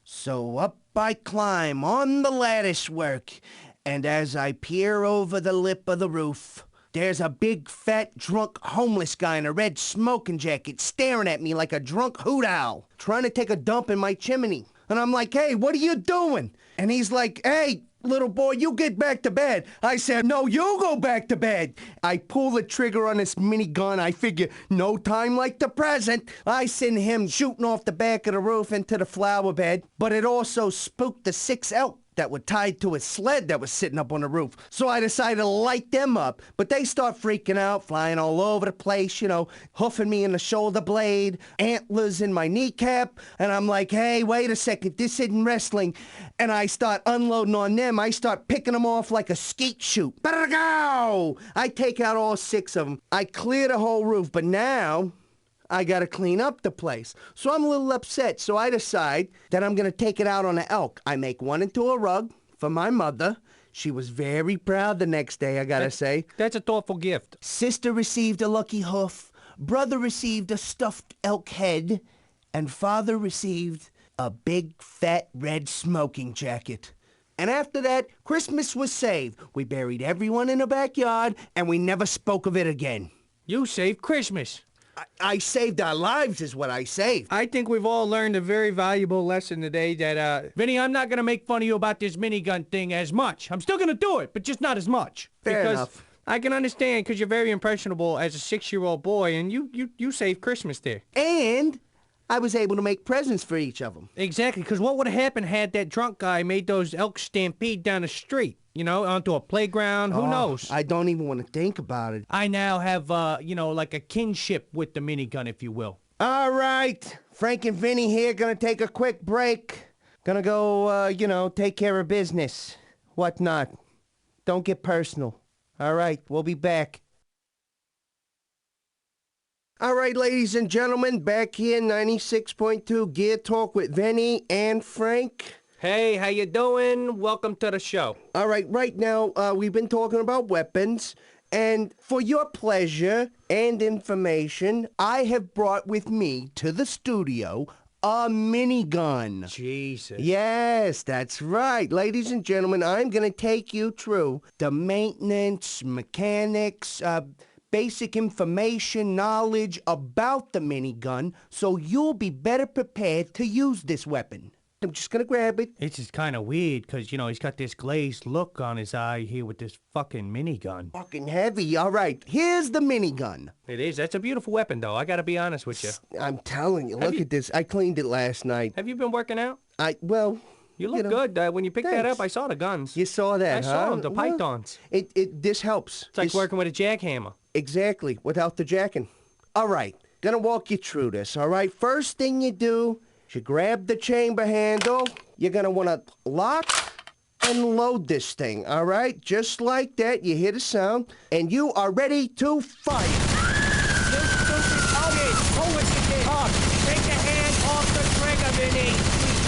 so up I climb on the lattice work, and as I peer over the lip of the roof, there's a big, fat, drunk, homeless guy in a red smoking jacket staring at me like a drunk hoot owl, trying to take a dump in my chimney. And I'm like, hey, what are you doing? And he's like, hey, little boy, you get back to bed. I said, no, you go back to bed. I pull the trigger on this minigun. I figure, no time like the present. I send him shooting off the back of the roof into the flower bed. But it also spooked the 6 elk that were tied to a sled that was sitting up on the roof. So I decided to light them up. But they start freaking out, flying all over the place, you know, hoofing me in the shoulder blade, antlers in my kneecap. And I'm like, hey, wait a second, this isn't wrestling. And I start unloading on them. I start picking them off like a skeet shoot. Go! I take out all 6 of them. I clear the whole roof, but now I gotta clean up the place. So I'm a little upset, so I decide that I'm gonna take it out on the elk. I make one into a rug for my mother. She was very proud the next day, I gotta say. That's a thoughtful gift. Sister received a lucky hoof, brother received a stuffed elk head, and father received a big, fat, red smoking jacket. And after that, Christmas was saved. We buried everyone in the backyard, and we never spoke of it again. You saved Christmas. I saved our lives is what I saved. I think we've all learned a very valuable lesson today that, Vinnie, I'm not going to make fun of you about this minigun thing as much. I'm still going to do it, but just not as much. Fair because enough. I can understand because you're very impressionable as a 6-year-old boy, and you saved Christmas there. And I was able to make presents for each of them. Exactly, because what would have happened had that drunk guy made those elk stampede down the street? You know, onto a playground. Who knows? I don't even want to think about it. I now have, like a kinship with the minigun, if you will. All right. Frank and Vinnie here. Gonna take a quick break. Gonna go, take care of business. Whatnot. Don't get personal. All right. We'll be back. All right, ladies and gentlemen. Back here, 96.2 Gear Talk with Vinnie and Frank. Hey, how you doing? Welcome to the show. All right, right now, we've been talking about weapons, and for your pleasure and information, I have brought with me to the studio a minigun. Jesus. Yes, that's right. Ladies and gentlemen, I'm going to take you through the maintenance, mechanics, basic information, knowledge about the minigun, so you'll be better prepared to use this weapon. I'm just gonna grab it. It's just kind of weird, because, he's got this glazed look on his eye here with this fucking minigun. Fucking heavy. All right, here's the minigun. It is. That's a beautiful weapon, though. I gotta be honest with you. I'm telling you, look at this. I cleaned it last night. Have you been working out? You look good. When you picked that up, I saw the guns. You saw that, I saw them, the pythons. This helps. It's like working with a jackhammer. Exactly, without the jacking. All right, gonna walk you through this, all right? First thing you do is you grab the chamber handle. You're gonna wanna lock and load this thing, all right? Just like that, you hear the sound, and you are ready to fight. Take your hand off the trigger, Vinnie.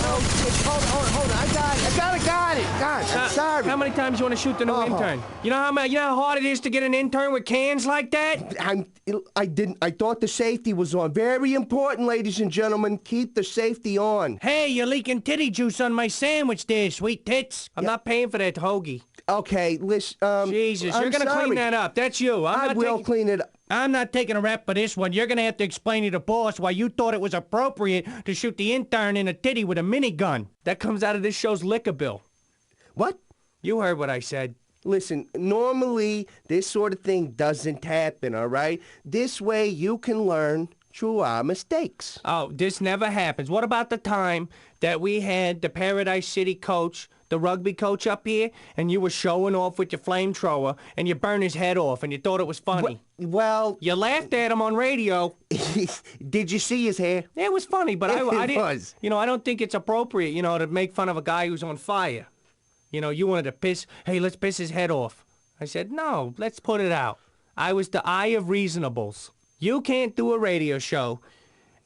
Hold on. I got it. God, I'm sorry. How many times you want to shoot the new intern? You know how hard it is to get an intern with cans like that? I thought the safety was on. Very important, ladies and gentlemen. Keep the safety on. Hey, you're leaking titty juice on my sandwich there, sweet tits. I'm not paying for that hoagie. Okay, listen, Jesus, you're gonna clean that up. That's you. I will clean it up. I'm not taking a rap for this one. You're gonna have to explain to the boss why you thought it was appropriate to shoot the intern in a titty with a minigun. That comes out of this show's liquor bill. What? You heard what I said. Listen, normally this sort of thing doesn't happen, all right? This way you can learn through our mistakes. Oh, this never happens. What about the time that we had the Paradise City coach, the rugby coach up here, and you were showing off with your flamethrower, and you burned his head off, and you thought it was funny? Well... You laughed at him on radio. Did you see his hair? It was funny, but I didn't... was. I don't think it's appropriate, to make fun of a guy who's on fire. You wanted to piss... Hey, let's piss his head off. I said, no, let's put it out. I was the eye of reasonables. You can't do a radio show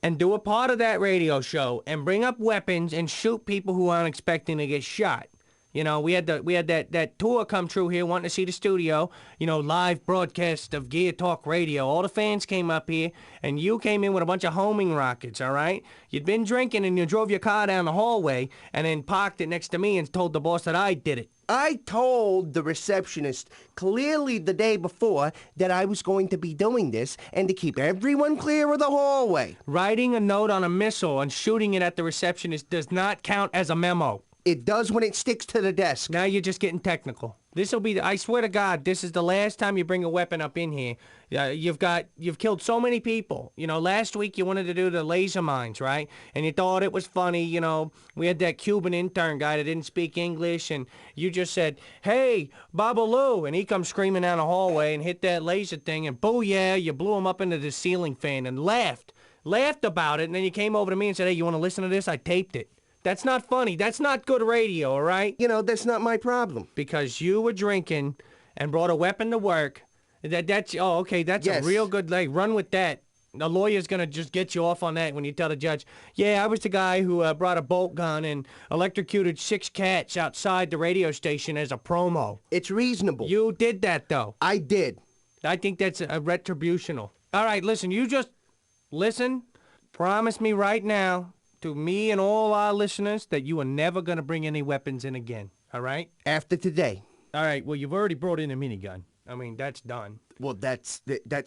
and do a part of that radio show and bring up weapons and shoot people who aren't expecting to get shot. We had that tour come true here, wanting to see the studio, live broadcast of Gear Talk Radio. All the fans came up here, and you came in with a bunch of homing rockets, all right? You'd been drinking, and you drove your car down the hallway, and then parked it next to me and told the boss that I did it. I told the receptionist clearly the day before that I was going to be doing this and to keep everyone clear of the hallway. Writing a note on a missile and shooting it at the receptionist does not count as a memo. It does when it sticks to the desk. Now you're just getting technical. This'll be, I swear to God, this is the last time you bring a weapon up in here. You've killed so many people. Last week you wanted to do the laser mines, right? And you thought it was funny, we had that Cuban intern guy that didn't speak English, and you just said, hey, Babaloo, and he comes screaming down the hallway and hit that laser thing, and booyah, you blew him up into the ceiling fan and laughed about it, and then you came over to me and said, hey, you want to listen to this? I taped it. That's not funny. That's not good radio, all right? That's not my problem. Because you were drinking and brought a weapon to work. That's a real good leg. Run with that. The lawyer's going to just get you off on that when you tell the judge, yeah, I was the guy who brought a bolt gun and electrocuted 6 cats outside the radio station as a promo. It's reasonable. You did that, though. I did. I think that's a retributional. All right, listen, you just listen. Promise me right now, to me and all our listeners, that you are never going to bring any weapons in again, all right? After today. All right, well, you've already brought in a minigun. I mean, that's done. Well, that's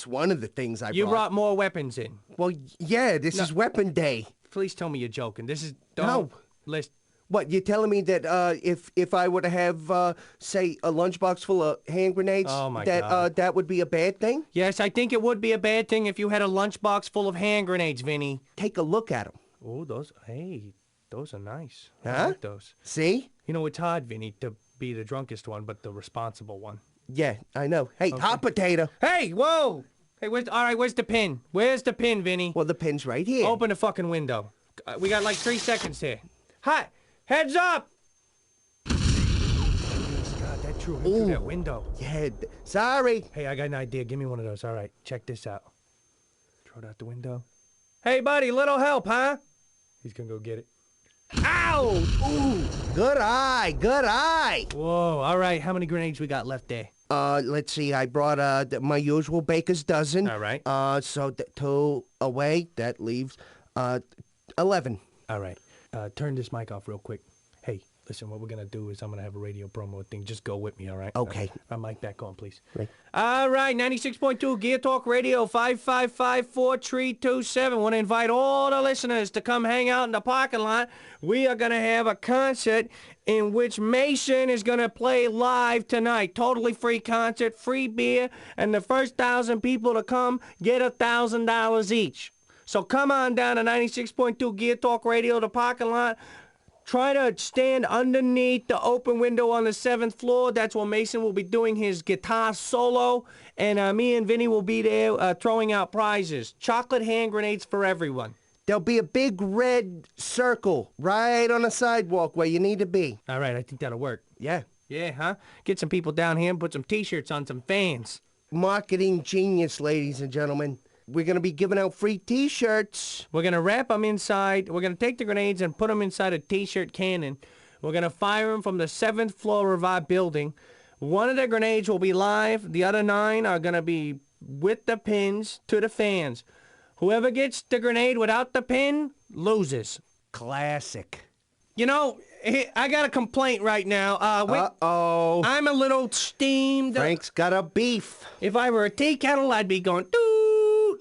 one of the things I brought. You brought more weapons in. Well, yeah, this is weapon day. Please tell me you're joking. This is... No. Listen, What, you telling me that if I were to have, say, a lunchbox full of hand grenades, Oh, my God. that would be a bad thing? Yes, I think it would be a bad thing if you had a lunchbox full of hand grenades, Vinny. Take a look at them. Oh, those are nice. I Huh? like those. See? You know, it's hard, Vinny, to be the drunkest one, but the responsible one. Yeah, I know. Hey, hot potato. Hey, whoa! Hey, where's the pin? Where's the pin, Vinny? Well, the pin's right here. Open the fucking window. We got like 3 seconds here. Hi! Heads up! God, that drew him through that window. Yeah, sorry. Hey, I got an idea. Give me one of those. All right, check this out. Throw it out the window. Hey, buddy, little help, huh? He's gonna go get it. Ow! Ooh, good eye, good eye. Whoa, all right, how many grenades we got left there? Let's see, I brought my usual baker's dozen. All right. So 2 away, that leaves 11. All right, turn this mic off real quick. Hey, listen, what we're gonna do is I'm gonna have a radio promo thing. Just go with me, all right? Okay. Mic back on, please. Right. All right, 96.2 Gear Talk Radio, 555-4327. Want to invite all the listeners to come hang out in the parking lot. We are gonna have a concert in which Mason is gonna play live tonight. Totally free concert, free beer, and the first 1,000 people to come get $1,000 each. So come on down to 96.2 Gear Talk Radio, the parking lot. Try to stand underneath the open window on the 7th floor. That's where Mason will be doing his guitar solo. And me and Vinny will be there throwing out prizes. Chocolate hand grenades for everyone. There'll be a big red circle right on the sidewalk where you need to be. All right, I think that'll work. Yeah. Yeah, huh? Get some people down here and put some T-shirts on some fans. Marketing genius, ladies and gentlemen. We're going to be giving out free T-shirts. We're going to wrap them inside. We're going to take the grenades and put them inside a T-shirt cannon. We're going to fire them from the 7th floor of our building. One of the grenades will be live. The other 9 are going to be with the pins to the fans. Whoever gets the grenade without the pin loses. Classic. You know, I got a complaint right now. Uh-oh. I'm a little steamed. Frank's got a beef. If I were a tea kettle, I'd be going, doo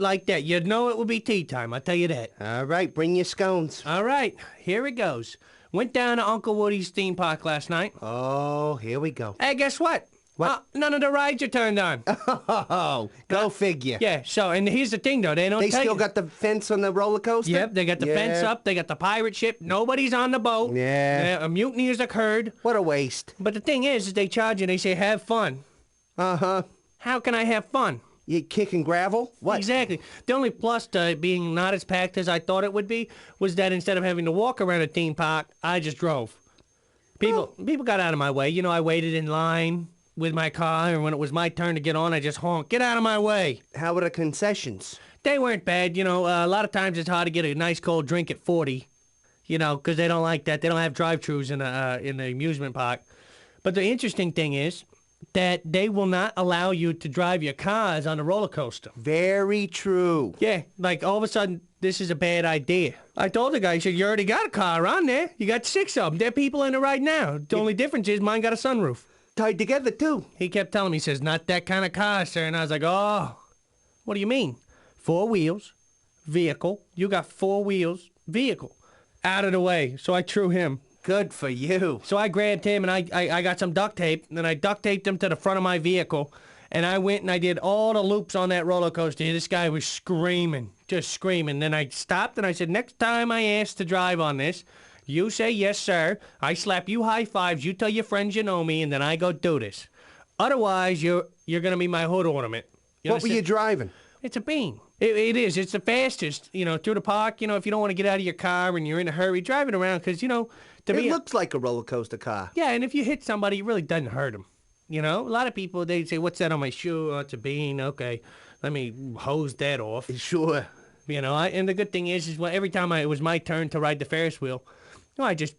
like that. You'd know it would be tea time, I'll tell you that. All right, bring your scones. All right, here it goes. Went down to Uncle Woody's theme park last night. Oh, here we go. Hey, guess what? What? None of the rides are turned on. Oh, go figure. Yeah, so, and here's the thing, though. They still got the fence on the roller coaster? Yep, they got the fence up. They got the pirate ship. Nobody's on the boat. Yeah. A mutiny has occurred. What a waste. But the thing is they charge you, they say, have fun. Uh-huh. How can I have fun? You kicking gravel? What? Exactly. The only plus to being not as packed as I thought it would be was that instead of having to walk around a theme park, I just drove. People got out of my way. You know, I waited in line with my car, and when it was my turn to get on, I just honked, get out of my way. How were the concessions? They weren't bad. You know, a lot of times it's hard to get a nice cold drink at 40, you know, because they don't like that. They don't have drive-thrus in the amusement park. But the interesting thing is that they will not allow you to drive your cars on the roller coaster. Very true. Yeah, like all of a sudden, this is a bad idea. I told the guy, he said, you already got a car on there. You got 6 of them. There are people in it right now. The only difference is mine got a sunroof. Tied together, too. He kept telling me, he says, not that kind of car, sir. And I was like, oh, what do you mean? 4 wheels, vehicle. You got 4 wheels, vehicle. Out of the way. So I threw him. Good for you. So I grabbed him, and I got some duct tape, and I duct taped him to the front of my vehicle, and I went and I did all the loops on that roller coaster. This guy was screaming, just screaming. Then I stopped, and I said, next time I ask to drive on this, you say, yes, sir. I slap you high fives, you tell your friends you know me, and then I go do this. Otherwise, you're going to be my hood ornament. What were you driving? It's a bean. It is. It's the fastest, you know, through the park. You know, if you don't want to get out of your car and you're in a hurry, drive it around because, you know, it looks like a roller coaster car. Yeah, and if you hit somebody, it really doesn't hurt them. You know, a lot of people, they say, what's that on my shoe? Oh, it's a bean. Okay, let me hose that off. Sure. You know, and the good thing is well, every time it was my turn to ride the Ferris wheel, I just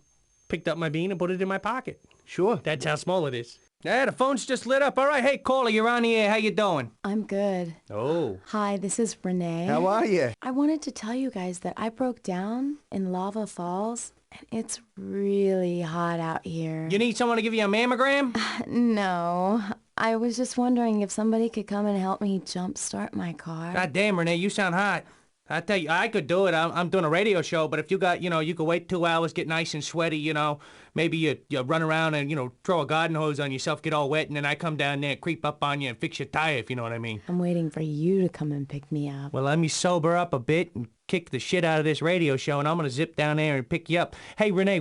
picked up my bean and put it in my pocket. Sure. That's how small it is. Yeah, the phone's just lit up. All right, hey, caller, you're on the air. How you doing? I'm good. Oh. Hi, this is Renee. How are you? I wanted to tell you guys that I broke down in Lava Falls, and it's really hot out here. You need someone to give you a mammogram? No. I was just wondering if somebody could come and help me jumpstart my car. God damn, Renee, you sound hot. I tell you, I could do it. I'm doing a radio show, but if you got, you could wait 2 hours, get nice and sweaty, maybe you run around and, throw a garden hose on yourself, get all wet, and then I come down there, creep up on you and fix your tire, if you know what I mean. I'm waiting for you to come and pick me up. Well, let me sober up a bit and kick the shit out of this radio show, and I'm going to zip down there and pick you up. Hey, Renee,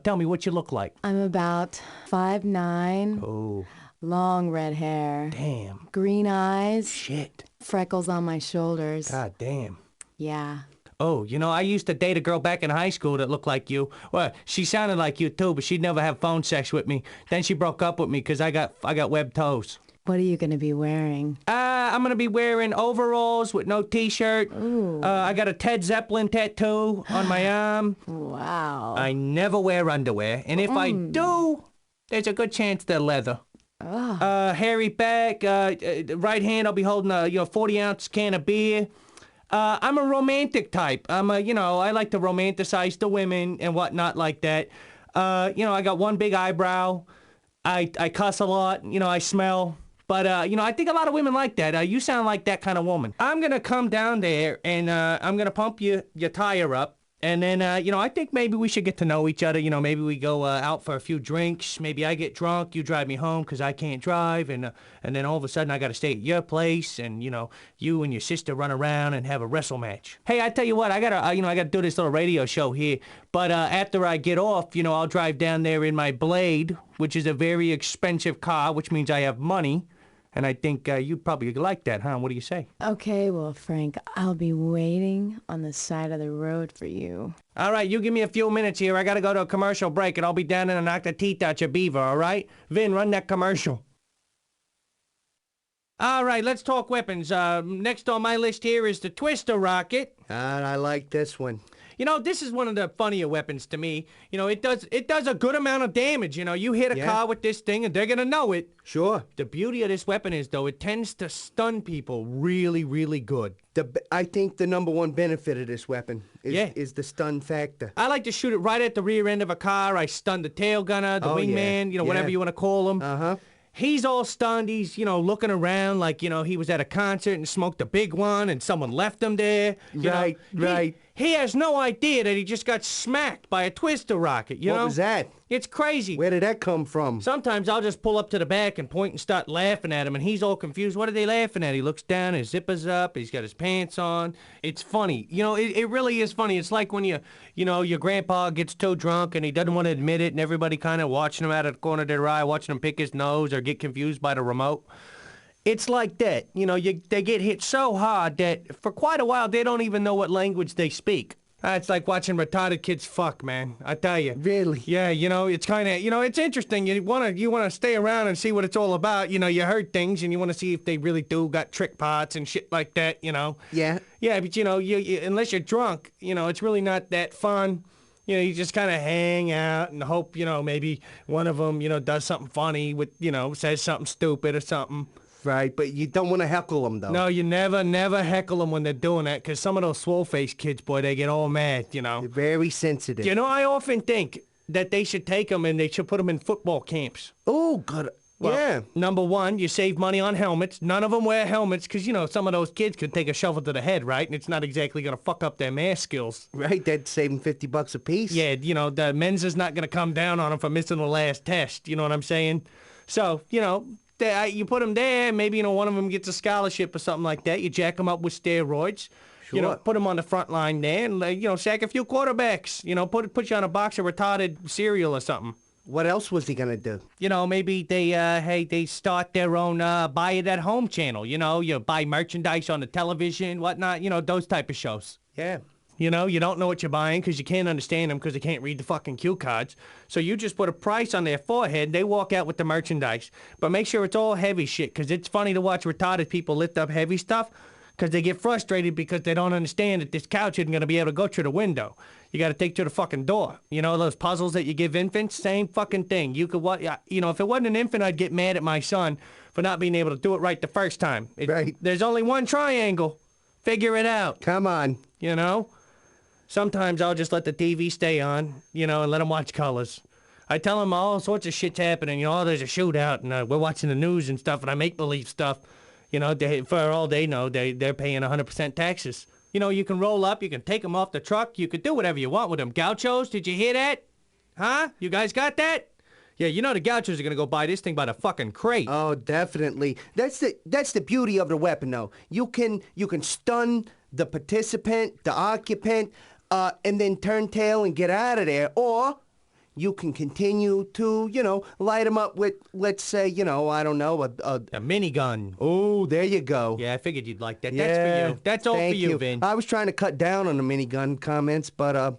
tell me what you look like. I'm about 5'9". Oh. Long red hair. Damn. Green eyes. Shit. Freckles on my shoulders. God damn. Yeah. Oh, I used to date a girl back in high school that looked like you. Well, she sounded like you too, but she'd never have phone sex with me. Then she broke up with me because I got webbed toes. What are you going to be wearing? I'm going to be wearing overalls with no t-shirt. Ooh. I got a Ted Zeppelin tattoo on my arm. Wow. I never wear underwear, and if I do, there's a good chance they're leather. Hairy back, right hand I'll be holding a 40-ounce can of beer. I'm a romantic type. I like to romanticize the women and whatnot like that. I got one big eyebrow. I cuss a lot. I smell. But, I think a lot of women like that. You sound like that kind of woman. I'm going to come down there and I'm going to pump your tire up. And then, I think maybe we should get to know each other. Maybe we go out for a few drinks. Maybe I get drunk, you drive me home because I can't drive. And then all of a sudden I got to stay at your place. And, you and your sister run around and have a wrestle match. Hey, I tell you what, I got to do this little radio show here. But after I get off, I'll drive down there in my Blade, which is a very expensive car, which means I have money. And I think you'd probably like that, huh? What do you say? Okay, well, Frank, I'll be waiting on the side of the road for you. All right, you give me a few minutes here. I got to go to a commercial break, and I'll be down there and knock the teeth out your beaver, all right? Vin, run that commercial. All right, let's talk weapons. Next on my list here is the Twister Rocket. I like this one. This is one of the funnier weapons to me. It does a good amount of damage. You hit a car with this thing and they're going to know it. Sure. The beauty of this weapon is, though, it tends to stun people really, really good. I think the number one benefit of this weapon is the stun factor. I like to shoot it right at the rear end of a car. I stun the tail gunner, the wingman, whatever you want to call him. Uh-huh. He's all stunned. He's, looking around like, he was at a concert and smoked a big one and someone left him there. Right. He has no idea that he just got smacked by a Twister Rocket, What was that? It's crazy. Where did that come from? Sometimes I'll just pull up to the back and point and start laughing at him, and he's all confused. What are they laughing at? He looks down, his zipper's up, he's got his pants on. It's funny. It really is funny. It's like when your grandpa gets too drunk and he doesn't want to admit it, and everybody kind of watching him out of the corner of their eye, watching him pick his nose or get confused by the remote. It's like that. They get hit so hard that for quite a while they don't even know what language they speak. It's like watching retarded kids fuck, man. I tell you. Really? Yeah, it's kind of, it's interesting. You want to stay around and see what it's all about. You heard things and you want to see if they really do got trick pots and shit like that, Yeah. Yeah, but you unless you're drunk, it's really not that fun. You just kind of hang out and hope, maybe one of them, does something funny with, says something stupid or something. Right, but you don't want to heckle them, though. No, you never heckle them when they're doing that, because some of those swole-faced kids, boy, they get all mad, They're very sensitive. I often think that they should take them and they should put them in football camps. Oh, good. Well, yeah. Number one, you save money on helmets. None of them wear helmets because, some of those kids could take a shovel to the head, right? And it's not exactly going to fuck up their math skills. Right, that's saving $50 a piece. Yeah, the men's is not going to come down on them for missing the last test. You know what I'm saying? So, you put them there, maybe, one of them gets a scholarship or something like that. You jack them up with steroids. Sure. Put them on the front line there and, sack a few quarterbacks. Put you on a box of retarded cereal or something. What else was he going to do? Maybe they start their own buy it at home channel. You buy merchandise on the television, whatnot, those type of shows. Yeah. You don't know what you're buying because you can't understand them because they can't read the fucking cue cards. So you just put a price on their forehead. They walk out with the merchandise. But make sure it's all heavy shit because it's funny to watch retarded people lift up heavy stuff because they get frustrated because they don't understand that this couch isn't going to be able to go through the window. You got to take to the fucking door. Those puzzles that you give infants? Same fucking thing. If it wasn't an infant, I'd get mad at my son for not being able to do it right the first time. Right. There's only one triangle. Figure it out. Come on. Sometimes I'll just let the TV stay on, and let them watch colors. I tell them all sorts of shit's happening. There's a shootout, and we're watching the news and stuff, and I make believe stuff. For all they know, they're paying 100% taxes. You know, you can roll up, you can take them off the truck, you could do whatever you want with them. Gouchos, did you hear that? Huh? You guys got that? Yeah, you know the Gouchos are gonna go buy this thing by the fucking crate. Oh, definitely. That's the beauty of the weapon, though. You can stun the participant, the occupant, and then turn tail and get out of there, or you can continue to, light them up with, let's say, I don't know, a minigun. Oh, there you go. Yeah, I figured you'd like that. Yeah, that's for you. That's all for you, Vin. I was trying to cut down on the minigun comments, but,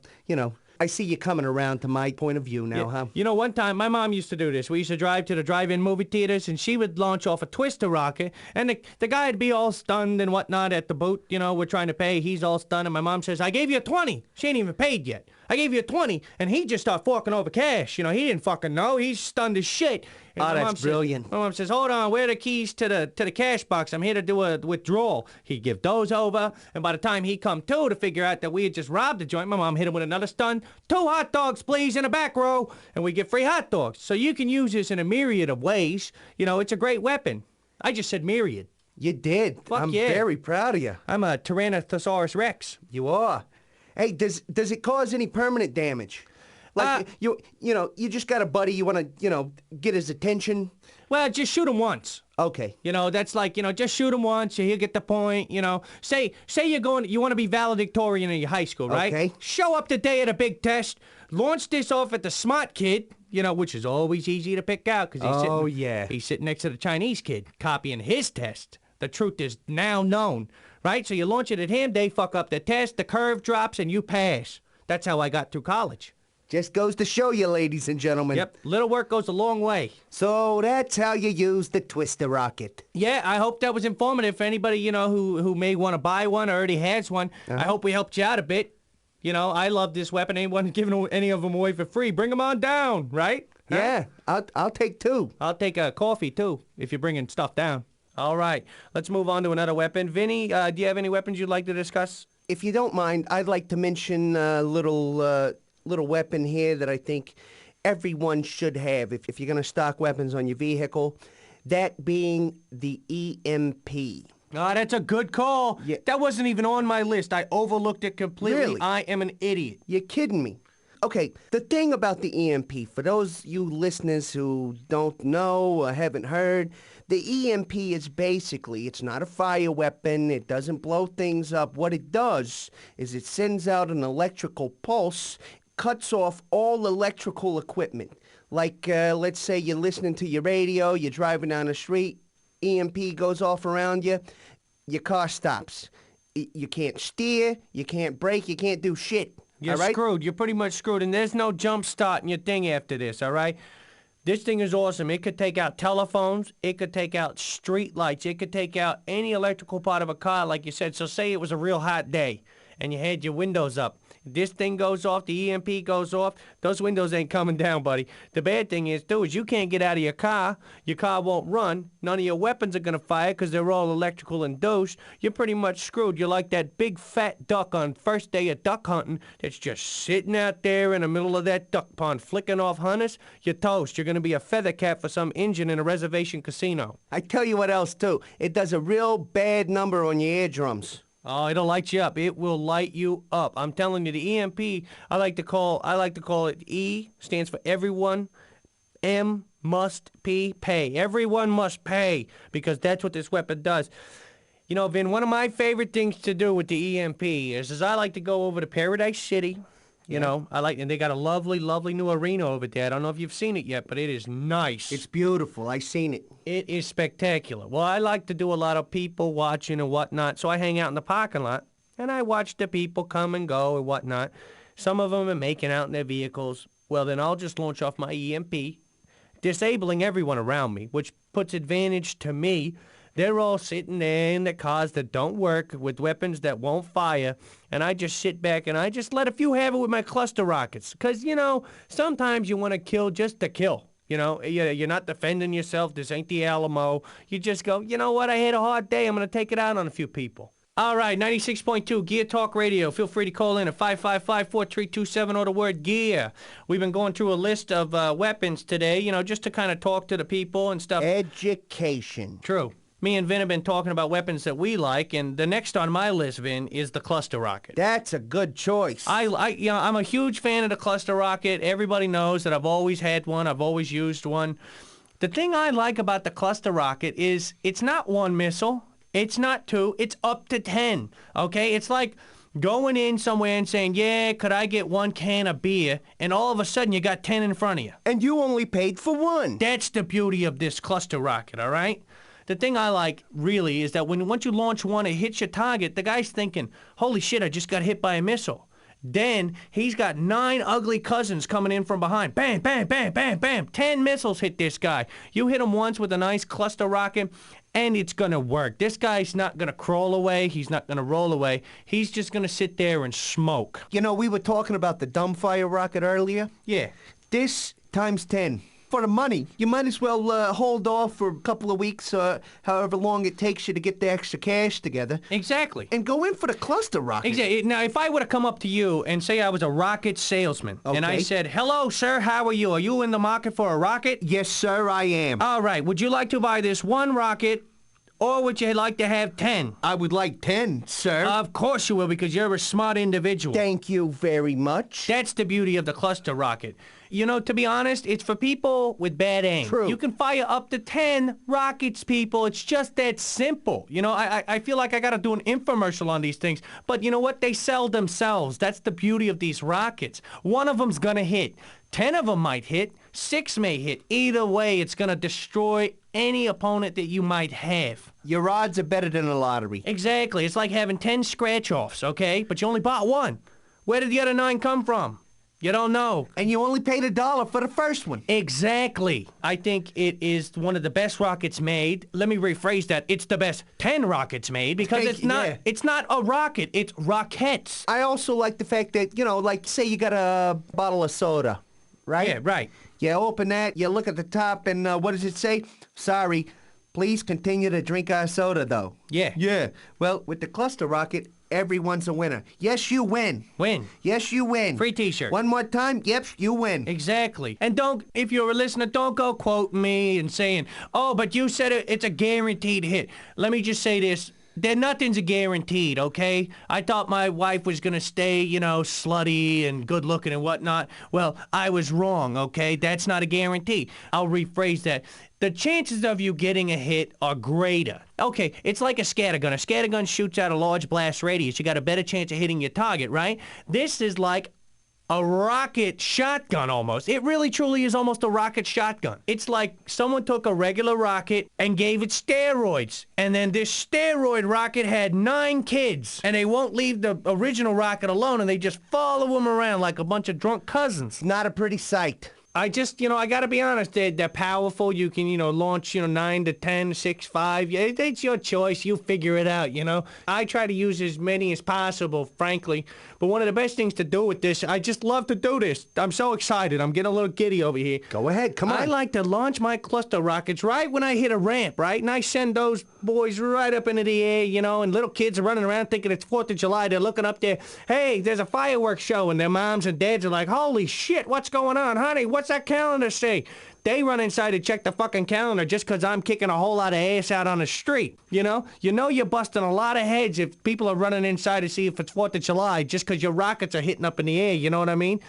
I see you coming around to my point of view now, huh? You know, one time, my mom used to do this. We used to drive to the drive-in movie theaters, and she would launch off a twister rocket, and the guy would be all stunned and whatnot at the booth. We're trying to pay. He's all stunned, and my mom says, I gave you a 20. She ain't even paid yet. I gave you a 20, and he just started forking over cash. He didn't fucking know. He's stunned as shit. And my that's brilliant. My mom says, hold on, where are the keys to the cash box? I'm here to do a withdrawal. He'd give those over, and by the time he come to figure out that we had just robbed the joint, my mom hit him with another stun. 2 hot dogs, please, in the back row, and we get free hot dogs. So you can use this in a myriad of ways. It's a great weapon. I just said myriad. You did. I'm very proud of you. I'm a Tyrannosaurus Rex. You are. Hey, does it cause any permanent damage? Like, you just got a buddy, you want to, get his attention? Well, just shoot him once. Okay. That's like, just shoot him once, he'll get the point, Say you want to be valedictorian in your high school, right? Okay. Show up the day of the big test, launch this off at the smart kid, which is always easy to pick out, because he's sitting next to the Chinese kid, copying his test. The truth is now known, right? So you launch it at him, they fuck up the test, the curve drops, and you pass. That's how I got through college. Just goes to show you, ladies and gentlemen. Yep, little work goes a long way. So that's how you use the twister rocket. Yeah, I hope that was informative for anybody, who may want to buy one or already has one. I hope we helped you out a bit. I love this weapon. Anyone giving any of them away for free, bring them on down, right? Yeah, I'll take 2. I'll take a coffee, too, if you're bringing stuff down. All right, let's move on to another weapon. Vinny, do you have any weapons you'd like to discuss? If you don't mind, I'd like to mention a little weapon here that I think everyone should have if you're going to stock weapons on your vehicle, that being the EMP. Oh, that's a good call. Yeah. That wasn't even on my list. I overlooked it completely. Really? I am an idiot. You're kidding me. Okay, the thing about the EMP, for those you listeners who don't know or haven't heard, the EMP is basically, it's not a fire weapon, it doesn't blow things up. What it does is it sends out an electrical pulse, cuts off all electrical equipment. Like, let's say you're listening to your radio, you're driving down the street, EMP goes off around you, your car stops. You can't steer, you can't brake, you can't do shit. You're screwed. You're pretty much screwed, and there's no jump start in your thing after this, all right? This thing is awesome. It could take out telephones. It could take out street lights. It could take out any electrical part of a car, like you said. So say it was a real hot day, and you had your windows up. This thing goes off, the EMP goes off, those windows ain't coming down, buddy. The bad thing is, too, is you can't get out of your car won't run, none of your weapons are gonna fire because they're all electrical induced. You're pretty much screwed. You're like that big fat duck on first day of duck hunting that's just sitting out there in the middle of that duck pond flicking off hunters. You're toast. You're gonna be a feather cap for some Injun in a reservation casino. I tell you what else, too. It does a real bad number on your eardrums. Oh, it'll light you up. It will light you up. I'm telling you, the EMP, I like to call it E, stands for everyone. M, must, P, pay. Everyone must pay, because that's what this weapon does. Vin, one of my favorite things to do with the EMP is I like to go over to Paradise City. And they got a lovely, lovely new arena over there. I don't know if you've seen it yet, but it is nice. It's beautiful. I've seen it. It is spectacular. Well, I like to do a lot of people watching and whatnot, so I hang out in the parking lot, and I watch the people come and go and whatnot. Some of them are making out in their vehicles. Well, then I'll just launch off my EMP, disabling everyone around me, which puts advantage to me. They're all sitting there in their cars that don't work with weapons that won't fire, and I just sit back and I just let a few have it with my cluster rockets. Because, sometimes you want to kill just to kill. You're not defending yourself. This ain't the Alamo. You just go, you know what, I had a hard day. I'm going to take it out on a few people. All right, 96.2 Gear Talk Radio. Feel free to call in at 555-4327 or the word gear. We've been going through a list of weapons today, just to kind of talk to the people and stuff. Education. True. Me and Vin have been talking about weapons that we like, and the next on my list, Vin, is the cluster rocket. That's a good choice. I'm a huge fan of the cluster rocket. Everybody knows that I've always had one. I've always used one. The thing I like about the cluster rocket is it's not one missile. It's not two. It's up to 10, okay? It's like going in somewhere and saying, yeah, could I get 1 can of beer? And all of a sudden, you got 10 in front of you. And you only paid for 1. That's the beauty of this cluster rocket, all right? The thing I like, really, is that once you launch one, it hits your target, the guy's thinking, holy shit, I just got hit by a missile. Then he's got 9 ugly cousins coming in from behind. Bam, bam, bam, bam, bam. 10 missiles hit this guy. You hit him once with a nice cluster rocket, and it's going to work. This guy's not going to crawl away. He's not going to roll away. He's just going to sit there and smoke. You know, we were talking about the dumbfire rocket earlier. Yeah. This times 10. For the money, you might as well hold off for a couple of weeks, however long it takes you to get the extra cash together. Exactly. And go in for the cluster rocket. Exactly. Now, if I were to come up to you and say I was a rocket salesman, and I said, hello, sir, how are you? Are you in the market for a rocket? Yes, sir, I am. All right. Would you like to buy this 1 rocket, or would you like to have 10? I would like 10, sir. Of course you will, because you're a smart individual. Thank you very much. That's the beauty of the cluster rocket. You know, to be honest, it's for people with bad aim. True. You can fire up to 10 rockets, people. It's just that simple. You know, I feel like I got to do an infomercial on these things. But you know what? They sell themselves. That's the beauty of these rockets. 1 of them's going to hit. 10 of them might hit. 6 may hit. Either way, it's going to destroy any opponent that you might have. Your odds are better than a lottery. Exactly. It's like having 10 scratch-offs, okay? But you only bought 1. Where did the other 9 come from? You don't know. And you only paid $1 for the first one. Exactly. I think it is one of the best rockets made. Let me rephrase that. It's the best 10 rockets made because it's not a rocket. It's rockets. I also like the fact that, you know, like say you got a bottle of soda, right? Yeah, right. You open that, you look at the top, and what does it say? Sorry, please continue to drink our soda, though. Yeah. Yeah. Well, with the cluster rocket, everyone's a winner. Yes, you win. Win. Yes, you win. Free t-shirt. One more time, yep, you win. Exactly. And don't, if you're a listener, don't go quoting me and saying, oh, but you said it's a guaranteed hit. Let me just say this. Nothing's a guaranteed, okay? I thought my wife was gonna stay, you know, slutty and good-looking and whatnot. Well, I was wrong, okay? That's not a guarantee. I'll rephrase that. The chances of you getting a hit are greater. Okay, it's like a scattergun. A scattergun shoots out a large blast radius. You got a better chance of hitting your target, right? This is like a rocket shotgun almost. It really truly is almost a rocket shotgun. It's like someone took a regular rocket and gave it steroids. And then this steroid rocket had 9 kids. And they won't leave the original rocket alone, and they just follow them around like a bunch of drunk cousins. Not a pretty sight. I just, you know, I gotta be honest, they're powerful. You can, you know, launch, 9 to 10, 6, 5. Yeah, it's your choice. You figure it out, you know. I try to use as many as possible, frankly. But one of the best things to do with this, I just love to do this. I'm so excited. I'm getting a little giddy over here. Go ahead, come on. I like to launch my cluster rockets right when I hit a ramp, right? And I send those boys right up into the air, you know, and little kids are running around thinking it's 4th of July. They're looking up there, hey, there's a fireworks show, and their moms and dads are like, holy shit, what's going on? Honey, what's that calendar say? They run inside to check the fucking calendar just because I'm kicking a whole lot of ass out on the street, you know? You know you're busting a lot of heads if people are running inside to see if it's 4th of July just because your rockets are hitting up in the air, you know what I mean?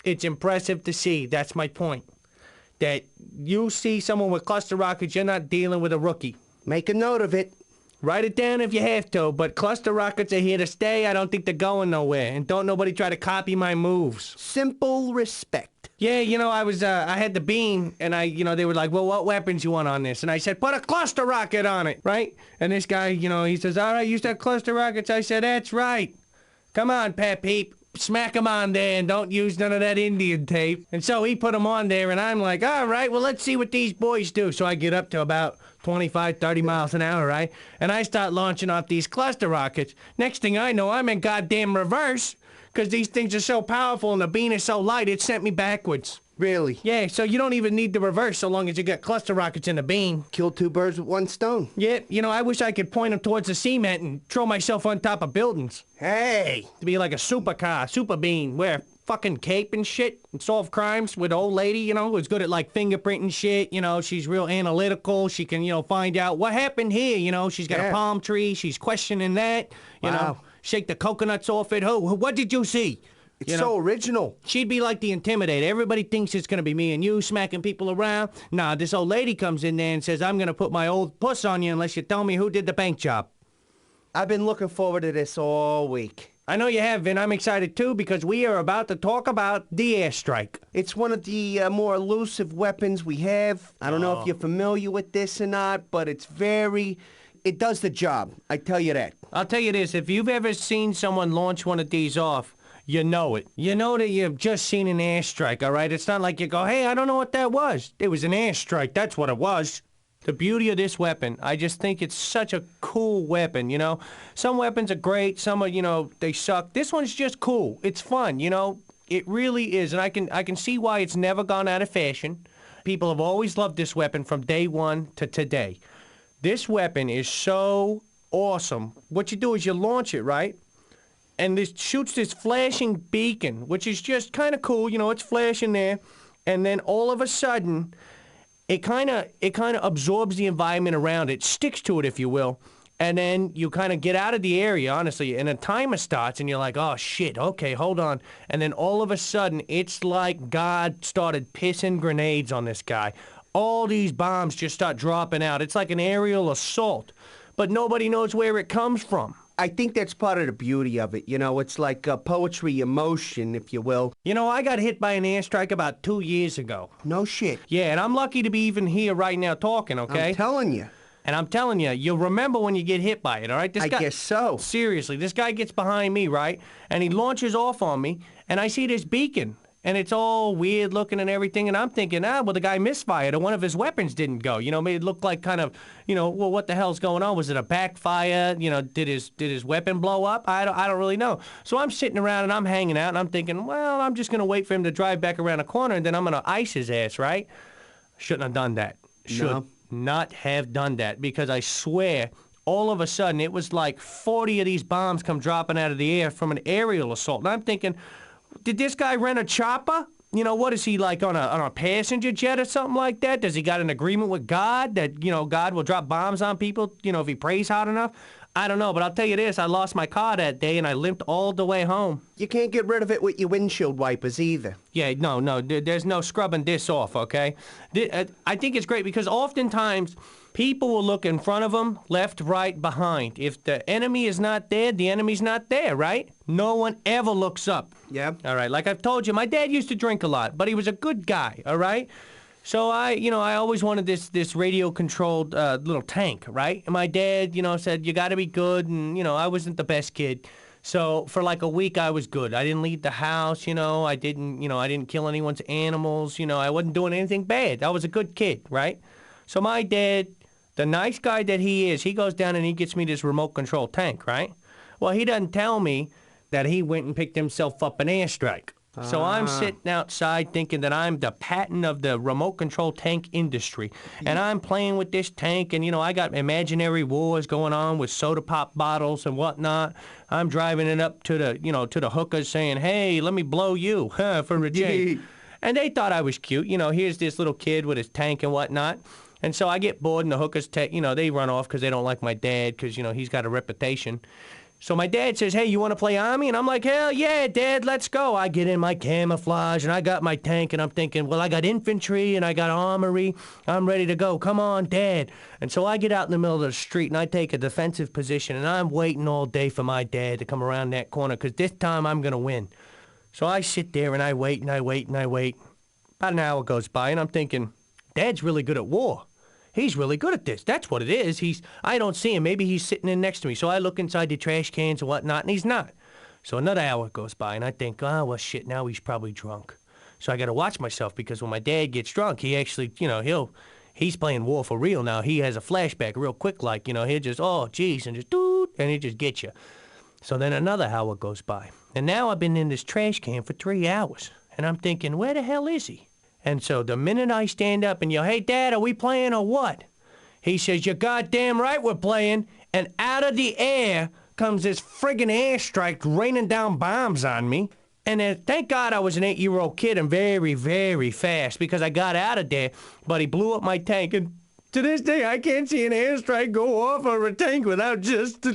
It's impressive to see. That's my point. That you see someone with cluster rockets, you're not dealing with a rookie. Make a note of it. Write it down if you have to, but cluster rockets are here to stay. I don't think they're going nowhere. And don't nobody try to copy my moves. Simple respect. Yeah, you know, I had the bean, and they were like, well, what weapons you want on this? And I said, put a cluster rocket on it, right? And this guy, he says, all right, you said cluster rockets. I said, that's right. Come on, Pat Peep. Smack them on there and don't use none of that Indian tape. And so he put them on there, and I'm like, all right, well, let's see what these boys do. So I get up to about 25, 30 miles an hour, right? And I start launching off these cluster rockets. Next thing I know, I'm in goddamn reverse because these things are so powerful and the bean is so light, it sent me backwards. Really? Yeah, so you don't even need the reverse so long as you got cluster rockets in the bean. Kill 2 birds with 1 stone. Yeah, I wish I could point them towards the cement and throw myself on top of buildings. Hey! To be like a supercar, super bean, where fucking cape and shit and solve crimes with old lady, you know, who's good at like fingerprinting shit, you know, she's real analytical, she can, you know, find out what happened here, you know, she's got a palm tree, she's questioning that, you know, shake the coconuts off it, what did you see? It's so original. She'd be like the Intimidator. Everybody thinks it's gonna be me and you smacking people around. Nah, this old lady comes in there and says, I'm gonna put my old puss on you unless you tell me who did the bank job. I've been looking forward to this all week. I know you have, Vin. I'm excited too because we are about to talk about the airstrike. It's one of the more elusive weapons we have. I don't know if you're familiar with this or not, but it does the job. I tell you that. I'll tell you this, if you've ever seen someone launch one of these off, you know it. You know that you've just seen an airstrike, all right? It's not like you go, hey, I don't know what that was. It was an airstrike. That's what it was. The beauty of this weapon, I just think it's such a cool weapon, you know? Some weapons are great. Some are, you know, they suck. This one's just cool. It's fun, you know? It really is, and I can see why it's never gone out of fashion. People have always loved this weapon from day one to today. This weapon is so awesome. What you do is you launch it, right? And this shoots this flashing beacon, which is just kind of cool. You know, it's flashing there. And then all of a sudden, it kind of absorbs the environment around it, sticks to it, if you will. And then you kind of get out of the area, honestly, and a timer starts, and you're like, oh, shit, okay, hold on. And then all of a sudden, it's like God started pissing grenades on this guy. All these bombs just start dropping out. It's like an aerial assault, but nobody knows where it comes from. I think that's part of the beauty of it. You know, it's like poetry in motion, if you will. You know, I got hit by an airstrike about 2 years ago. No shit. Yeah, and I'm lucky to be even here right now talking, okay? I'm telling you. And I'm telling you, you'll remember when you get hit by it, all right? I guess so. Seriously, this guy gets behind me, right? And he launches off on me, and I see this beacon. And it's all weird looking and everything, and I'm thinking, well, the guy misfired, or one of his weapons didn't go. You know, made it look like kind of, you know, well, what the hell's going on? Was it a backfire? You know, did his weapon blow up? I don't really know. So I'm sitting around and I'm hanging out, and I'm thinking, well, I'm just gonna wait for him to drive back around the corner, and then I'm gonna ice his ass, right? Shouldn't have done that. Should not have done that, because I swear, all of a sudden, it was like 40 of these bombs come dropping out of the air from an aerial assault, and I'm thinking, did this guy rent a chopper? You know, what is he, like on a passenger jet or something like that? Does he got an agreement with God that, you know, God will drop bombs on people, you know, if he prays hard enough? I don't know, but I'll tell you this, I lost my car that day and I limped all the way home. You can't get rid of it with your windshield wipers either. Yeah, no, there's no scrubbing this off, okay? I think it's great because oftentimes people will look in front of them, left, right, behind. If the enemy is not there, the enemy's not there, right? No one ever looks up. Yeah. All right, like I've told you, my dad used to drink a lot, but he was a good guy, all right? So I always wanted this radio-controlled little tank, right? And my dad, you know, said, you got to be good, and, you know, I wasn't the best kid. So for like a week, I was good. I didn't leave the house, you know. I didn't kill anyone's animals, you know. I wasn't doing anything bad. I was a good kid, right? So my dad, the nice guy that he is, he goes down and he gets me this remote-control tank, right? Well, he doesn't tell me that he went and picked himself up an airstrike. So I'm sitting outside thinking that I'm the patent of the remote control tank industry. And I'm playing with this tank, and, you know, I got imaginary wars going on with soda pop bottles and whatnot. I'm driving it up to the, you know, to the hookers saying, hey, let me blow you, for a change. And they thought I was cute. You know, here's this little kid with his tank and whatnot. And so I get bored, and the hookers, you know, they run off because they don't like my dad because, you know, he's got a reputation. So my dad says, hey, you want to play Army? And I'm like, hell yeah, Dad, let's go. I get in my camouflage, and I got my tank, and I'm thinking, well, I got infantry, and I got armory. I'm ready to go. Come on, Dad. And so I get out in the middle of the street, and I take a defensive position, and I'm waiting all day for my dad to come around that corner, because this time I'm going to win. So I sit there, and I wait, and I wait, and I wait. About an hour goes by, and I'm thinking, Dad's really good at war. He's really good at this. That's what it is. I don't see him. Maybe he's sitting in next to me. So I look inside the trash cans and whatnot, and he's not. So another hour goes by, and I think, oh, well, shit, now he's probably drunk. So I got to watch myself, because when my dad gets drunk, he actually, you know, he's playing war for real now. He has a flashback real quick, like, you know, he'll just, oh, geez, and just, doot, and he just gets you. So then another hour goes by. And now I've been in this trash can for 3 hours. And I'm thinking, where the hell is he? And so the minute I stand up and yell, hey, Dad, are we playing or what? He says, you're goddamn right we're playing. And out of the air comes this friggin' airstrike raining down bombs on me. And thank God I was an 8-year-old kid and very, very fast because I got out of there, but he blew up my tank. And to this day, I can't see an airstrike go off of a tank without just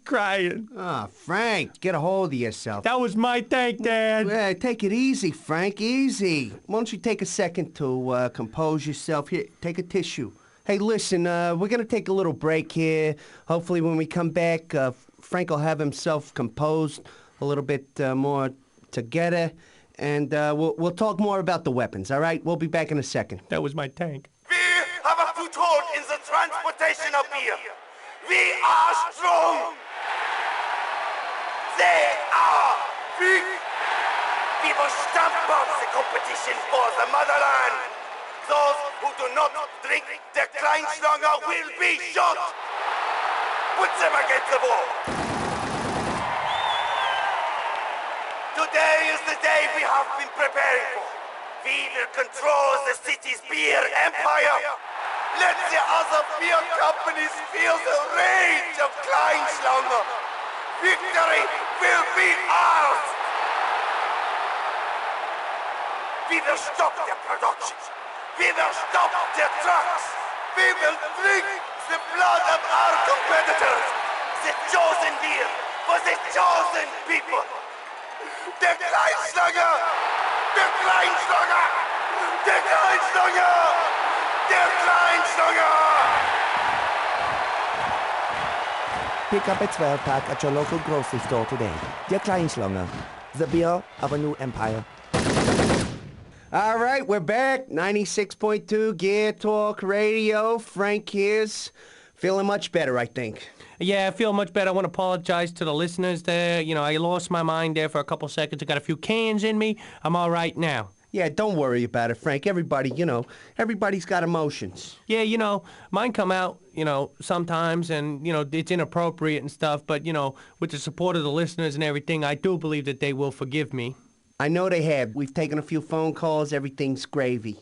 crying. Ah, Frank, get a hold of yourself. That was my tank, Dad. Yeah, take it easy, Frank, easy. Why don't you take a second to compose yourself? Here, take a tissue. Hey, listen, we're going to take a little break here. Hopefully when we come back, Frank will have himself composed a little bit more together, and we'll talk more about the weapons, all right? We'll be back in a second. That was my tank. We have a foothold in the transportation of beer. We are strong. They are weak. We will stamp out the competition for the motherland. Those who do not drink the Kleinschlanger will be shot. Put them against the wall. Today is the day we have been preparing for. We will control the city's beer empire. Let the other beer companies feel the rage of Kleinschlanger. Victory will be ours. We will stop their production. We will stop their trucks. We will drink the blood of our competitors. The chosen beer for the chosen people. Der Kleinschlanger! Der Kleinschlanger! Der Kleinschlanger! Der Kleinschlanger! Pick up a 12-pack at your local grocery store today. Der Kleinschlanger, the beer of a new empire. All right, we're back. 96.2 Gear Talk Radio. Frank here's feeling much better, I think. Yeah, I feel much better. I want to apologize to the listeners there. You know, I lost my mind there for a couple seconds. I got a few cans in me. I'm all right now. Yeah, don't worry about it, Frank. Everybody, everybody's got emotions. Yeah, mine come out, sometimes, and, it's inappropriate and stuff. But, with the support of the listeners and everything, I do believe that they will forgive me. I know they have. We've taken a few phone calls. Everything's gravy.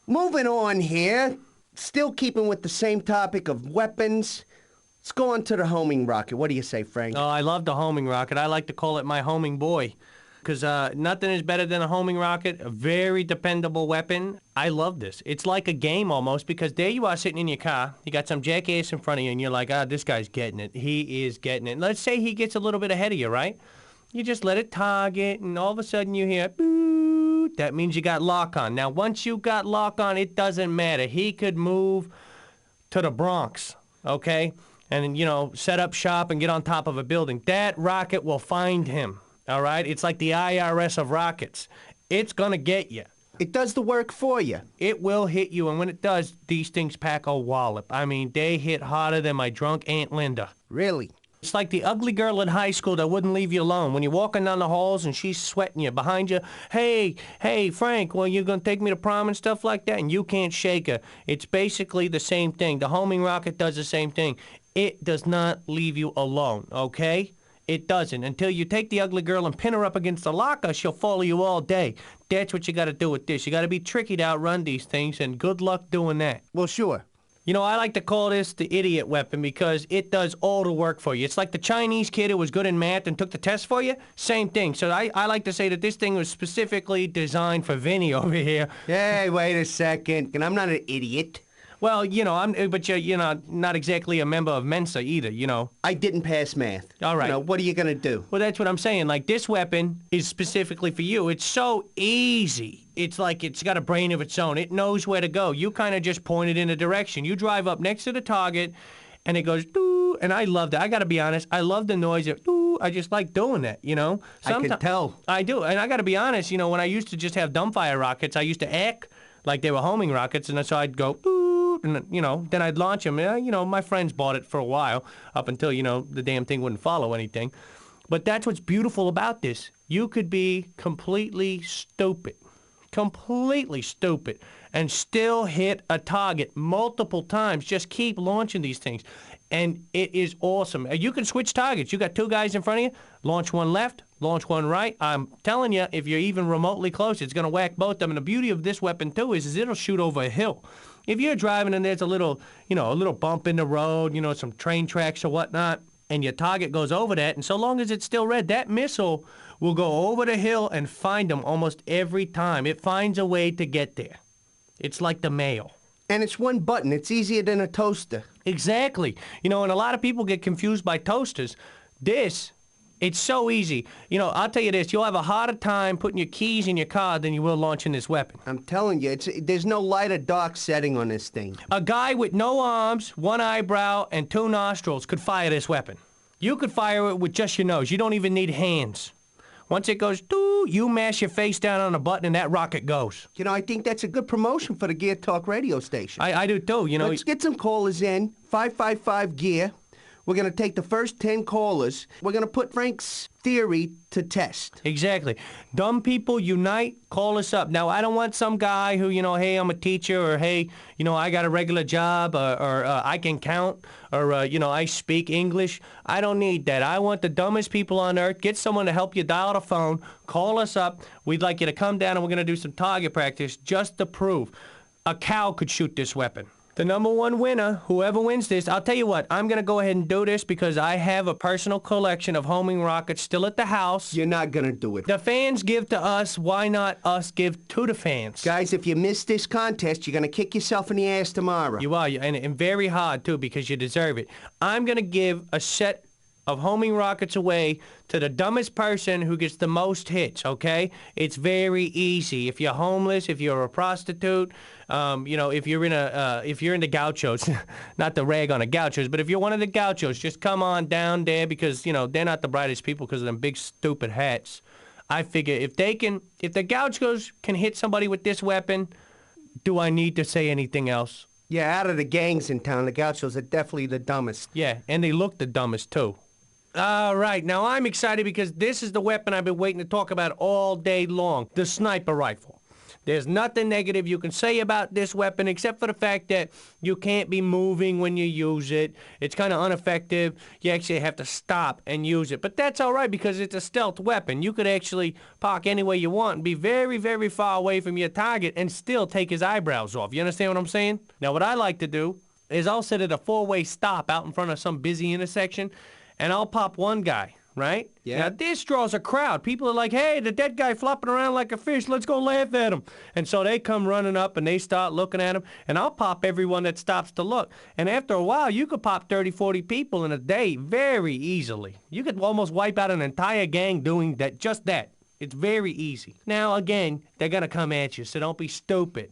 Moving on here, still keeping with the same topic of weapons. Let's go on to the homing rocket. What do you say, Frank? Oh, I love the homing rocket. I like to call it my homing boy. Because nothing is better than a homing rocket, a very dependable weapon. I love this. It's like a game almost, because there you are sitting in your car, you got some jackass in front of you, and you're like, this guy's getting it. He is getting it. Let's say he gets a little bit ahead of you, right? You just let it target, and all of a sudden you hear, boo. That means you got lock on. Now, once you got lock on, it doesn't matter. He could move to the Bronx, okay? And, set up shop and get on top of a building. That rocket will find him. All right? It's like the IRS of rockets. It's going to get you. It does the work for you. It will hit you, and when it does, these things pack a wallop. I mean, they hit harder than my drunk Aunt Linda. Really? It's like the ugly girl in high school that wouldn't leave you alone. When you're walking down the halls and she's sweating you behind you, hey, Frank, well, you're going to take me to prom and stuff like that, and you can't shake her. It's basically the same thing. The homing rocket does the same thing. It does not leave you alone, okay? It doesn't. Until you take the ugly girl and pin her up against the locker, she'll follow you all day. That's what you got to do with this. You got to be tricky to outrun these things, and good luck doing that. Well, sure. I like to call this the idiot weapon because it does all the work for you. It's like the Chinese kid who was good in math and took the test for you. Same thing. So I like to say that this thing was specifically designed for Vinnie over here. Hey, wait a second. And I'm not an idiot. Well, but you're not exactly a member of Mensa either, I didn't pass math. All right. What are you going to do? Well, that's what I'm saying. Like, this weapon is specifically for you. It's so easy. It's like it's got a brain of its own. It knows where to go. You kind of just point it in a direction. You drive up next to the target, and it goes, doo, and I love that. I got to be honest. I love the noise of, doo. I just like doing that, I can tell. I do. And I got to be honest, when I used to just have dumbfire rockets, I used to act like they were homing rockets, and so I'd go, doo. And, then I'd launch them. My friends bought it for a while, up until, the damn thing wouldn't follow anything. But that's what's beautiful about this. You could be completely stupid, and still hit a target multiple times. Just keep launching these things. And it is awesome. You can switch targets. You got two guys in front of you. Launch one left, launch one right. I'm telling you, if you're even remotely close, it's going to whack both of them. And the beauty of this weapon, too, is it'll shoot over a hill. If you're driving and there's a little bump in the road, some train tracks or whatnot, and your target goes over that, and so long as it's still red, that missile will go over the hill and find them almost every time. It finds a way to get there. It's like the mail. And it's one button. It's easier than a toaster. Exactly. You know, and a lot of people get confused by toasters. This, it's so easy. You know, I'll tell you this, you'll have a harder time putting your keys in your car than you will launching this weapon. I'm telling you, there's no light or dark setting on this thing. A guy with no arms, one eyebrow, and 2 nostrils could fire this weapon. You could fire it with just your nose. You don't even need hands. Once it goes, doo, you mash your face down on a button and that rocket goes. You know, I think that's a good promotion for the Gear Talk radio station. I do too, you know. Let's get some callers in. 555-GEAR. We're going to take the first 10 callers. We're going to put Frank's theory to test. Exactly. Dumb people unite, call us up. Now, I don't want some guy who, you know, hey, I'm a teacher, or hey, you know, I got a regular job, or I can count, or, you know, I speak English. I don't need that. I want the dumbest people on earth. Get someone to help you dial the phone. Call us up. We'd like you to come down, and we're going to do some target practice just to prove a cow could shoot this weapon. The #1 winner, whoever wins this, I'll tell you what, I'm going to go ahead and do this because I have a personal collection of homing rockets still at the house. You're not going to do it. The fans give to us, why not us give to the fans? Guys, if you miss this contest, you're going to kick yourself in the ass tomorrow. You are, and very hard, too, because you deserve it. I'm going to give a set of homing rockets away to the dumbest person who gets the most hits, okay? It's very easy. If you're homeless, if you're a prostitute, you know, if you're in the Gouchos, not to rag on the Gouchos, but if you're one of the Gouchos, just come on down there because, you know, they're not the brightest people because of them big stupid hats. I figure if the Gouchos can hit somebody with this weapon, do I need to say anything else? Yeah, out of the gangs in town, the Gauchos are definitely the dumbest. Yeah, and they look the dumbest, too. All right, now I'm excited because this is the weapon I've been waiting to talk about all day long, the sniper rifle. There's nothing negative you can say about this weapon except for the fact that you can't be moving when you use it. It's kind of ineffective. You actually have to stop and use it. But that's all right because it's a stealth weapon. You could actually park anywhere you want and be very, very far away from your target and still take his eyebrows off. You understand what I'm saying? Now, what I like to do is I'll sit at a 4-way stop out in front of some busy intersection, and I'll pop one guy, right? Yeah. Now, this draws a crowd. People are like, hey, the dead guy flopping around like a fish. Let's go laugh at him. And so they come running up, and they start looking at him, and I'll pop everyone that stops to look. And after a while, you could pop 30, 40 people in a day very easily. You could almost wipe out an entire gang doing that, just that. It's very easy. Now, again, they're going to come at you, so don't be stupid.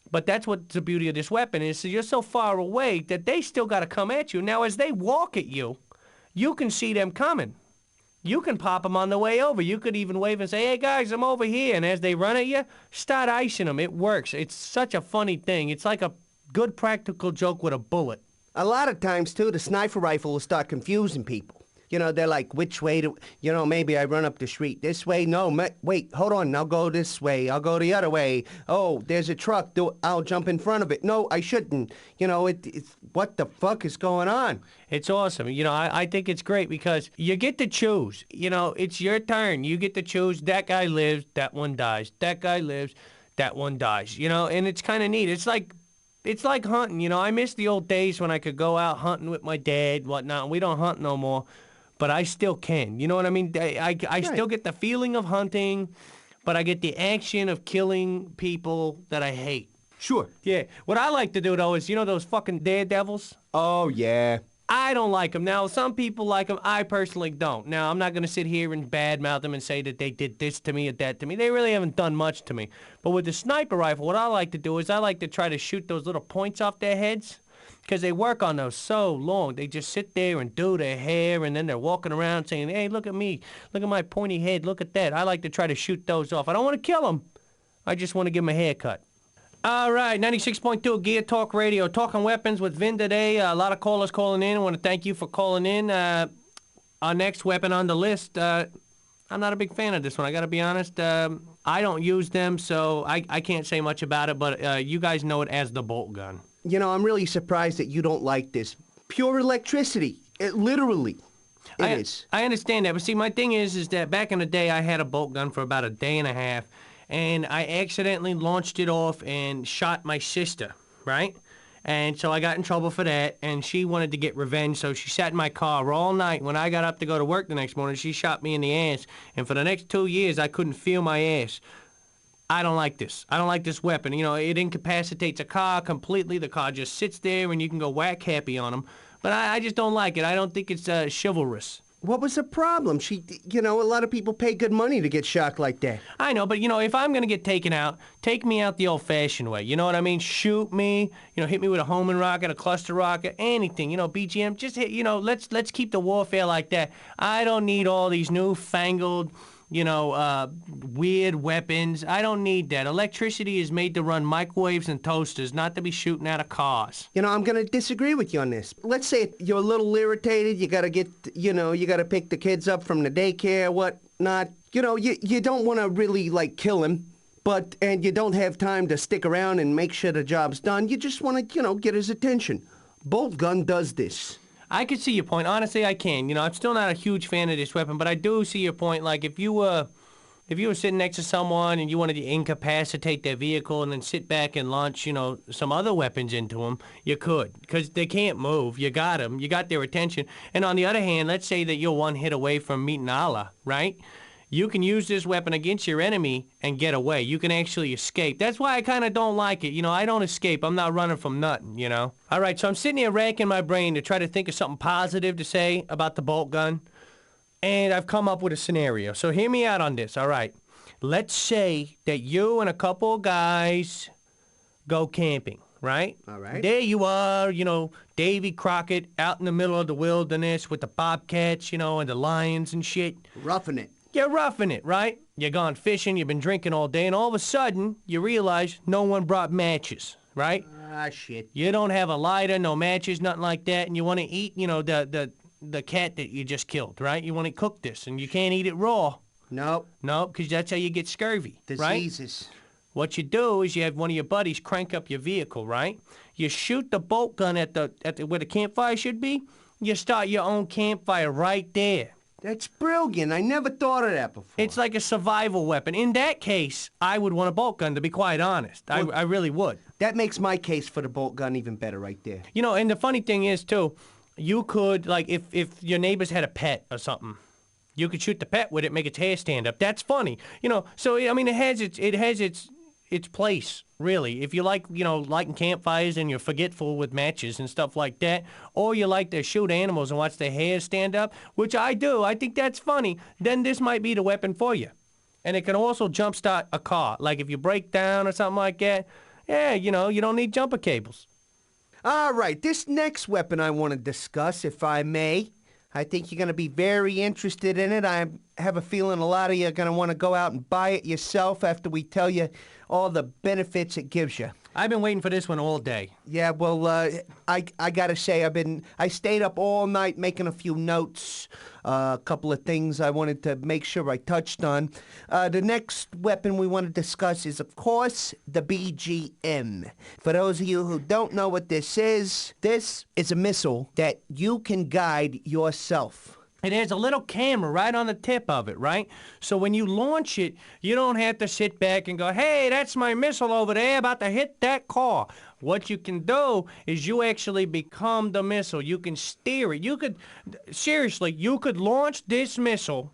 But that's what the beauty of this weapon is. So you're so far away that they still got to come at you. Now, as they walk at you, you can see them coming. You can pop them on the way over. You could even wave and say, hey, guys, I'm over here. And as they run at you, start icing them. It works. It's such a funny thing. It's like a good practical joke with a bullet. A lot of times, too, the sniper rifle will start confusing people. You know, they're like, which way to, you know, maybe I run up the street this way. No, wait, hold on. I'll go this way. I'll go the other way. Oh, there's a truck. I'll jump in front of it. No, I shouldn't. You know, it's what the fuck is going on? It's awesome. You know, I think it's great because you get to choose. You know, it's your turn. You get to choose. That guy lives, that one dies. That guy lives, that one dies. You know, and it's kind of neat. It's like hunting. You know, I miss the old days when I could go out hunting with my dad and whatnot. And we don't hunt no more. But I still can. You know what I mean? I still get the feeling of hunting, but I get the action of killing people that I hate. Sure. Yeah. What I like to do, though, is, you know those fucking daredevils? Oh, yeah. I don't like them. Now, some people like them. I personally don't. Now, I'm not going to sit here and badmouth them and say that they did this to me or that to me. They really haven't done much to me. But with the sniper rifle, what I like to do is I like to try to shoot those little points off their heads. Because they work on those so long. They just sit there and do their hair, and then they're walking around saying, hey, look at me. Look at my pointy head. Look at that. I like to try to shoot those off. I don't want to kill them. I just want to give them a haircut. All right, 96.2 Gear Talk Radio. Talking weapons with Vin today. A lot of callers calling in. I want to thank you for calling in. Our next weapon on the list, I'm not a big fan of this one. I got to be honest. I don't use them, so I can't say much about it, but you guys know it as the bolt gun. You know, I'm really surprised that you don't like this. Pure electricity. It literally is. I understand that, but see, my thing is that back in the day, I had a bolt gun for about a day and a half, and I accidentally launched it off and shot my sister, right? And so I got in trouble for that, and she wanted to get revenge, so she sat in my car all night. When I got up to go to work the next morning, she shot me in the ass, and for the next 2 years, I couldn't feel my ass. I don't like this. I don't like this weapon. You know, it incapacitates a car completely. The car just sits there, and you can go whack happy on them. But I just don't like it. I don't think it's chivalrous. What was the problem? A lot of people pay good money to get shocked like that. I know, but, if I'm going to get taken out, take me out the old-fashioned way. You know what I mean? Shoot me, hit me with a homing rocket, a cluster rocket, anything. BGM, just hit, let's keep the warfare like that. I don't need all these newfangled, weird weapons. I don't need that. Electricity is made to run microwaves and toasters, not to be shooting out of cars. I'm going to disagree with you on this. Let's say you're a little irritated, you got to get, you got to pick the kids up from the daycare, whatnot. You don't want to really, kill him, and you don't have time to stick around and make sure the job's done. You just want to, get his attention. Bolt gun does this. I can see your point. Honestly, I can. I'm still not a huge fan of this weapon, but I do see your point. Like, if you were sitting next to someone and you wanted to incapacitate their vehicle and then sit back and launch, some other weapons into them, you could. Because they can't move. You got them. You got their attention. And on the other hand, let's say that you're one hit away from meeting Allah, right? You can use this weapon against your enemy and get away. You can actually escape. That's why I kind of don't like it. I don't escape. I'm not running from nothing, All right, so I'm sitting here racking my brain to try to think of something positive to say about the bolt gun. And I've come up with a scenario. So hear me out on this, all right? Let's say that you and a couple of guys go camping, right? All right. There you are, Davy Crockett out in the middle of the wilderness with the bobcats, and the lions and shit. Roughing it. You're roughing it, right? You're gone fishing, you've been drinking all day, and all of a sudden, you realize no one brought matches, right? Ah, shit. You don't have a lighter, no matches, nothing like that, and you want to eat, the cat that you just killed, right? You want to cook this, and you can't eat it raw. Nope. Nope, because that's how you get scurvy, right? Diseases. What you do is you have one of your buddies crank up your vehicle, right? You shoot the bolt gun at where the campfire should be. You start your own campfire right there. That's brilliant. I never thought of that before. It's like a survival weapon. In that case, I would want a bolt gun, to be quite honest. Well, I really would. That makes my case for the bolt gun even better right there. And the funny thing is, too, you could, if your neighbors had a pet or something, you could shoot the pet with it, make its hair stand up. That's funny. So, I mean, it has its place, really. If you like, lighting campfires and you're forgetful with matches and stuff like that, or you like to shoot animals and watch their hair stand up, which I do, I think that's funny, then this might be the weapon for you. And it can also jumpstart a car. Like if you break down or something like that, yeah, you don't need jumper cables. All right, this next weapon I want to discuss, if I may. I think you're going to be very interested in it. I have a feeling a lot of you are going to want to go out and buy it yourself after we tell you all the benefits it gives you. I've been waiting for this one all day. Yeah, well, I got to say, I stayed up all night making a few notes, a couple of things I wanted to make sure I touched on. The next weapon we want to discuss is, of course, the BGM. For those of you who don't know what this is a missile that you can guide yourself. It has a little camera right on the tip of it, right? So when you launch it, you don't have to sit back and go, hey, that's my missile over there about to hit that car. What you can do is you actually become the missile. You can steer it. You could launch this missile,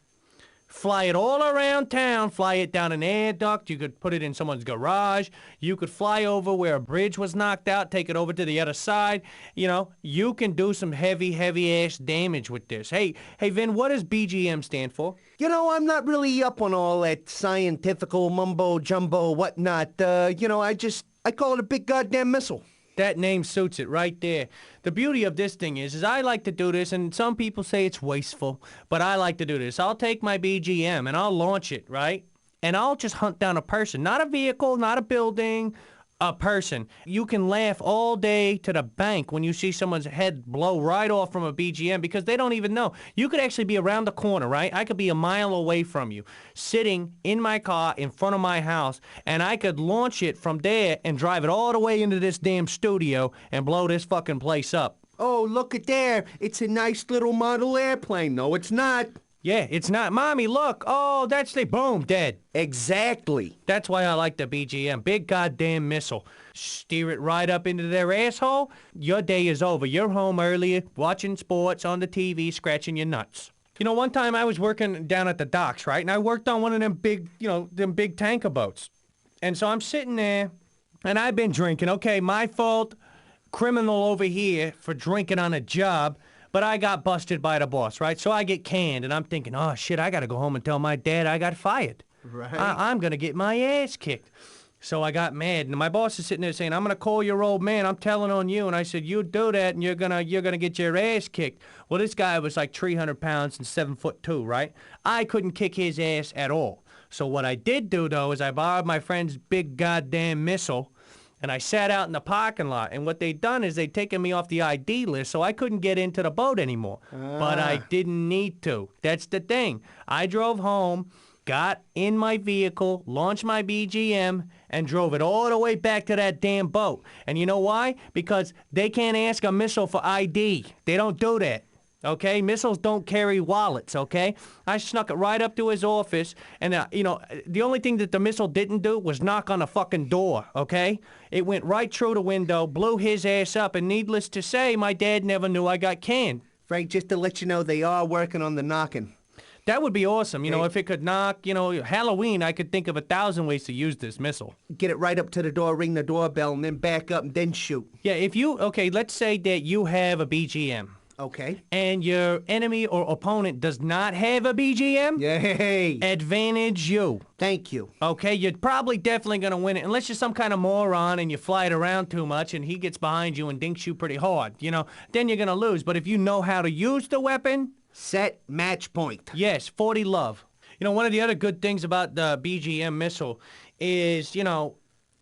fly it all around town, fly it down an air duct. You could put it in someone's garage. You could fly over where a bridge was knocked out, take it over to the other side. You can do some heavy-ass damage with this. Hey, Vin, what does BGM stand for? I'm not really up on all that scientifical mumbo-jumbo whatnot. I call it a big goddamn missile. That name suits it right there. The beauty of this thing is I like to do this, and some people say it's wasteful, but I like to do this. I'll take my BGM and I'll launch it, right? And I'll just hunt down a person. Not a vehicle, not a building, a person. You can laugh all day to the bank when you see someone's head blow right off from a BGM because they don't even know. You could actually be around the corner, right? I could be a mile away from you, sitting in my car in front of my house, and I could launch it from there and drive it all the way into this damn studio and blow this fucking place up. Oh, look at there. It's a nice little model airplane. No, it's not. Yeah, it's not, Mommy, look. Oh, that's the boom, dead. Exactly. That's why I like the BGM. Big goddamn missile. Steer it right up into their asshole. Your day is over. You're home earlier, watching sports on the TV, scratching your nuts. You know, one time I was working down at the docks, right? And I worked on one of them big, them big tanker boats. And so I'm sitting there, and I've been drinking. Okay, my fault. Criminal over here for drinking on a job. But I got busted by the boss, right? So I get canned, and I'm thinking, oh, shit, I got to go home and tell my dad I got fired. Right. I'm going to get my ass kicked. So I got mad, and my boss is sitting there saying, I'm going to call your old man. I'm telling on you. And I said, you do that, and you're gonna get your ass kicked. Well, this guy was like 300 pounds and 7'2", right? I couldn't kick his ass at all. So what I did do, though, is I borrowed my friend's big goddamn missile, and I sat out in the parking lot. And what they'd done is they'd taken me off the ID list, so I couldn't get into the boat anymore. But I didn't need to. That's the thing. I drove home, got in my vehicle, launched my BGM, and drove it all the way back to that damn boat. And you know why? Because they can't ask a missile for ID. They don't do that. Okay? Missiles don't carry wallets, okay? I snuck it right up to his office, and, the only thing that the missile didn't do was knock on the fucking door, okay? It went right through the window, blew his ass up, and needless to say, my dad never knew I got canned. Frank, just to let you know, they are working on the knocking. That would be awesome. If it could knock, Halloween, I could think of 1,000 ways to use this missile. Get it right up to the door, ring the doorbell, and then back up and then shoot. Yeah, let's say that you have a BGM. Okay. And your enemy or opponent does not have a BGM? Yay! Advantage you. Thank you. Okay, you're probably definitely going to win it, unless you're some kind of moron and you fly it around too much and he gets behind you and dinks you pretty hard, then you're going to lose. But if you know how to use the weapon... Set, match point. Yes, 40 love. One of the other good things about the BGM missile is,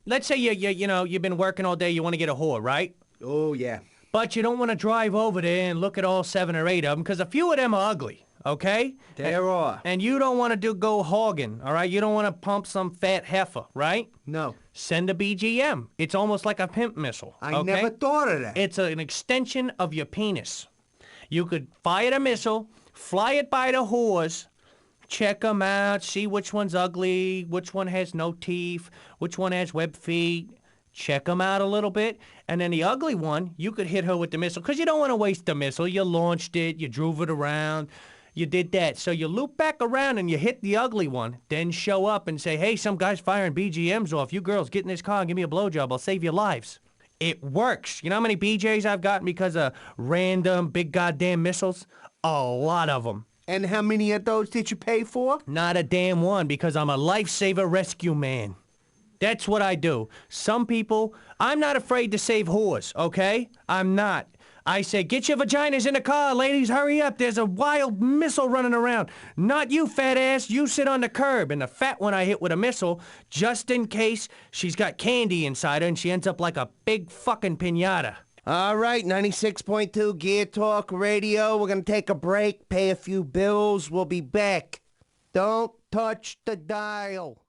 let's say you've been working all day, you want to get a whore, right? Oh, yeah. But you don't want to drive over there and look at all 7 or 8 of them, because a few of them are ugly, okay? There are. And you don't want to go hogging, all right? You don't want to pump some fat heifer, right? No. Send a BGM. It's almost like a pimp missile. I never thought of that. It's an extension of your penis. You could fire the missile, fly it by the whores, check them out, see which one's ugly, which one has no teeth, which one has web feet. Check them out a little bit, and then the ugly one, you could hit her with the missile, because you don't want to waste the missile. You launched it, you drove it around, you did that. So you loop back around and you hit the ugly one, then show up and say, hey, some guy's firing BGMs off. You girls, get in this car and give me a blowjob. I'll save your lives. It works. You know how many BJs I've gotten because of random big goddamn missiles? A lot of them. And how many of those did you pay for? Not a damn one, because I'm a lifesaver rescue man. That's what I do. Some people, I'm not afraid to save whores, okay? I'm not. I say, get your vaginas in the car, ladies, hurry up. There's a wild missile running around. Not you, fat ass. You sit on the curb. And the fat one I hit with a missile, just in case she's got candy inside her and she ends up like a big fucking piñata. All right, 96.2 Gear Talk Radio. We're going to take a break, pay a few bills. We'll be back. Don't touch the dial.